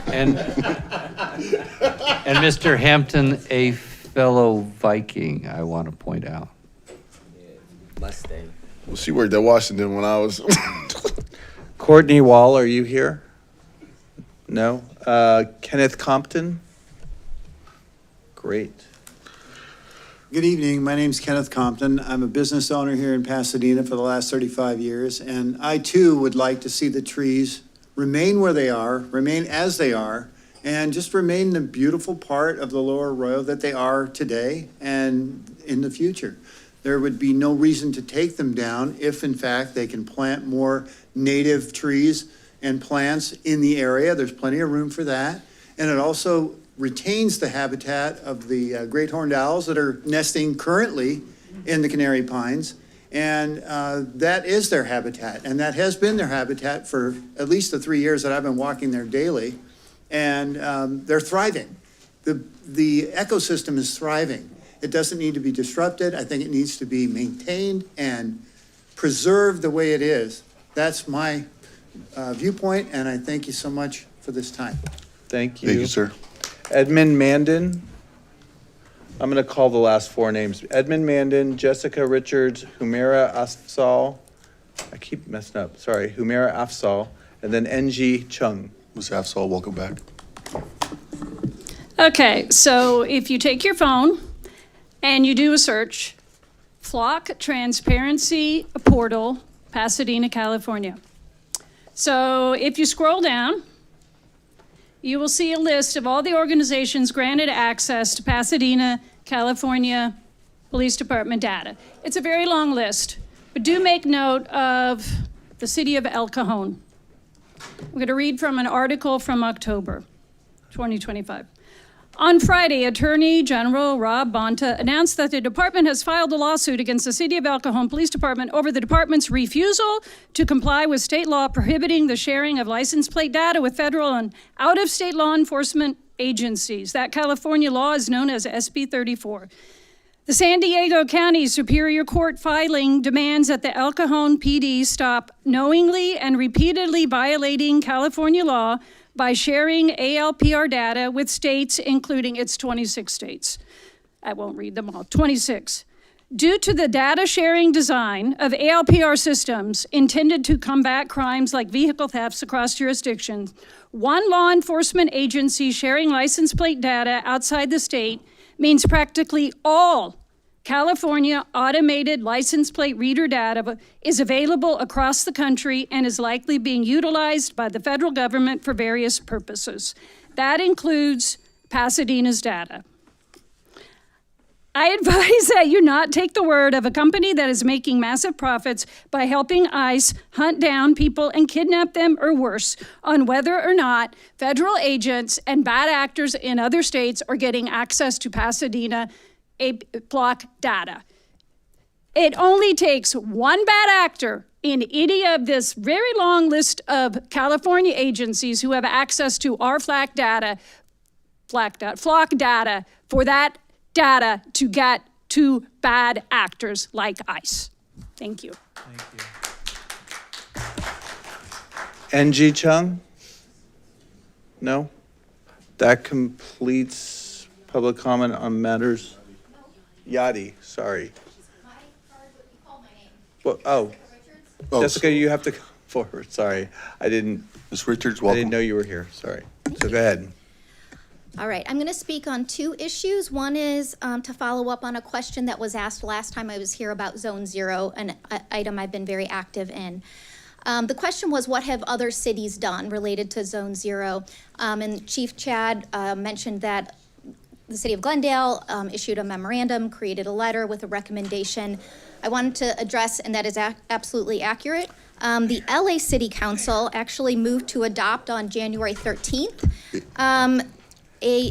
Mr. Hampton, a fellow Viking, I want to point out. Mustang. Well, she worked at Washington when I was. Courtney Wall, are you here? No? Kenneth Compton? Great. Good evening. My name's Kenneth Compton. I'm a business owner here in Pasadena for the last 35 years, and I too would like to see the trees remain where they are, remain as they are, and just remain the beautiful part of the Lower Arroyo that they are today and in the future. There would be no reason to take them down if, in fact, they can plant more native trees and plants in the area. There's plenty of room for that. And it also retains the habitat of the great horned owls that are nesting currently in the Canary Pines. And that is their habitat. And that has been their habitat for at least the 3 years that I've been walking there daily. And they're thriving. The ecosystem is thriving. It doesn't need to be disrupted. I think it needs to be maintained and preserved the way it is. That's my viewpoint, and I thank you so much for this time. Thank you. Thank you, sir. Edmund Mandan. I'm going to call the last 4 names. Edmund Mandan, Jessica Richards, Humaira Afzal. I keep messing up. Sorry. Humaira Afzal. And then NG Chung. Ms. Afzal, welcome back. Okay, so if you take your phone and you do a search, Flock Transparency Portal, Pasadena, California. So if you scroll down, you will see a list of all the organizations granted access to Pasadena, California Police Department data. It's a very long list, but do make note of the city of El Cajon. I'm going to read from an article from October 2025. On Friday, Attorney General Rob Bonta announced that the department has filed a lawsuit against the City of El Cajon Police Department over the department's refusal to comply with state law prohibiting the sharing of license plate data with federal and out-of-state law enforcement agencies. That California law is known as SB 34. The San Diego County Superior Court filing demands that the El Cajon PD stop knowingly and repeatedly violating California law by sharing ALPR data with states, including its 26 states. I won't read them all, 26. Due to the data sharing design of ALPR systems intended to combat crimes like vehicle thefts across jurisdictions, one law enforcement agency sharing license plate data outside the state means practically all California automated license plate reader data is available across the country and is likely being utilized by the federal government for various purposes. That includes Pasadena's data. I advise that you not take the word of a company that is making massive profits by helping ICE hunt down people and kidnap them or worse on whether or not federal agents and bad actors in other states are getting access to Pasadena block data. It only takes one bad actor in any of this very long list of California agencies who have access to our flock data for that data to get to bad actors like ICE. Thank you. NG Chung? No? That completes public comment on matters. Yadi, sorry. Well, Jessica, you have to come forward. Sorry, I didn't. Ms. Richards, welcome. I didn't know you were here. Sorry. So go ahead. All right, I'm going to speak on 2 issues. One is to follow up on a question that was asked last time I was here about Zone 0, an item I've been very active in. The question was, what have other cities done related to Zone 0? And Chief Chad mentioned that the city of Glendale issued a memorandum, created a letter with a recommendation. I wanted to address, and that is absolutely accurate. The LA City Council actually moved to adopt on January 13th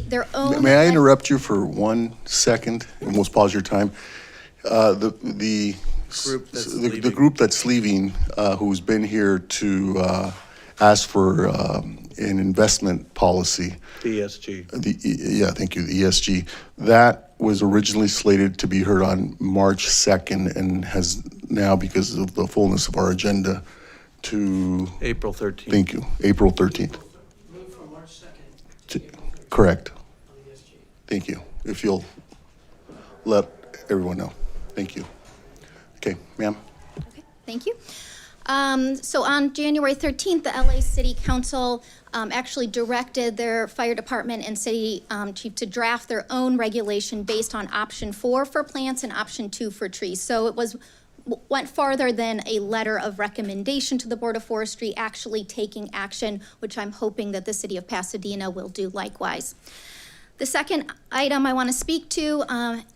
their own. May I interrupt you for 1 second, and we'll pause your time? The group that's leaving, who's been here to ask for an investment policy. ESG. Yeah, thank you, the ESG. That was originally slated to be heard on March 2nd and has now, because of the fullness of our agenda, to... April 13th. Thank you, April 13th. Moved from March 2nd. Correct. Thank you. If you'll let everyone know. Thank you. Okay, ma'am. Okay, thank you. So on January 13th, the LA City Council actually directed their fire department and city chief to draft their own regulation based on option 4 for plants and option 2 for trees. So it went farther than a letter of recommendation to the Board of Forestry, actually taking action, which I'm hoping that the city of Pasadena will do likewise. The second item I want to speak to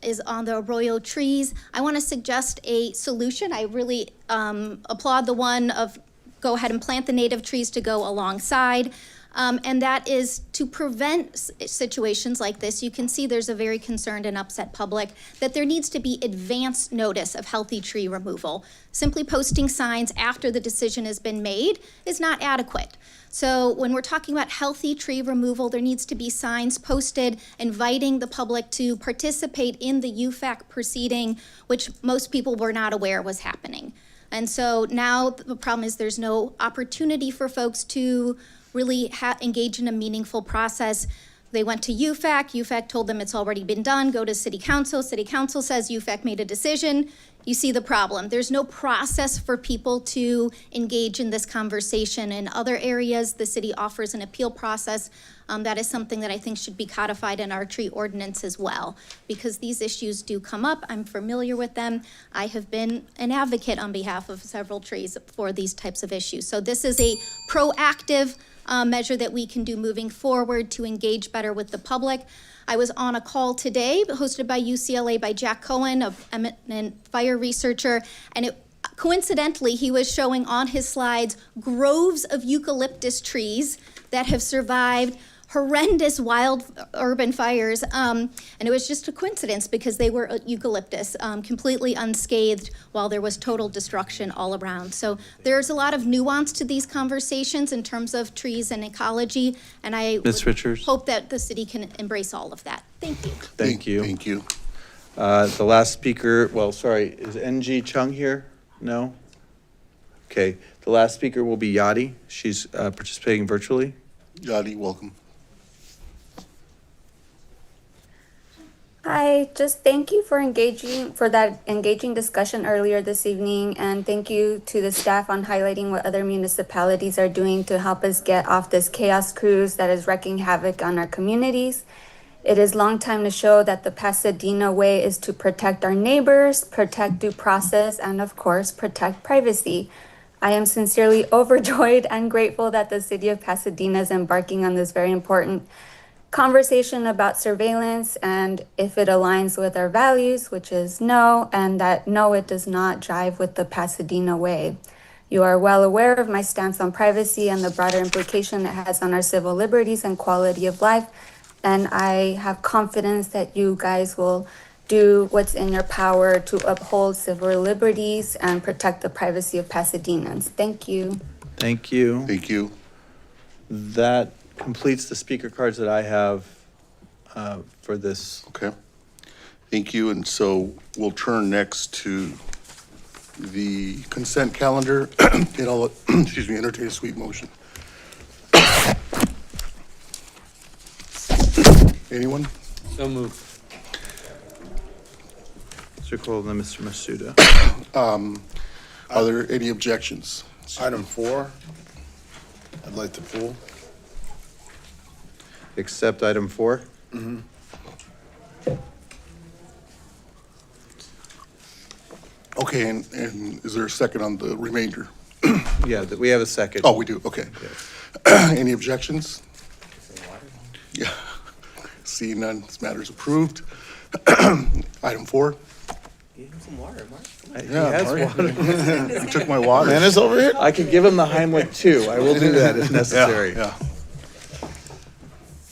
is on the arroyo trees. I want to suggest a solution. I really applaud the one of go ahead and plant the native trees to go alongside. And that is to prevent situations like this. You can see there's a very concerned and upset public that there needs to be advance notice of healthy tree removal. Simply posting signs after the decision has been made is not adequate. So when we're talking about healthy tree removal, there needs to be signs posted inviting the public to participate in the UFAC proceeding, which most people were not aware was happening. And so now the problem is there's no opportunity for folks to really engage in a meaningful process. They went to UFAC. UFAC told them it's already been done. Go to City Council. City Council says UFAC made a decision. You see the problem. There's no process for people to engage in this conversation. In other areas, the city offers an appeal process. That is something that I think should be codified in our tree ordinance as well, because these issues do come up. I'm familiar with them. I have been an advocate on behalf of several trees for these types of issues. So this is a proactive measure that we can do moving forward to engage better with the public. I was on a call today hosted by UCLA by Jack Cohen, an eminent fire researcher, and coincidentally, he was showing on his slides groves of eucalyptus trees that have survived horrendous wild urban fires. And it was just a coincidence because they were eucalyptus, completely unscathed while there was total destruction all around. So there's a lot of nuance to these conversations in terms of trees and ecology. And I hope that the city can embrace all of that. Thank you. Thank you. Thank you. The last speaker, is NG Chung here? No? Okay, the last speaker will be Yadi. She's participating virtually. Yadi, welcome. Hi, just thank you for that engaging discussion earlier this evening, and thank you to the staff on highlighting what other municipalities are doing to help us get off this chaos cruise that is wreaking havoc on our communities. It is long time to show that the Pasadena way is to protect our neighbors, protect due process, and of course, protect privacy. I am sincerely overjoyed and grateful that the city of Pasadena is embarking on this very important conversation about surveillance and if it aligns with our values, which is no, and that no, it does not jive with the Pasadena way. You are well aware of my stance on privacy and the broader implication it has on our civil liberties and quality of life, and I have confidence that you guys will do what's in your power to uphold civil liberties and protect the privacy of Pasadenans. Thank you. Thank you. Thank you. That completes the speaker cards that I have for this. Okay. Thank you. And so we'll turn next to the consent calendar. And I'll, entertain a sweet motion. Anyone? So moved. Mr. Cole and Mr. Masuda. Are there any objections? Item 4, I'd like to pull. Accept item 4. Mm-hmm. Okay, and is there a second on the remainder? Yeah, we have a second. Oh, we do, okay. Any objections? Yeah. Seeing none, this matter is approved. Item 4. Give him some water, Mark. He Yeah, has Mark. water. You took my water. Man, it's over here. I can give him the Heimlich too. I will do that if necessary. Yeah.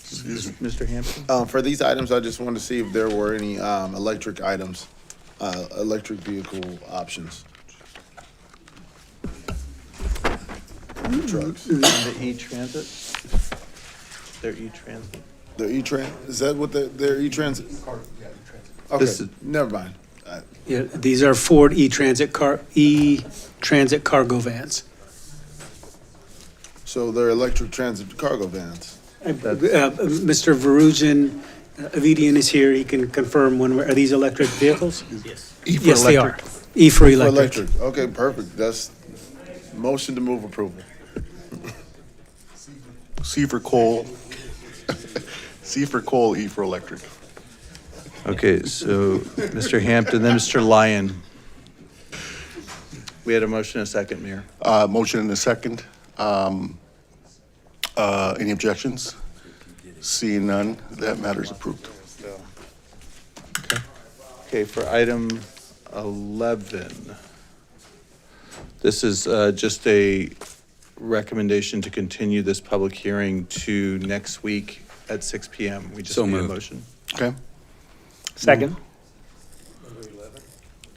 Excuse me. Mr. Hampton? For these items, I just wanted to see if there were any electric items, electric vehicle options. Trucks. The E-Transit? Their E-Transit? The E-Trans, is that what their E-Transit? Okay, This is- never mind. Yeah, these are Ford E-Transit cargo vans. So they're electric transit cargo vans. Mr. Veruzian, Avidian is here, he can confirm are these electric vehicles? Yes. E for Yes, they are. electric. E for For electric. Okay, perfect. That's motion to move approval. C for coal. C for coal, E for electric. Okay, so Mr. Hampton, then Mr. Lyon. We had a motion and a second, Mayor. Motion and a second. Any objections? Seeing none, that matter is approved. Okay, for item 11, this is just a recommendation to continue this public hearing to next week at 6 PM. We just So need a moved. motion. Okay? Second.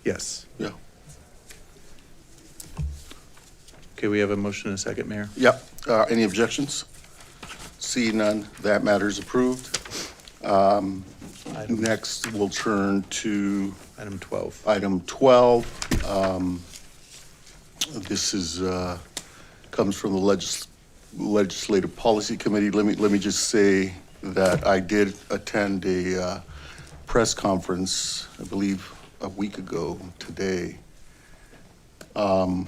Yes. Yeah. Okay, we have a motion and a second, Mayor. Yep. Any objections? Seeing none, that matter is approved. Next, we'll turn to Item 12. item 12. This is, comes from the Legislative Policy Committee. Let me just say that I did attend a press conference, I believe, a week ago today. I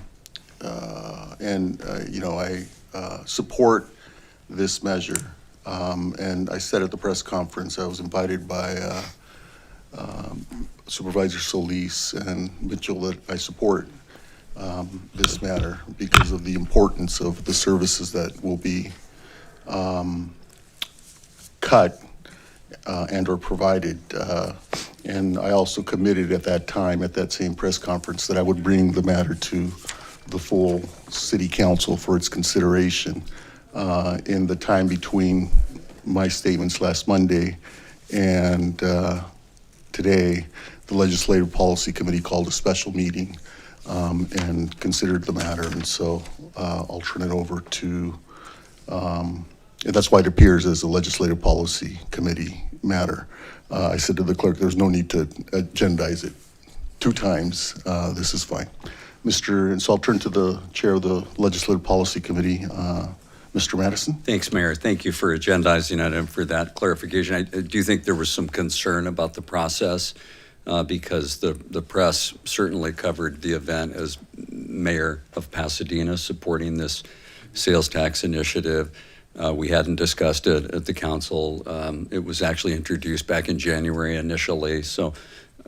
support this measure. And I said at the press conference, I was invited by Supervisor Solis and Mitchell that I support this matter because of the importance of the services that will be cut and or provided. And I also committed at that time, at that same press conference, that I would bring the matter to the full city council for its consideration. In the time between my statements last Monday and today, the Legislative Policy Committee called a special meeting and considered the matter. And so I'll turn it over to, and that's why it appears as a Legislative Policy Committee matter. I said to the clerk, there's no need to agendize it 2 times. This is fine. And so I'll turn to the chair of the Legislative Policy Committee, Mr. Madison. Thanks, Mayor. Thank you for agendizing it and for that clarification. I do think there was some concern about the process because the press certainly covered the event as mayor of Pasadena supporting this sales tax initiative. We hadn't discussed it at the council. It was actually introduced back in January initially, so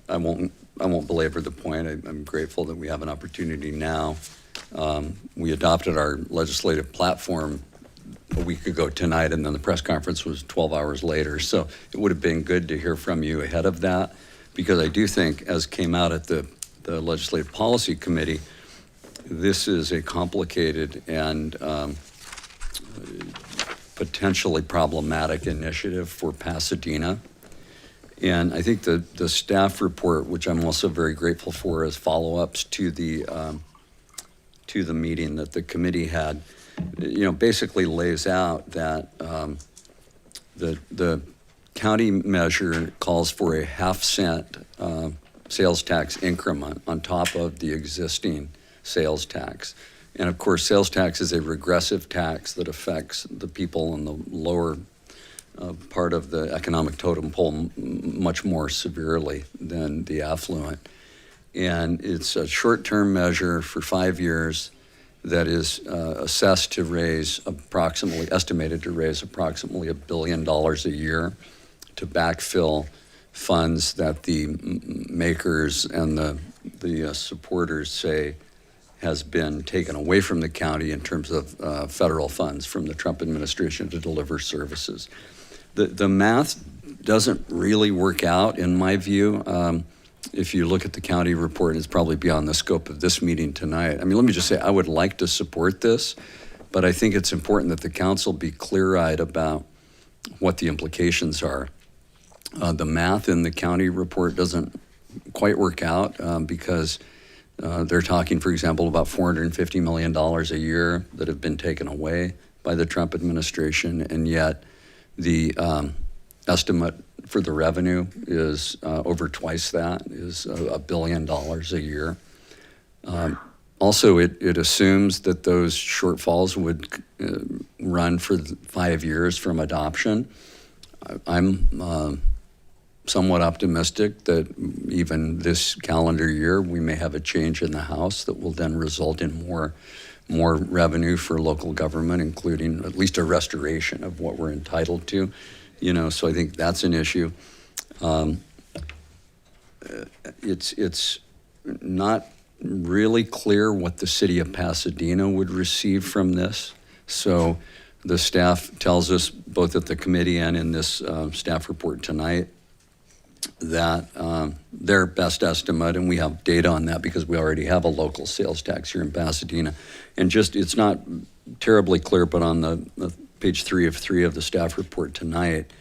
I won't belabor the point. I'm grateful that we have an opportunity now. We adopted our legislative platform a week ago tonight, and then the press conference was 12 hours later. So it would have been good to hear from you ahead of that, because I do think, as came out at the Legislative Policy Committee, this is a complicated and potentially problematic initiative for Pasadena. And I think the staff report, which I'm also very grateful for as follow-ups to the meeting that the committee had, basically lays out that the county measure calls for a 1/2 cent sales tax increment on top of the existing sales tax. And of course, sales tax is a regressive tax that affects the people in the lower part of the economic totem pole much more severely than the affluent. And it's a short-term measure for 5 years that is estimated to raise approximately $1 billion a year to backfill funds that the makers and the supporters say has been taken away from the county in terms of federal funds from the Trump administration to deliver services. The math doesn't really work out, in my view. If you look at the county report, it's probably beyond the scope of this meeting tonight. I mean, let me just say, I would like to support this, but I think it's important that the council be clear-eyed about what the implications are. The math in the county report doesn't quite work out because they're talking, for example, about $450 million a year that have been taken away by the Trump administration, and yet the estimate for the revenue is over twice that, is $1 billion a year. Also, it assumes that those shortfalls would run for 5 years from adoption. I'm somewhat optimistic that even this calendar year, we may have a change in the House that will then result in more revenue for local government, including at least a restoration of what we're entitled to. You know, so I think that's an issue. It's not really clear what the city of Pasadena would receive from this. So the staff tells us, both at the committee and in this staff report tonight, that their best estimate, and we have data on that because we already have a local sales tax here in Pasadena, and just, it's not terribly clear, but on the page 3 of 3 of the staff report tonight,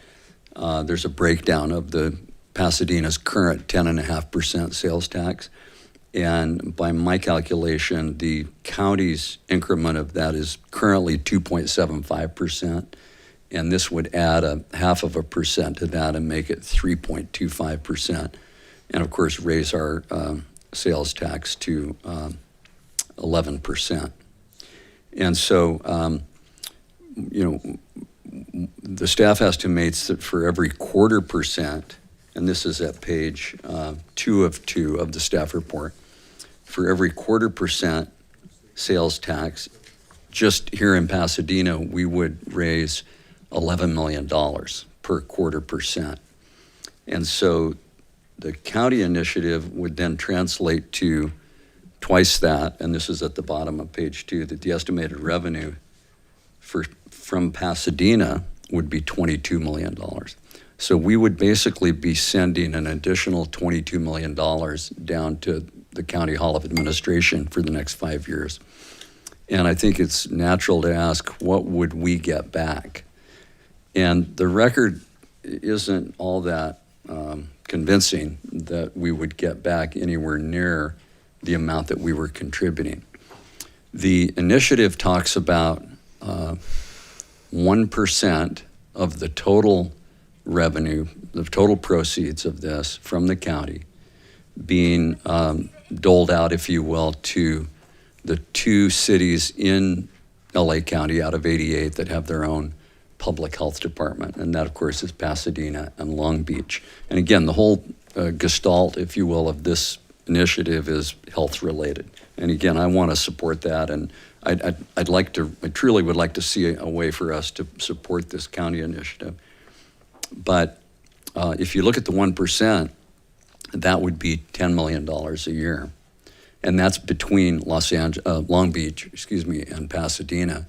there's a breakdown of the Pasadena's current 10.5% sales tax. And by my calculation, the county's increment of that is currently 2.75%. And this would add a 0.5% to that and make it 3.25%. And of course, raise our sales tax to 11%. And so, you know, the staff estimates that for every 0.25%, and this is at page 2 of 2 of the staff report, for every 0.25% sales tax, just here in Pasadena, we would raise $11 million per 0.25%. And so the county initiative would then translate to twice that, and this is at the bottom of page 2, that the estimated revenue from Pasadena would be $22 million. So we would basically be sending an additional $22 million down to the County Hall of Administration for the next 5 years. And I think it's natural to ask, what would we get back? And the record isn't all that convincing that we would get back anywhere near the amount that we were contributing. The initiative talks about 1% of the total revenue, the total proceeds of this from the county being doled out, if you will, to the 2 cities in LA County out of 88 that have their own public health department. And that, of course, is Pasadena and Long Beach. And again, the whole gestalt, if you will, of this initiative is health related. And again, I want to support that. And I truly would like to see a way for us to support this county initiative. But if you look at the 1%, that would be $10 million a year. And that's between Long Beach, and Pasadena.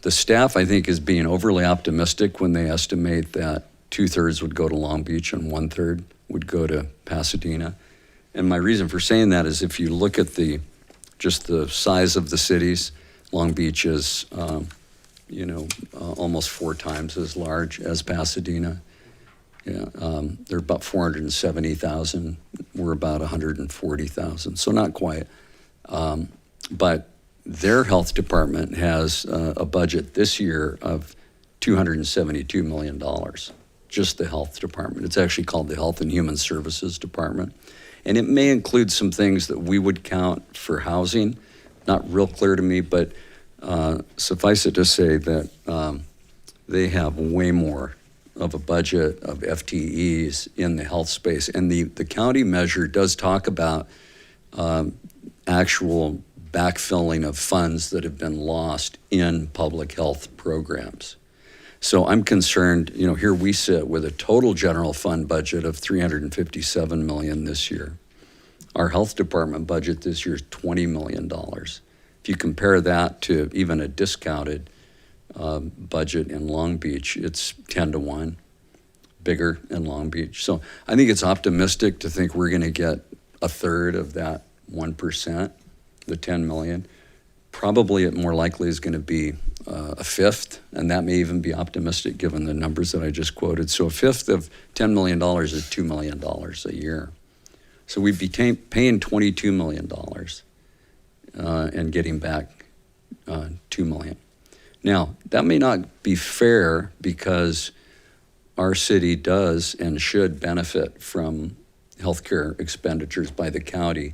The staff, I think, is being overly optimistic when they estimate that 2/3 would go to Long Beach and 1/3 would go to Pasadena. And my reason for saying that is if you look at just the size of the cities, Long Beach is, almost 4 times as large as Pasadena. Yeah, they're about 470,000. We're about 140,000, so not quite. But their health department has a budget this year of $272 million, just the health department. It's actually called the Health and Human Services Department. And it may include some things that we would count for housing. Not real clear to me, but suffice it to say that they have way more of a budget of FTEs in the health space. And the county measure does talk about actual backfilling of funds that have been lost in public health programs. So I'm concerned, here we sit with a total general fund budget of $357 million this year. Our health department budget this year is $20 million. If you compare that to even a discounted budget in Long Beach, it's 10 to 1. bigger in Long Beach. So I think it's optimistic to think we're going to get a third of that 1%, the 10 million. Probably it more likely is going to be a fifth, and that may even be optimistic given the numbers that I just quoted. So a fifth of $10 million is $2 million a year. So we'd be paying $22 million and getting back $2 million. Now, that may not be fair because our city does and should benefit from healthcare expenditures by the county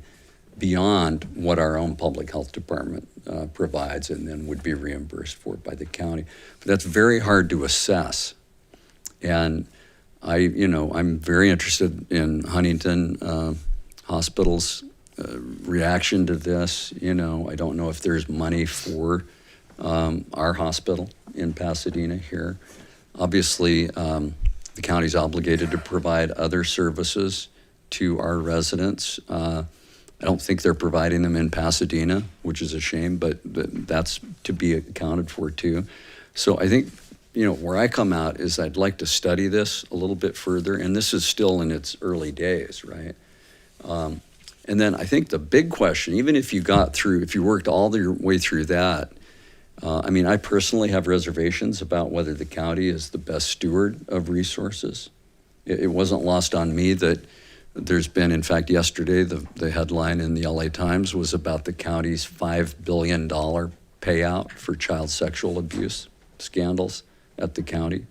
beyond what our own public health department provides and then would be reimbursed for by the county. But that's very hard to assess. And I'm very interested in Huntington Hospital's reaction to this. I don't know if there's money for our hospital in Pasadena here. Obviously, the county's obligated to provide other services to our residents. I don't think they're providing them in Pasadena, which is a shame, but that's to be accounted for too. So I think, where I come out is I'd like to study this a little bit further, and this is still in its early days, right? And then I think the big question, even if you worked all your way through that, I personally have reservations about whether the county is the best steward of resources. It wasn't lost on me that there's been, in fact, yesterday, the headline in the LA Times was about the county's $5 billion payout for child sexual abuse scandals at the county.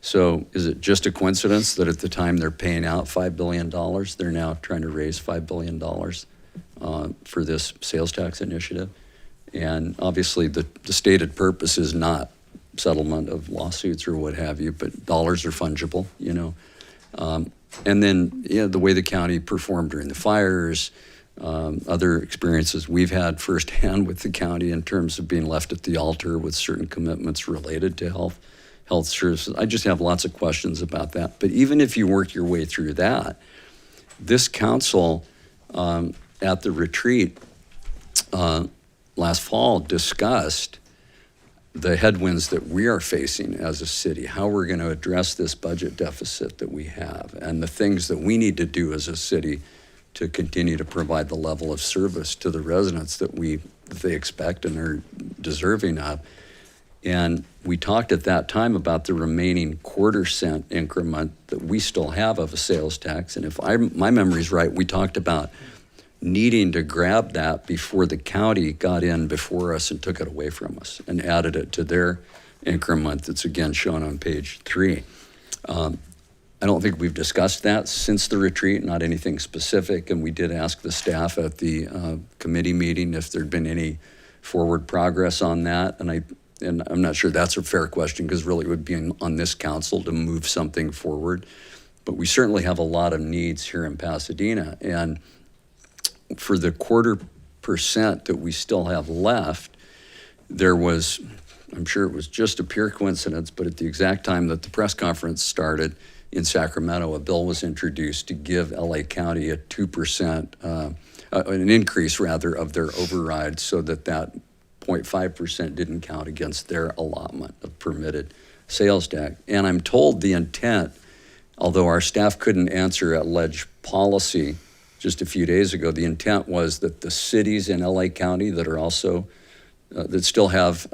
So is it just a coincidence that at the time they're paying out $5 billion, they're now trying to raise $5 billion for this sales tax initiative? And obviously the stated purpose is not settlement of lawsuits or what have you, but dollars are fungible, And then, the way the county performed during the fires, other experiences we've had firsthand with the county in terms of being left at the altar with certain commitments related to health services. I just have lots of questions about that. But even if you work your way through that, this council at the retreat last fall discussed the headwinds that we are facing as a city, how we're going to address this budget deficit that we have, and the things that we need to do as a city to continue to provide the level of service to the residents that they expect and are deserving of. And we talked at that time about the remaining quarter-cent increment that we still have of a sales tax. And if my memory's right, we talked about needing to grab that before the county got in before us and took it away from us and added it to their increment that's again shown on page 3. I don't think we've discussed that since the retreat, not anything specific, and we did ask the staff at the committee meeting if there'd been any forward progress on that, and I'm not sure that's a fair question because really it would be on this council to move something forward, but we certainly have a lot of needs here in Pasadena, and for the 0.25% that we still have left, there was, I'm sure it was just a pure coincidence, but at the exact time that the press conference started in Sacramento, a bill was introduced to give LA County a 2%, an increase rather of their override so that 0.5% didn't count against their allotment of permitted sales tax. And I'm told the intent, although our staff couldn't answer at Ledge Policy just a few days ago, the intent was that the cities in LA County that are also, that still have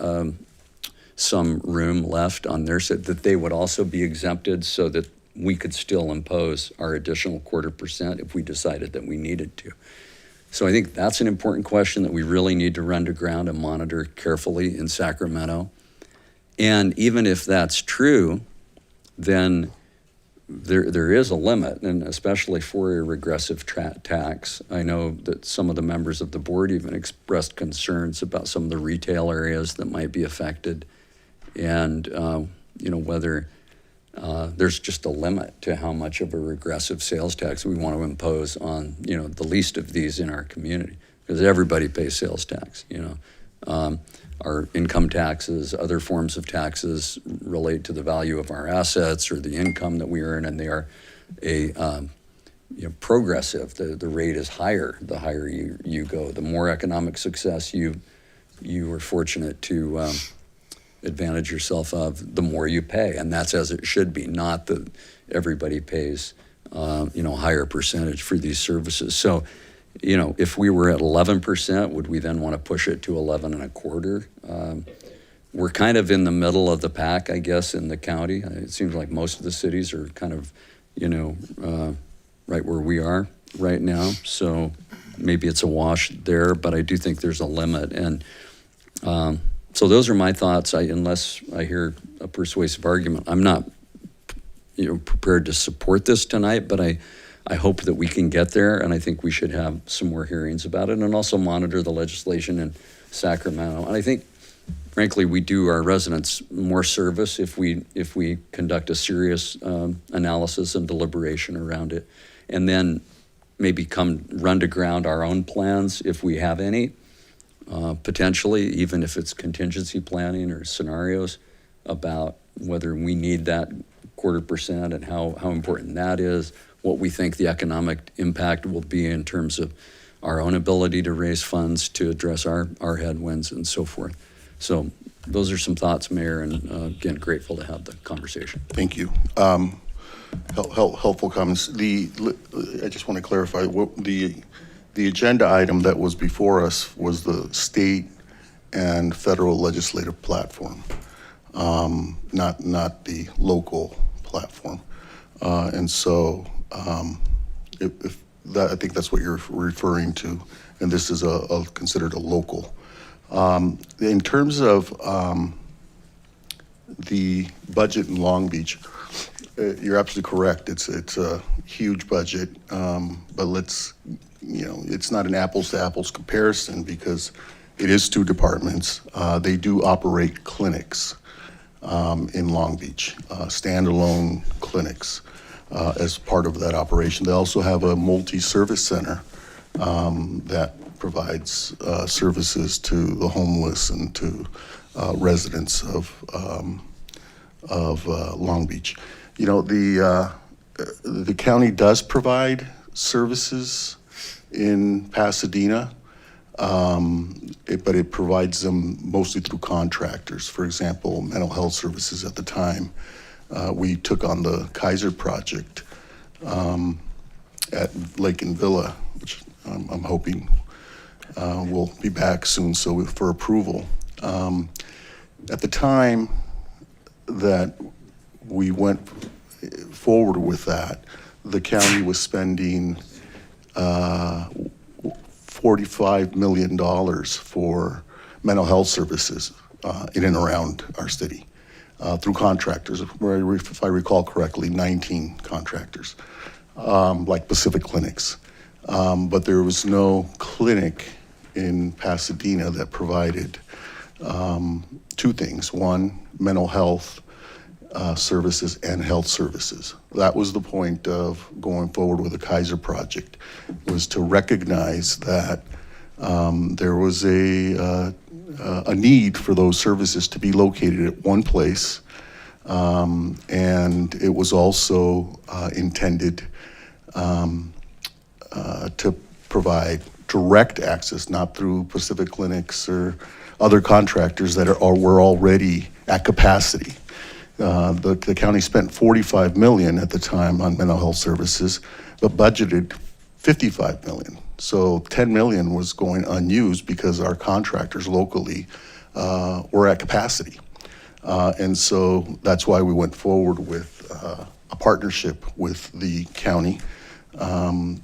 some room left on their side, that they would also be exempted so that we could still impose our additional 0.25% if we decided that we needed to. So I think that's an important question that we really need to run to ground and monitor carefully in Sacramento. And even if that's true, then there is a limit, and especially for a regressive tax. I know that some of the members of the board even expressed concerns about some of the retail areas that might be affected, and whether there's just a limit to how much of a regressive sales tax we want to impose on the least of these in our community, because everybody pays sales tax. Our income taxes, other forms of taxes relate to the value of our assets or the income that we earn, and they are progressive. The rate is higher the higher you go. The more economic success you are fortunate to advantage yourself of, the more you pay. And that's as it should be, not that everybody pays, higher percentage for these services. So, if we were at 11%, would we then want to push it to 11 1/4? We're kind of in the middle of the pack, I guess, in the county. It seems like most of the cities are kind of, right where we are right now. So maybe it's a wash there, but I do think there's a limit. And so those are my thoughts. Unless I hear a persuasive argument, I'm not, prepared to support this tonight, but I hope that we can get there, and I think we should have some more hearings about it and also monitor the legislation in Sacramento. And I think, frankly, we do our residents more service if we conduct a serious analysis and deliberation around it, and then maybe run to ground our own plans if we have any, potentially, even if it's contingency planning or scenarios about whether we need that 1/4% and how important that is, what we think the economic impact will be in terms of our own ability to raise funds to address our headwinds and so forth. So those are some thoughts, Mayor, and again, grateful to have the conversation. Thank you. Helpful comments. I just want to clarify, the agenda item that was before us was the state and federal legislative platform, not the local platform. And so if that, I think that's what you're referring to, and this is considered a local. In terms of the budget in Long Beach, you're absolutely correct. It's a huge budget, but it's not an apples to apples comparison because it is two departments. They do operate clinics in Long Beach, standalone clinics as part of that operation. They also have a multi-service center that provides services to the homeless and to residents of Long Beach. The county does provide services in Pasadena, but it provides them mostly through contractors. For example, mental health services at the time, we took on the Kaiser project at Lake and Villa, which I'm hoping will be back soon for approval. At the time that we went forward with that, the county was spending $45 million for mental health services in and around our city through contractors. If I recall correctly, 19 contractors, like Pacific Clinics. But there was no clinic in Pasadena that provided two things. One, mental health services and health services. That was the point of going forward with the Kaiser project, was to recognize that there was a need for those services to be located at one place, and it was also intended to provide direct access, not through Pacific Clinics or other contractors that were already at capacity. The county spent $45 million at the time on mental health services, but budgeted $55 million. So $10 million was going unused because our contractors locally were at capacity. And so that's why we went forward with a partnership with the county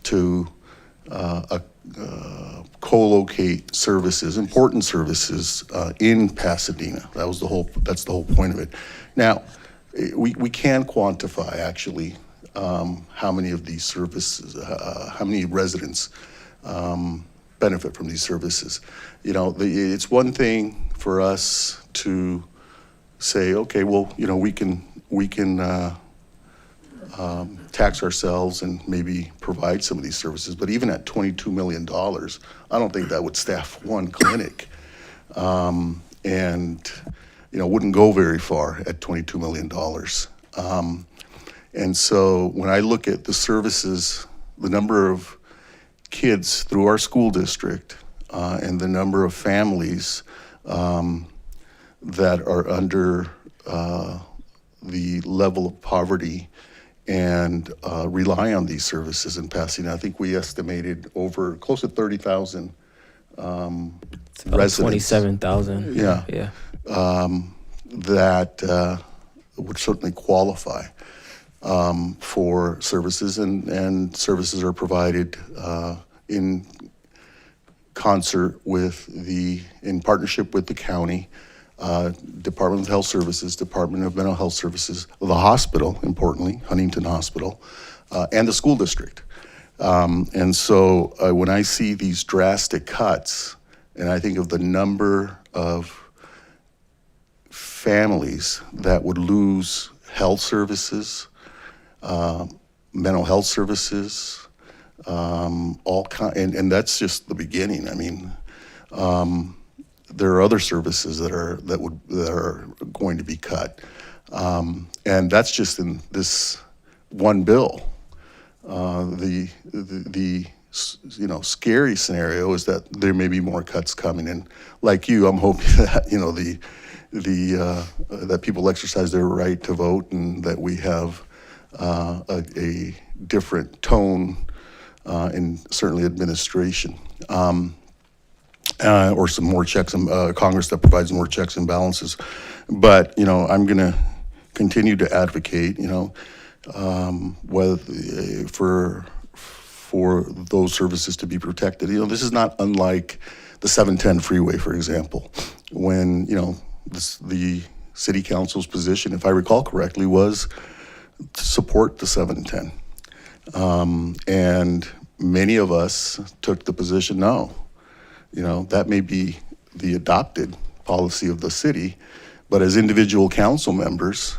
to co-locate services, important services in Pasadena. That's the whole point of it. Now, we can quantify actually how many of these services, how many residents benefit from these services. It's one thing for us to say, okay, well, we can tax ourselves and maybe provide some of these services, but even at $22 million, I don't think that would staff one clinic, and wouldn't go very far at $22 million. And so when I look at the services, the number of kids through our school district and the number of families that are under the level of poverty and rely on these services in Pasadena. I think we estimated over close to 30,000 It's about residents. 27,000. Yeah. Yeah. That would certainly qualify for services, and services are provided in concert with in partnership with the county, Department of Health Services, Department of Mental Health Services, the hospital, importantly, Huntington Hospital, and the school district. And so when I see these drastic cuts, and I think of the number of families that would lose health services, mental health services, and that's just the beginning. I mean, there are other services that are going to be cut, and that's just in this one bill. The scary scenario is that there may be more cuts coming, and like you, I'm hoping that that people exercise their right to vote, and that we have a different tone in certainly administration, or some more checks and Congress that provides more checks and balances. But I'm going to continue to advocate, whether for those services to be protected. This is not unlike the 710 freeway, for example, when the city council's position, if I recall correctly, was to support the 710. And many of us took the position, no, that may be the adopted policy of the city, but as individual council members,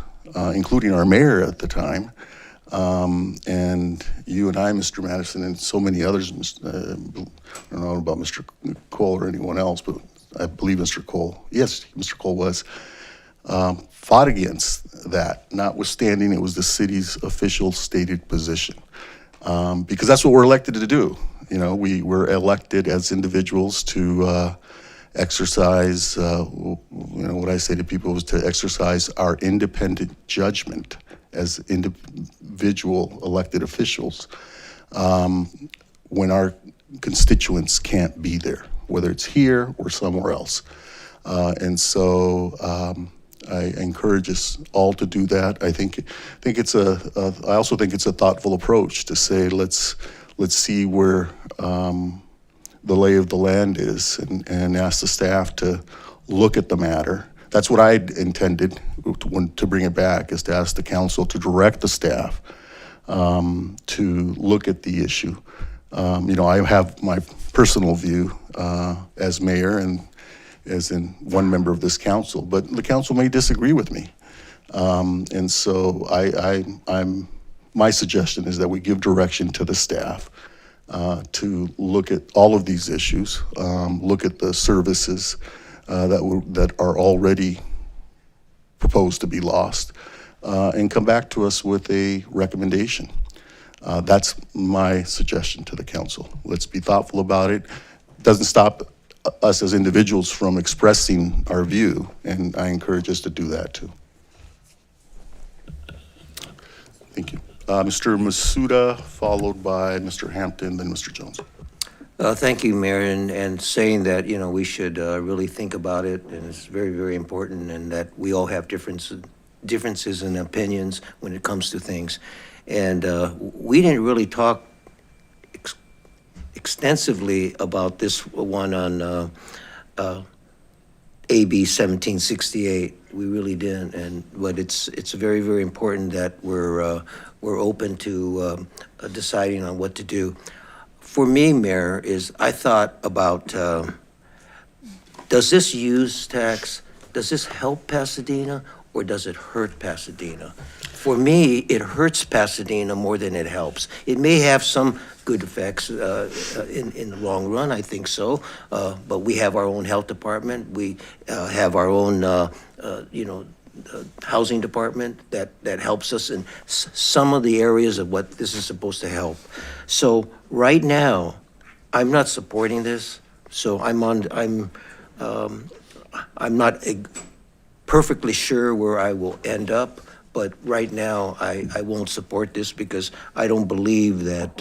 including our mayor at the time, and you and I, Mr. Madison, and so many others, I don't know about Mr. Cole or anyone else, but I believe Mr. Cole, yes, Mr. Cole was, fought against that, notwithstanding it was the city's official stated position. Because that's what we're elected to do. We were elected as individuals to exercise, what I say to people is to exercise our independent judgment as individual elected officials when our constituents can't be there, whether it's here or somewhere else. And so I encourage us all to do that. I also think it's a thoughtful approach to say, let's see where the lay of the land is, and ask the staff to look at the matter. That's what I intended to bring it back, is to ask the council to direct the staff to look at the issue. I have my personal view as mayor and as in one member of this council, but the council may disagree with me. And so my suggestion is that we give direction to the staff to look at all of these issues, look at the services that are already proposed to be lost, and come back to us with a recommendation. That's my suggestion to the council. Let's be thoughtful about it. Doesn't stop us as individuals from expressing our view, and I encourage us to do that too. Thank you. Mr. Masuda, followed by Mr. Hampton, then Mr. Jones. Thank you, Mayor, and saying that, we should really think about it, and it's very, very important, and that we all have differences in opinions when it comes to things. And we didn't really talk extensively about this one on AB 1768. We really didn't, but it's very, very important that we're open to deciding on what to do. For me, Mayor, I thought about, does this use tax, does this help Pasadena or does it hurt Pasadena? For me, it hurts Pasadena more than it helps. It may have some good effects in the long run, I think so, but we have our own health department. We have our own, housing department that helps us in some of the areas of what this is supposed to help. So right now, I'm not supporting this. So I'm not perfectly sure where I will end up, but right now, I won't support this because I don't believe that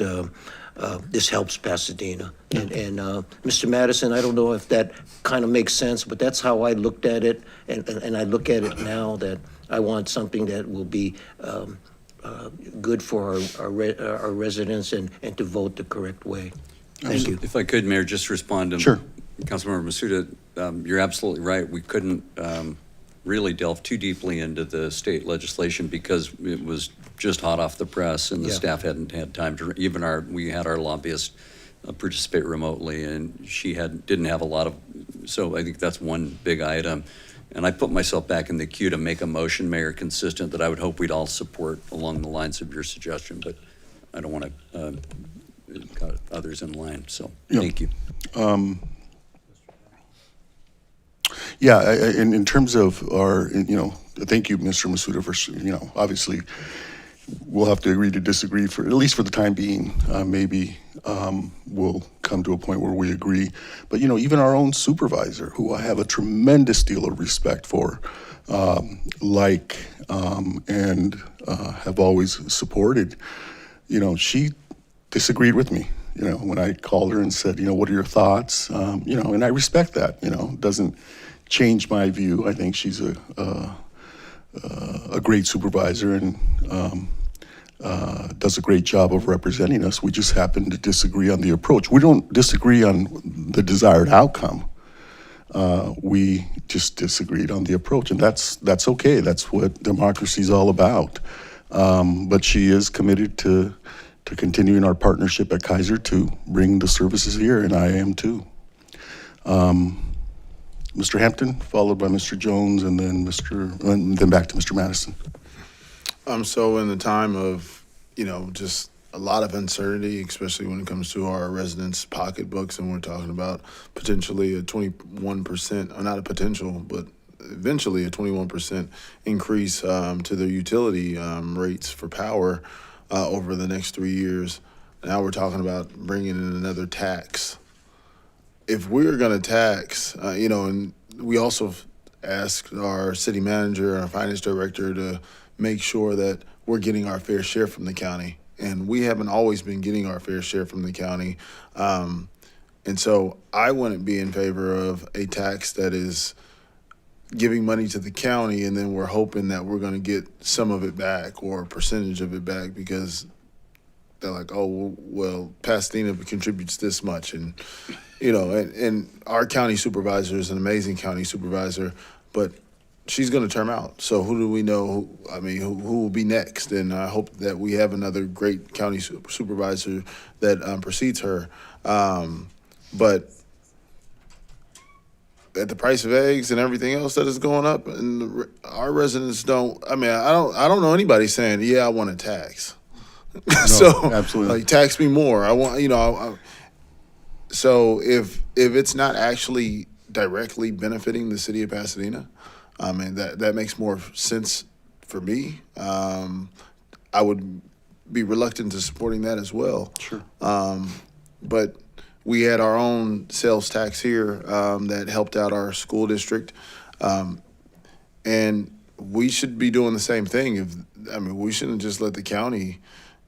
this helps Pasadena. And Mr. Madison, I don't know if that kind of makes sense, but that's how I looked at it, and I look at it now, that I want something that will be good for our residents and to vote the correct way. Thank you. If I could, Mayor, just respond to Sure. Councilmember Masuda. You're absolutely right. We couldn't really delve too deeply into the state legislation because it was just hot off the press and the Yeah. staff hadn't had time to, we had our lobbyist participate remotely and she didn't have a lot of, so I think that's one big item. And I put myself back in the queue to make a motion, Mayor, consistent that I would hope we'd all support along the lines of your suggestion, but I don't want to cut others in line, so Yeah. thank you. Yeah, in terms of our, thank you, Mr. Masuda, for, obviously, we'll have to agree to disagree for, at least for the time being. Maybe we'll come to a point where we agree. But, even our own supervisor, who I have a tremendous deal of respect for, and have always supported, she disagreed with me. When I called her and said, what are your thoughts? And I respect that, doesn't change my view. I think she's a great supervisor and does a great job of representing us. We just happen to disagree on the approach. We don't disagree on the desired outcome. We just disagreed on the approach, and that's okay. That's what democracy is all about. But she is committed to continuing our partnership at Kaiser to bring the services here, and I am too. Mr. Hampton, followed by Mr. Jones, and then back to Mr. Madison. So in the time of, just a lot of uncertainty, especially when it comes to our residents' pocketbooks, and we're talking about potentially a 21%, or not a potential, but eventually a 21% increase to their utility rates for power over the next 3 years. Now we're talking about bringing in another tax. If we're going to tax, and we also asked our city manager and our finance director to make sure that we're getting our fair share from the county. And we haven't always been getting our fair share from the county. And so I wouldn't be in favor of a tax that is giving money to the county and then we're hoping that we're going to get some of it back or a percentage of it back because they're like, oh, well, Pasadena contributes this much. And, and our county supervisor is an amazing county supervisor, but she's going to term out. So who do we know? Who will be next? And I hope that we have another great county supervisor that precedes her. But at the price of eggs and everything else that is going up, and our residents don't. I don't know anybody saying, "Yeah, I want a tax." So absolutely, tax me more. I want, So if it's not actually directly benefiting the city of Pasadena, that makes more sense for me. I would be reluctant to supporting that as well. Sure. But we had our own sales tax here that helped out our school district, and we should be doing the same thing. We shouldn't just let the county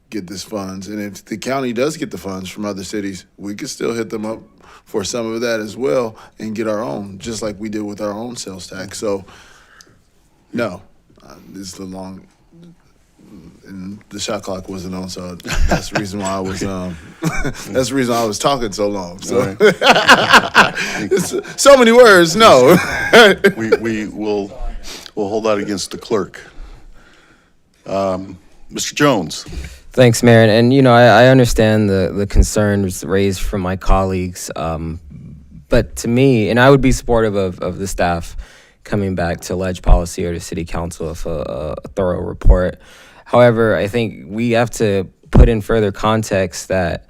get this funds. And if the county does get the funds from other cities, we could still hit them up for some of that as well and get our own, just like we did with our own sales tax. So, no, this is the long, and the shot clock wasn't on, so that's the reason why I was that's the reason I was talking so long. So, so many words. No, we'll hold that against the clerk. Mr. Jones. Thanks, Mayor. And I understand the concerns raised from my colleagues, but to me, and I would be supportive of the staff coming back to ledge policy or to city council with a thorough report. However, I think we have to put in further context that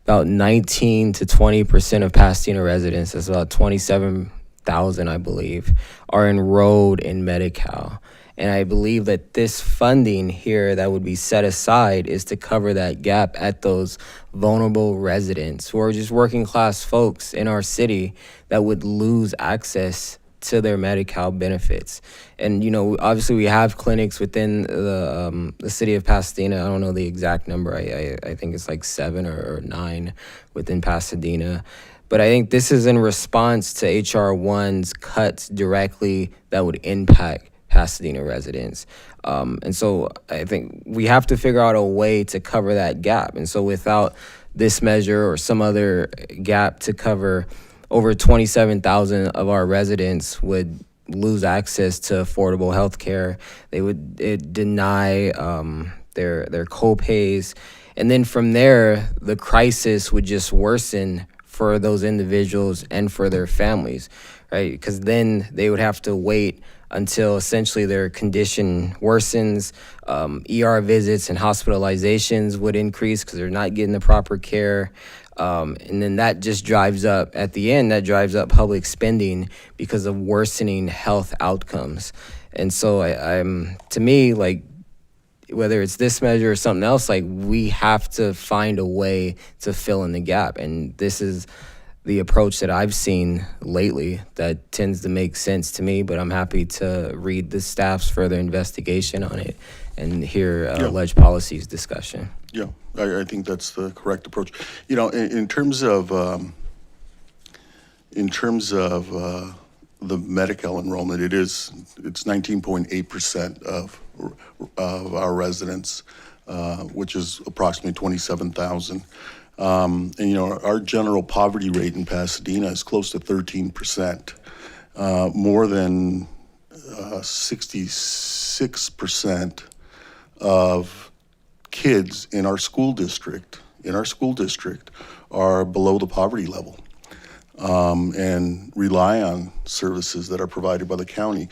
about 19 to 20% of Pasadena residents, that's about 27,000, I believe, are enrolled in Medi-Cal. And I believe that this funding here that would be set aside is to cover that gap at those vulnerable residents who are just working class folks in our city that would lose access to their Medi-Cal benefits. And, obviously we have clinics within the city of Pasadena. I don't know the exact number. I think it's like 7 or 9 within Pasadena. But I think this is in response to HR 1's cuts directly that would impact Pasadena residents. And so I think we have to figure out a way to cover that gap. And so without this measure or some other gap to cover, over 27,000 of our residents would lose access to affordable health care. They would deny their co-pays. And then from there, the crisis would just worsen for those individuals and for their families, right? Because then they would have to wait until essentially their condition worsens. ER visits and hospitalizations would increase because they're not getting the proper care. And then that just drives up, at the end, that drives up public spending because of worsening health outcomes. And so to me, like, whether it's this measure or something else, like, we have to find a way to fill in the gap. And this is the approach that I've seen lately that tends to make sense to me, but I'm happy to read the staff's further investigation on it and hear alleged policies discussion. Yeah, I think that's the correct approach. In terms of the Medi-Cal enrollment, it's 19.8% of our residents, which is approximately 27,000. And our general poverty rate in Pasadena is close to 13%. More than 66% of kids in our school district are below the poverty level, and rely on services that are provided by the county.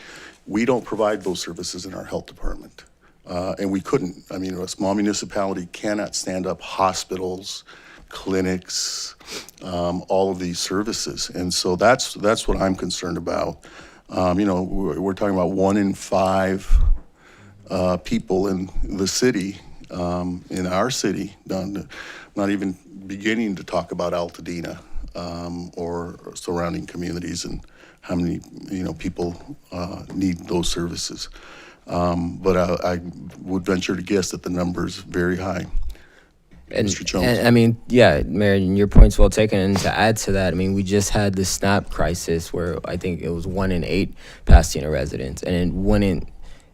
We don't provide those services in our health department, and we couldn't. I mean, a small municipality cannot stand up hospitals, clinics, all of these services, and so that's what I'm concerned about. We're talking about 1 in 5 people in the city, in our city, not even beginning to talk about Altadena or surrounding communities and how many people need those services. But I would venture to guess that the number is very high. Mr. Jones. And I mean, yeah, Marion, your point's well taken. And to add to that, I mean, we just had the SNAP crisis where I think it was 1 in 8 Pasadena residents, and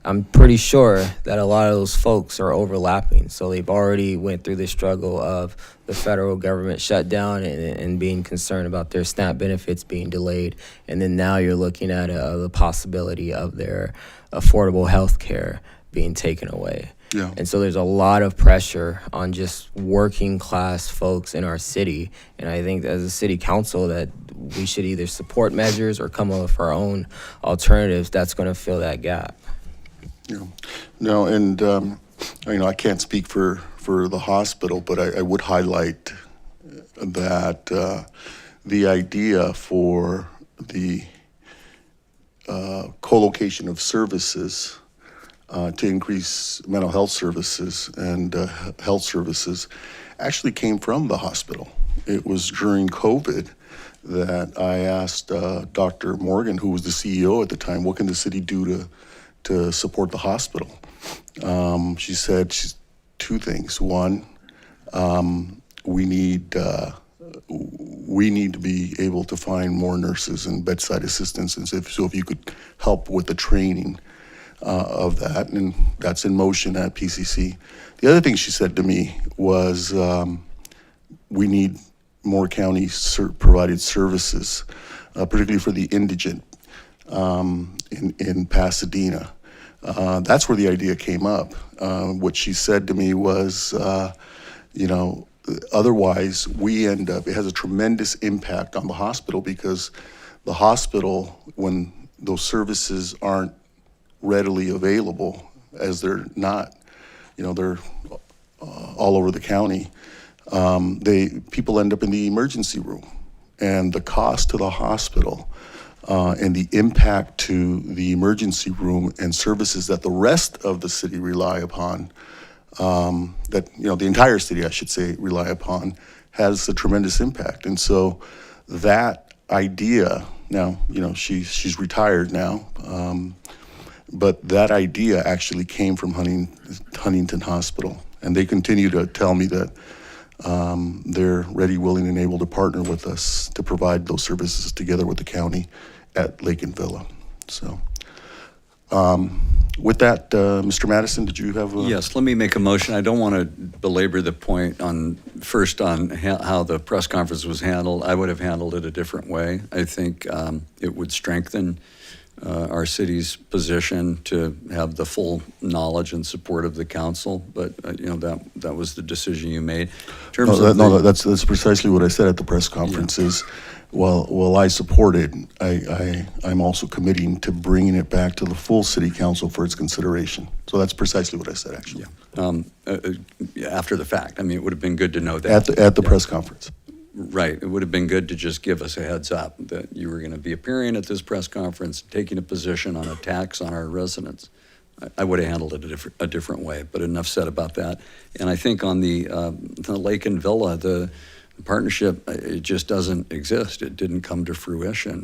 I'm pretty sure that a lot of those folks are overlapping. So they've already went through the struggle of the federal government shutdown and being concerned about their SNAP benefits being delayed. And then now you're looking at the possibility of their affordable health care being taken away. Yeah. And so there's a lot of pressure on just working class folks in our city. And I think as a city council that we should either support measures or come up with our own alternatives that's going to fill that gap. Yeah. No, and I can't speak for the hospital, but I would highlight that the idea for the co-location of services to increase mental health services and health services actually came from the hospital. It was during COVID that I asked Dr. Morgan, who was the CEO at the time, what can the city do to support the hospital? She said 2 things. One, we need to be able to find more nurses and bedside assistants, and so if you could help with the training of that, and that's in motion at PCC. The other thing she said to me was we need more county provided services, particularly for the indigent in Pasadena. That's where the idea came up. What she said to me was, otherwise we end up, it has a tremendous impact on the hospital, because the hospital, when those services aren't readily available, as they're not, they're all over the county, people end up in the emergency room, and the cost to the hospital and the impact to the emergency room and services that the rest of the city rely upon, the entire city, I should say, rely upon, has a tremendous impact. And so that idea Now, she's retired now. But that idea actually came from Huntington Hospital. And they continue to tell me that they're ready, willing, and able to partner with us to provide those services together with the county at Lake and Villa. So with that, Mr. Madison, did you have a... Yes, let me make a motion. I don't want to belabor the point on how the press conference was handled. I would have handled it a different way. I think it would strengthen our city's position to have the full knowledge and support of the council, but that was the decision you made. In terms that's precisely what I said at the press conference. Is while I support it, I'm also committing to bringing it back to the full city council for its consideration. So that's precisely what I said, actually. After the fact, I mean, it would have been good to know that at the press conference. Right. It would have been good to just give us a heads up that you were going to be appearing at this press conference, taking a position on a tax on our residents. I would have handled it a different way, but enough said about that. And I think on the Lake and Villa, the partnership, it just doesn't exist. It didn't come to fruition.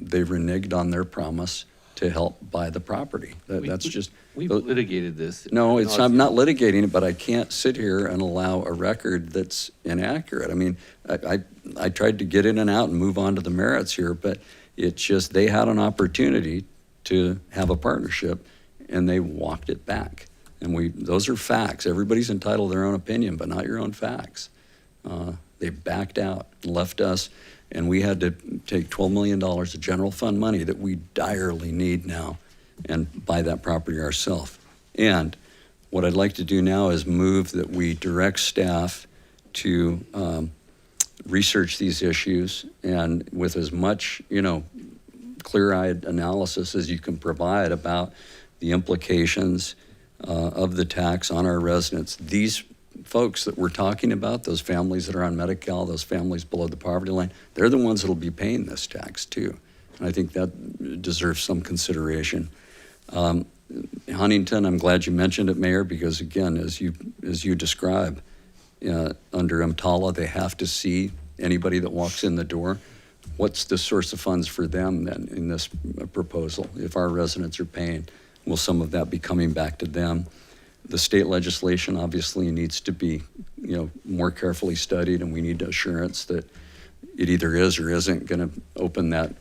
They reneged on their promise to help buy the property. We've litigated this. No, I'm not litigating it, but I can't sit here and allow a record that's inaccurate. I mean, I tried to get in and out and move on to the merits here, but it's just they had an opportunity to have a partnership and they walked it back. And those are facts. Everybody's entitled to their own opinion, but not your own facts. They backed out and left us, and we had to take $12 million of general fund money that we direly need now and buy that property ourselves. And what I'd like to do now is move that we direct staff to research these issues, and with as much, clear-eyed analysis as you can provide about the implications of the tax on our residents. These folks that we're talking about, those families that are on Medi-Cal, those families below the poverty line, they're the ones that'll be paying this tax too. And I think that deserves some consideration. Huntington, I'm glad you mentioned it, Mayor, because again, as you describe, under EMTALA, they have to see anybody that walks in the door. What's the source of funds for them then in this proposal? If our residents are paying, will some of that be coming back to them? The state legislation obviously needs to be, more carefully studied, and we need assurance that it either is or isn't going to open that,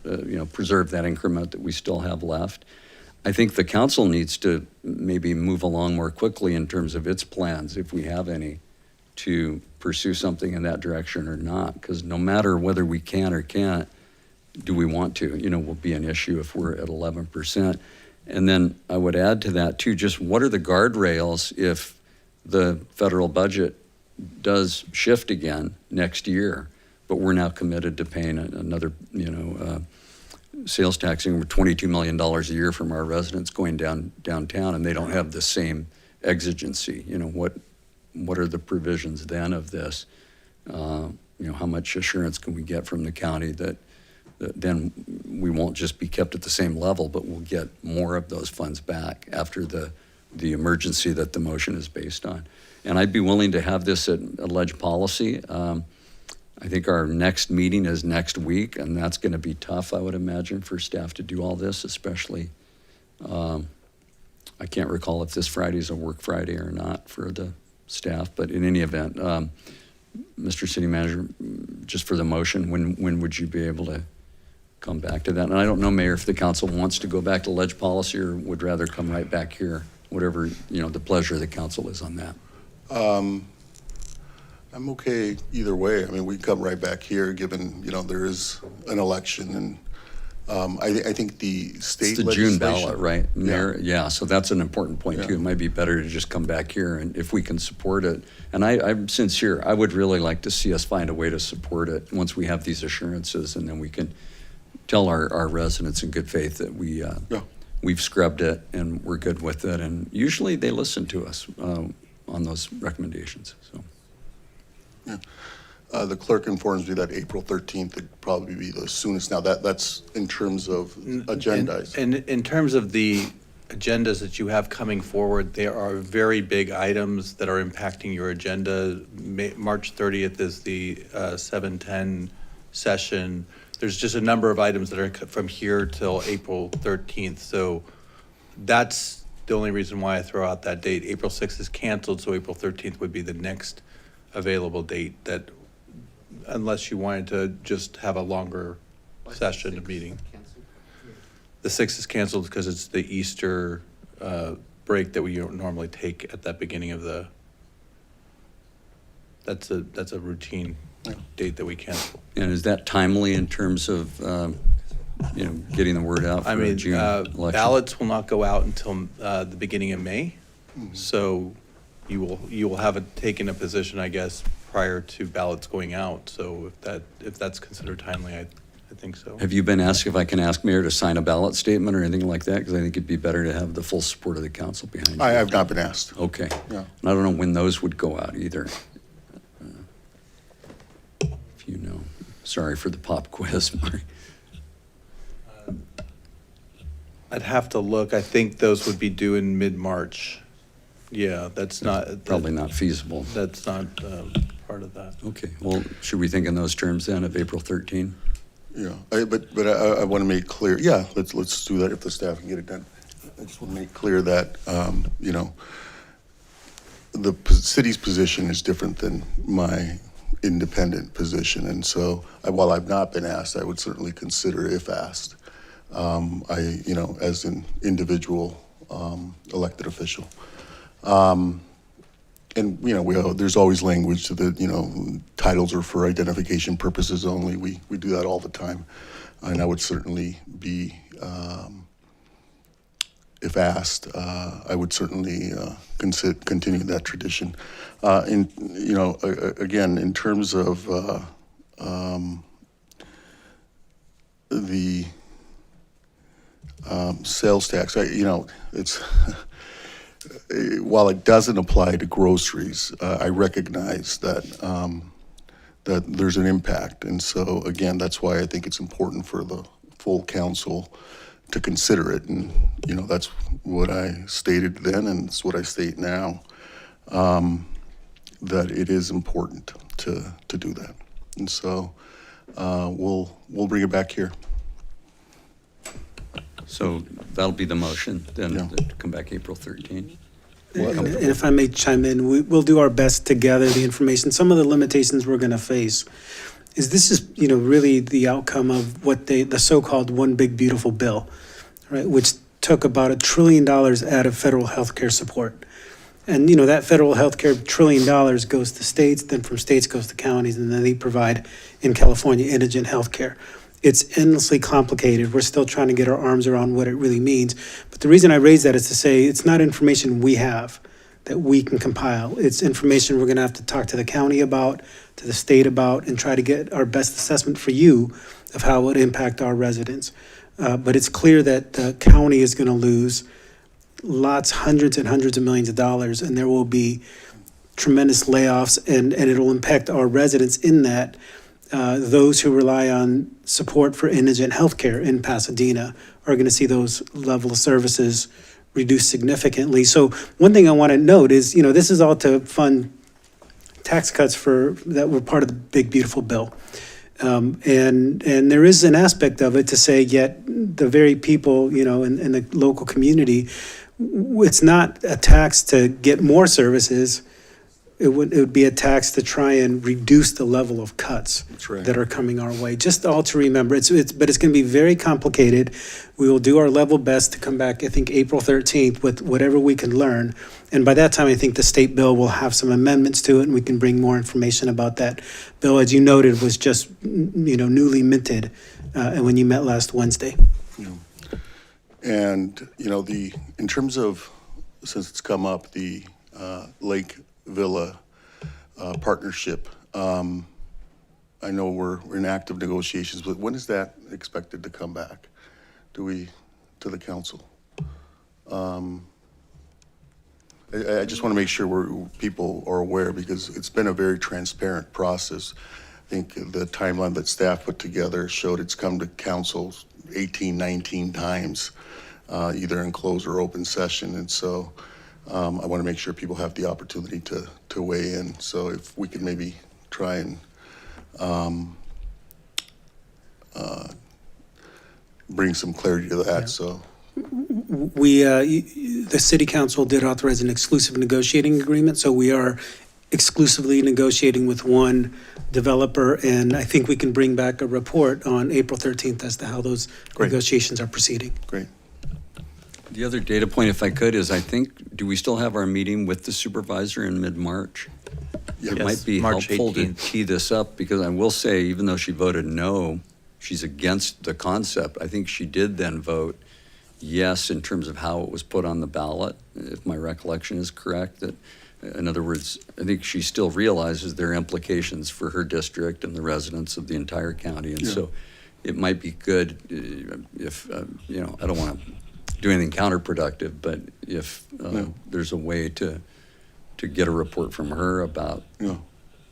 preserve that increment that we still have left. I think the council needs to maybe move along more quickly in terms of its plans, if we have any, to pursue something in that direction or not, because no matter whether we can or can't, do we want to, will be an issue if we're at 11%. And then I would add to that too, just what are the guardrails if the federal budget does shift again next year, but we're now committed to paying another, sales taxing over $22 million a year from our residents going downtown, and they don't have the same exigency. What are the provisions then of this? How much assurance can we get from the county that then we won't just be kept at the same level, but we'll get more of those funds back after the emergency that the motion is based on. And I'd be willing to have this at alleged policy. I think our next meeting is next week, and that's going to be tough, I would imagine, for staff to do all this, especially, I can't recall if this Friday is a work Friday or not for the staff, but in any event, Mr. City Manager, just for the motion, when would you be able to come back to that? And I don't know, Mayor, if the council wants to go back to ledge policy or would rather come right back here, whatever, the pleasure of the council is on that. I'm okay either way. I mean, we come right back here, given, there is an election, and I think the state It's the June ballot, right, Mayor? Yeah, so that's an important point too. It might be better to just come back here, and if we can support it. And I'm sincere, I would really like to see us find a way to support it once we have these assurances, and then we can tell our residents in good faith that we've scrubbed it and we're good with it. And usually they listen to us on those recommendations, so. Yeah. The clerk informs me that April 13th would probably be the soonest. Now that's in terms of agendas. And in terms of the agendas that you have coming forward, there are very big items that are impacting your agenda. March 30th is the 7:10 session. there's just a number of items that are from here till April 13th. So that's the only reason why I throw out that date. April 6th is canceled, so April 13th would be the next available date, that, unless you wanted to just have a longer session of meeting. The 6th is canceled because it's the Easter break that we don't normally take at that beginning of the, that's a routine date that we cancel. And is that timely in terms of, getting the word out for I mean, June election? ballots will not go out until the beginning of May. So you will have taken a position, I guess, prior to ballots going out. So if that's considered timely, I think so. Have you been asked if I can ask Mayor to sign a ballot statement or anything like that? Because I think it'd be better to have the full support of the council behind you. I have not been asked. Okay. Yeah. And I don't know when those would go out either. If you know. Sorry for the pop quiz, Mark. I'd have to look. I think those would be due in mid-March. Yeah, that's not. Probably not feasible. That's not part of that. Okay, well, should we think in those terms then of April 13? Yeah, but I want to make clear, yeah, let's do that if the staff can get it done. I just want to make clear that, the city's position is different than my independent position. And so while I've not been asked, I would certainly consider if asked. As an individual elected official. There's always language to the, titles are for identification purposes only. We do that all the time. And I would certainly be, if asked, I would certainly continue that tradition. Again, in terms of the sales tax, it's while it doesn't apply to groceries, I recognize that that there's an impact, and so again, that's why I think it's important for the full council to consider it, and that's what I stated then, and it's what I state now, that it is important to do that, and so we'll bring it back here. So that'll be the motion, then, Yeah. to come back April 13. And if I may chime in, we'll do our best to gather the information. Some of the limitations we're going to face is this is, really the outcome of what the so-called One Big Beautiful Bill, right, which took about $1 trillion out of federal healthcare support. And, that federal healthcare $1 trillion goes to states, then from states goes to counties, and then they provide, in California, indigent healthcare. It's endlessly complicated. We're still trying to get our arms around what it really means. But the reason I raise that is to say it's not information we have that we can compile. It's information we're going to have to talk to the county about, to the state about, and try to get our best assessment for you of how it would impact our residents. But it's clear that the county is going to lose hundreds and hundreds of millions of dollars, and there will be tremendous layoffs, and it'll impact our residents in that. Those who rely on support for indigent healthcare in Pasadena are going to see those level of services reduced significantly. So one thing I want to note is, this is all to fund tax cuts that were part of the Big Beautiful Bill. And there is an aspect of it to say, yet the very people, in the local community, it's not a tax to get more services. It would be a tax to try and reduce the level of cuts that are coming our way. Just all to remember, but it's going to be very complicated. We will do our level best to come back, I think, April 13th with whatever we can learn. And by that time, I think the state bill will have some amendments to it, and we can bring more information about that bill. As you noted, was just, newly minted and when you met last Wednesday. And, in terms of, since it's come up, the Lake Villa partnership. I know we're in active negotiations, but when is that expected to come back to the council? I just want to make sure people are aware, because it's been a very transparent process. I think the timeline that staff put together showed it's come to council 18, 19 times, either in closed or open session. And so I want to make sure people have the opportunity to weigh in. So if we could maybe try and bring some clarity to that, so. The city council did authorize an exclusive negotiating agreement, so we are exclusively negotiating with one developer, and I think we can bring back a report on April 13th as to how those negotiations are proceeding. Great. The other data point, if I could, is I think, do we still have our meeting with the supervisor in mid-March? Yes. It might be March helpful to 18th. tee this up, because I will say, even though she voted no, she's against the concept. I think she did then vote yes in terms of how it was put on the ballot, if my recollection is correct. That, in other words, I think she still realizes there are implications for her district and the residents of the entire county. And so it might be good if, you know, I don't want to do anything counterproductive, but if there's a way to get a report from her about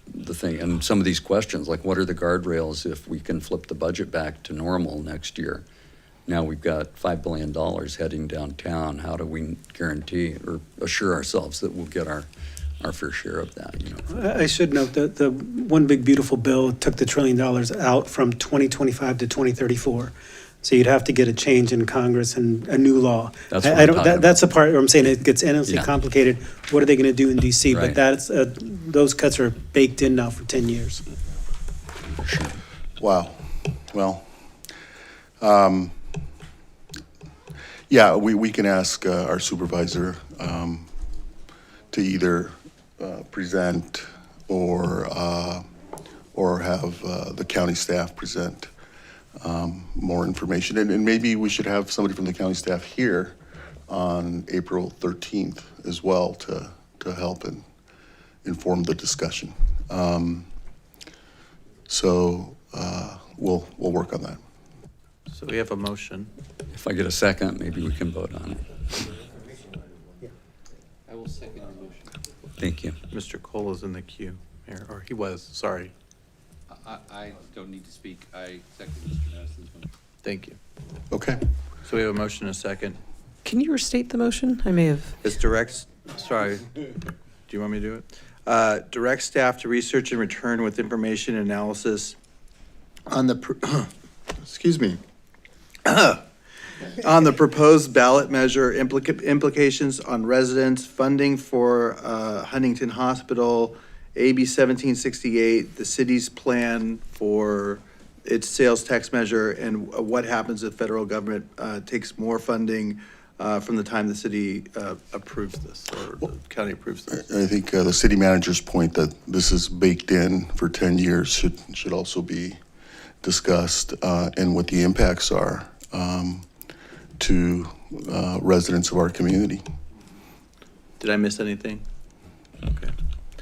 the thing. And some of these questions, like what are the guardrails if we can flip the budget back to normal next year? Now we've got $5 billion heading downtown. How do we guarantee or assure ourselves that we'll get our fair share of that? You know? I should note that the One Big Beautiful Bill took the $1 trillion out from 2025 to 2034. So you'd have to get a change in Congress and a new law. That's what I'm talking about. That's the part where I'm saying it gets endlessly Yeah. complicated. What are they going to do in DC? Right. But that's those cuts are baked in now for 10 years. Wow. Well, yeah, we can ask our supervisor to either present or have the county staff present more information. And maybe we should have somebody from the county staff here on April 13th as well to help and inform the discussion. So we'll work on that. So we have a motion. If I get a second, maybe we can vote on it. I will second your motion. Thank you. Mr. Cole is in the queue, Mayor, or he was, sorry. I don't need to speak. I second Mr. Madison's motion. Thank you. Okay. So we have a motion and a second. Can you restate the motion? I may have. It's sorry, do you want me to do it? Direct staff to research and return with information analysis on the, excuse me, on the proposed ballot measure implications on residents, funding for Huntington Hospital, AB 1768, the city's plan for its sales tax measure, and what happens if federal government takes more funding from the time the city approves this, or the county approves this. I think the city manager's point that this is baked in for 10 years should also be discussed, and what the impacts are to residents of our community. Did I miss anything? Okay.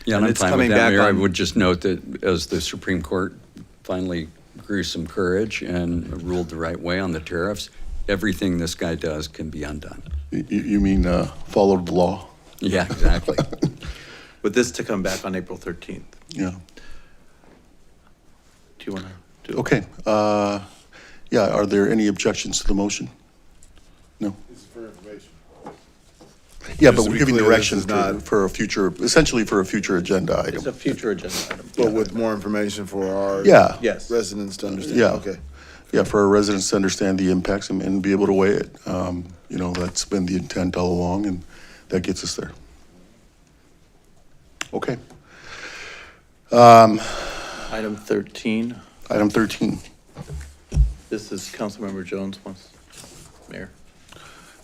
Yeah, and And I'm it's fine with coming that, back Mayor. I on- would just note that as the Supreme Court finally grew some courage and ruled the right way on the tariffs, everything this guy does can be undone. You mean follow the law? Yeah, exactly. With this to come back on April 13th. Yeah. Do you want to do it? Okay. Yeah, are there any objections to the motion? No? This is for information. Yeah, Just but to we're be giving clear, direction this is not- for a future, essentially for a future agenda item. It's a future agenda item. But with more information for our Yeah. Yes. residents to understand. Yeah. Okay. Yeah, for our residents to understand the impacts and be able to weigh it. You know, that's been the intent all along, and that gets us there. Okay. Item 13, Item 13. this is Councilmember Jones once, Mayor.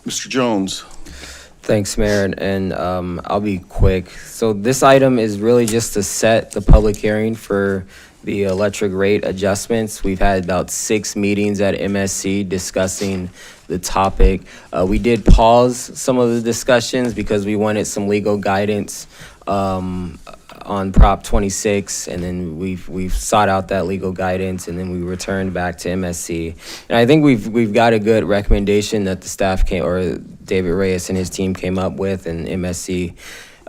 Mr. Jones. Thanks, Mayor, and I'll be quick. So this item is really just to set the public hearing for the electric rate adjustments. We've had about 6 meetings at MSC discussing the topic. We did pause some of the discussions because we wanted some legal guidance on Prop 26, and then we've sought out that legal guidance, and then we returned back to MSC. And I think we've got a good recommendation that the staff or David Reyes and his team came up with, and MSC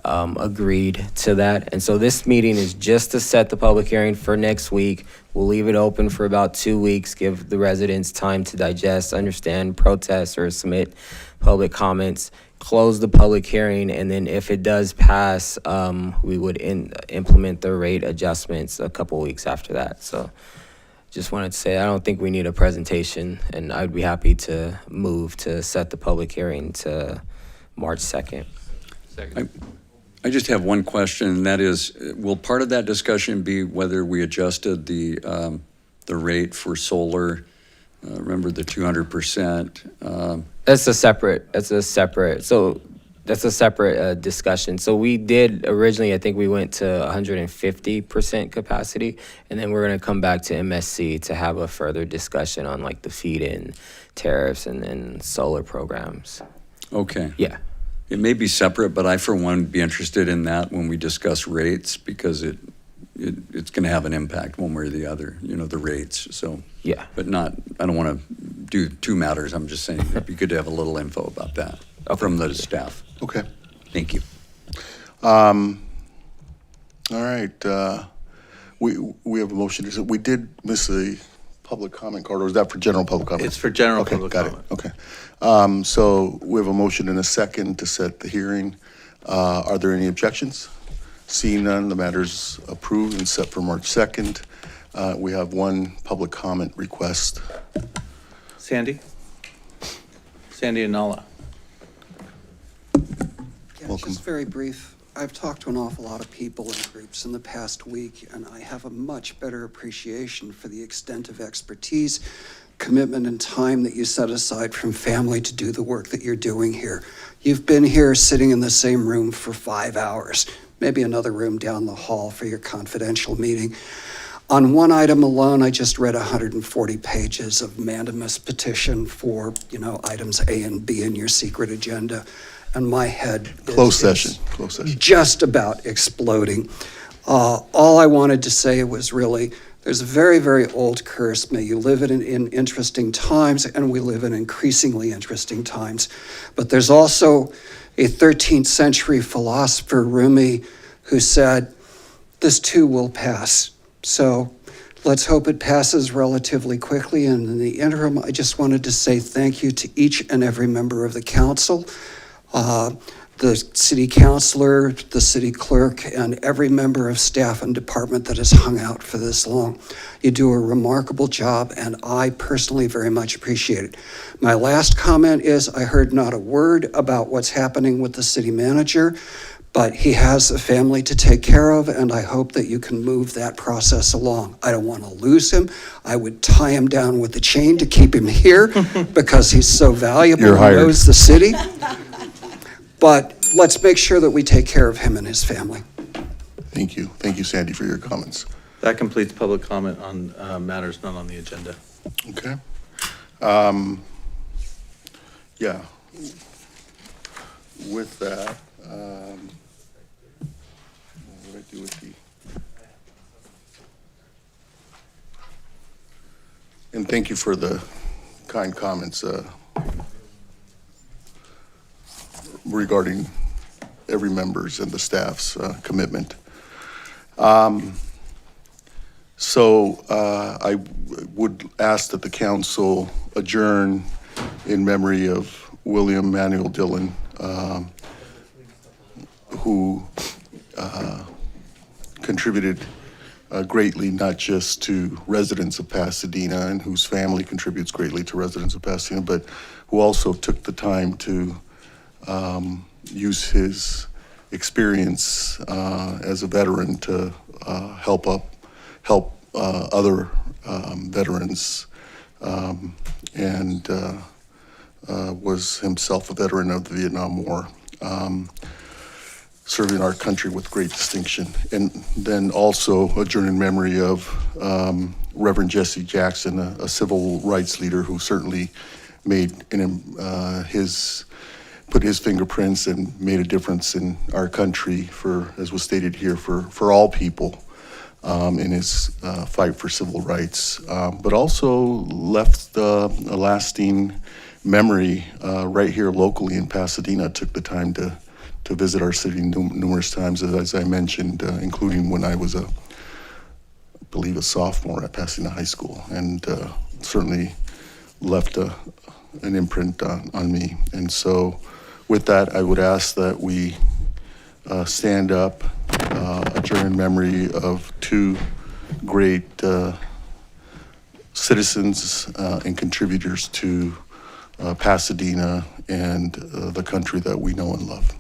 agreed to that. And so this meeting is just to set the public hearing for next week. We'll leave it open for about 2 weeks, give the residents time to digest, understand, protest, or submit public comments, close the public hearing, and then if it does pass, we would implement the rate adjustments a couple weeks after that. So just wanted to say I don't think we need a presentation, and I'd be happy to move to set the public hearing to March 2nd. I just have one question, and that is, will part of that discussion be whether we adjusted the rate for solar? Remember the 200%? That's a separate discussion. So we did originally, I think we went to 150% capacity, and then we're going to come back to MSC to have a further discussion on like the feed-in tariffs and solar programs. Okay. Yeah. It may be separate, but I, for one, would be interested in that when we discuss rates, because it's going to have an impact one way or the other, the rates. So, yeah. But I don't want to do two matters. I'm just saying it'd be good to have a little info about that from the staff. Okay. Thank you. All right. We have a motion. We did miss a public comment card, or is that for general public comment? It's for general Okay, public got comment. it. Okay. So we have a motion and a second to set the hearing. Are there any objections? Seeing none, the matter's approved and set for March 2nd. We have one public comment request. Sandy? Sandy and Nala. Yeah, just very brief. I've talked to an awful lot of people and groups in the past week, and I have a much better appreciation for the extent of expertise, commitment, and time that you set aside from family to do the work that you're doing here. You've been here sitting in the same room for 5 hours, maybe another room down the hall for your confidential meeting. On one item alone, I just read 140 pages of mandamus petition for, items A and B in your secret agenda. And my head Closed session. Just about exploding. All I wanted to say was really, there's a very, very old curse. May you live in interesting times, and we live in increasingly interesting times. But there's also a 13th century philosopher, Rumi, who said, this too will pass. So let's hope it passes relatively quickly. And in the interim, I just wanted to say thank you to each and every member of the council, the city councilor, the city clerk, and every member of staff and department that has hung out for this long. You do a remarkable job, and I personally very much appreciate it. My last comment is I heard not a word about what's happening with the city manager, but he has a family to take care of, and I hope that you can move that process along. I don't want to lose him. I would tie him down with a chain to keep him here because he's so valuable. You're hired. He knows the city. But let's make sure that we take care of him and his family. Thank you. Thank you, Sandy, for your comments. That completes public comment on matters not on the agenda. Okay. Yeah. With that, what did I do with the? And thank you for the kind comments regarding every member's and the staff's commitment. So I would ask that the council adjourn in memory of William Manuel Dillon, who contributed greatly, not just to residents of Pasadena, and whose family contributes greatly to residents of Pasadena, but who also took the time to use his experience as a veteran to help other veterans, and was himself a veteran of the Vietnam War, serving our country with great distinction. And then also adjourn in memory of Reverend Jesse Jackson, a civil rights leader who certainly made put his fingerprints and made a difference in our country as was stated here, for all people in his fight for civil rights, but also left a lasting memory right here locally in Pasadena. Took the time to visit our city numerous times, as I mentioned, including when I was I believe a sophomore at Pasadena High School, and certainly left an imprint on me. And so with that, I would ask that we stand up, adjourn in memory of two great citizens and contributors to Pasadena and the country that we know and love.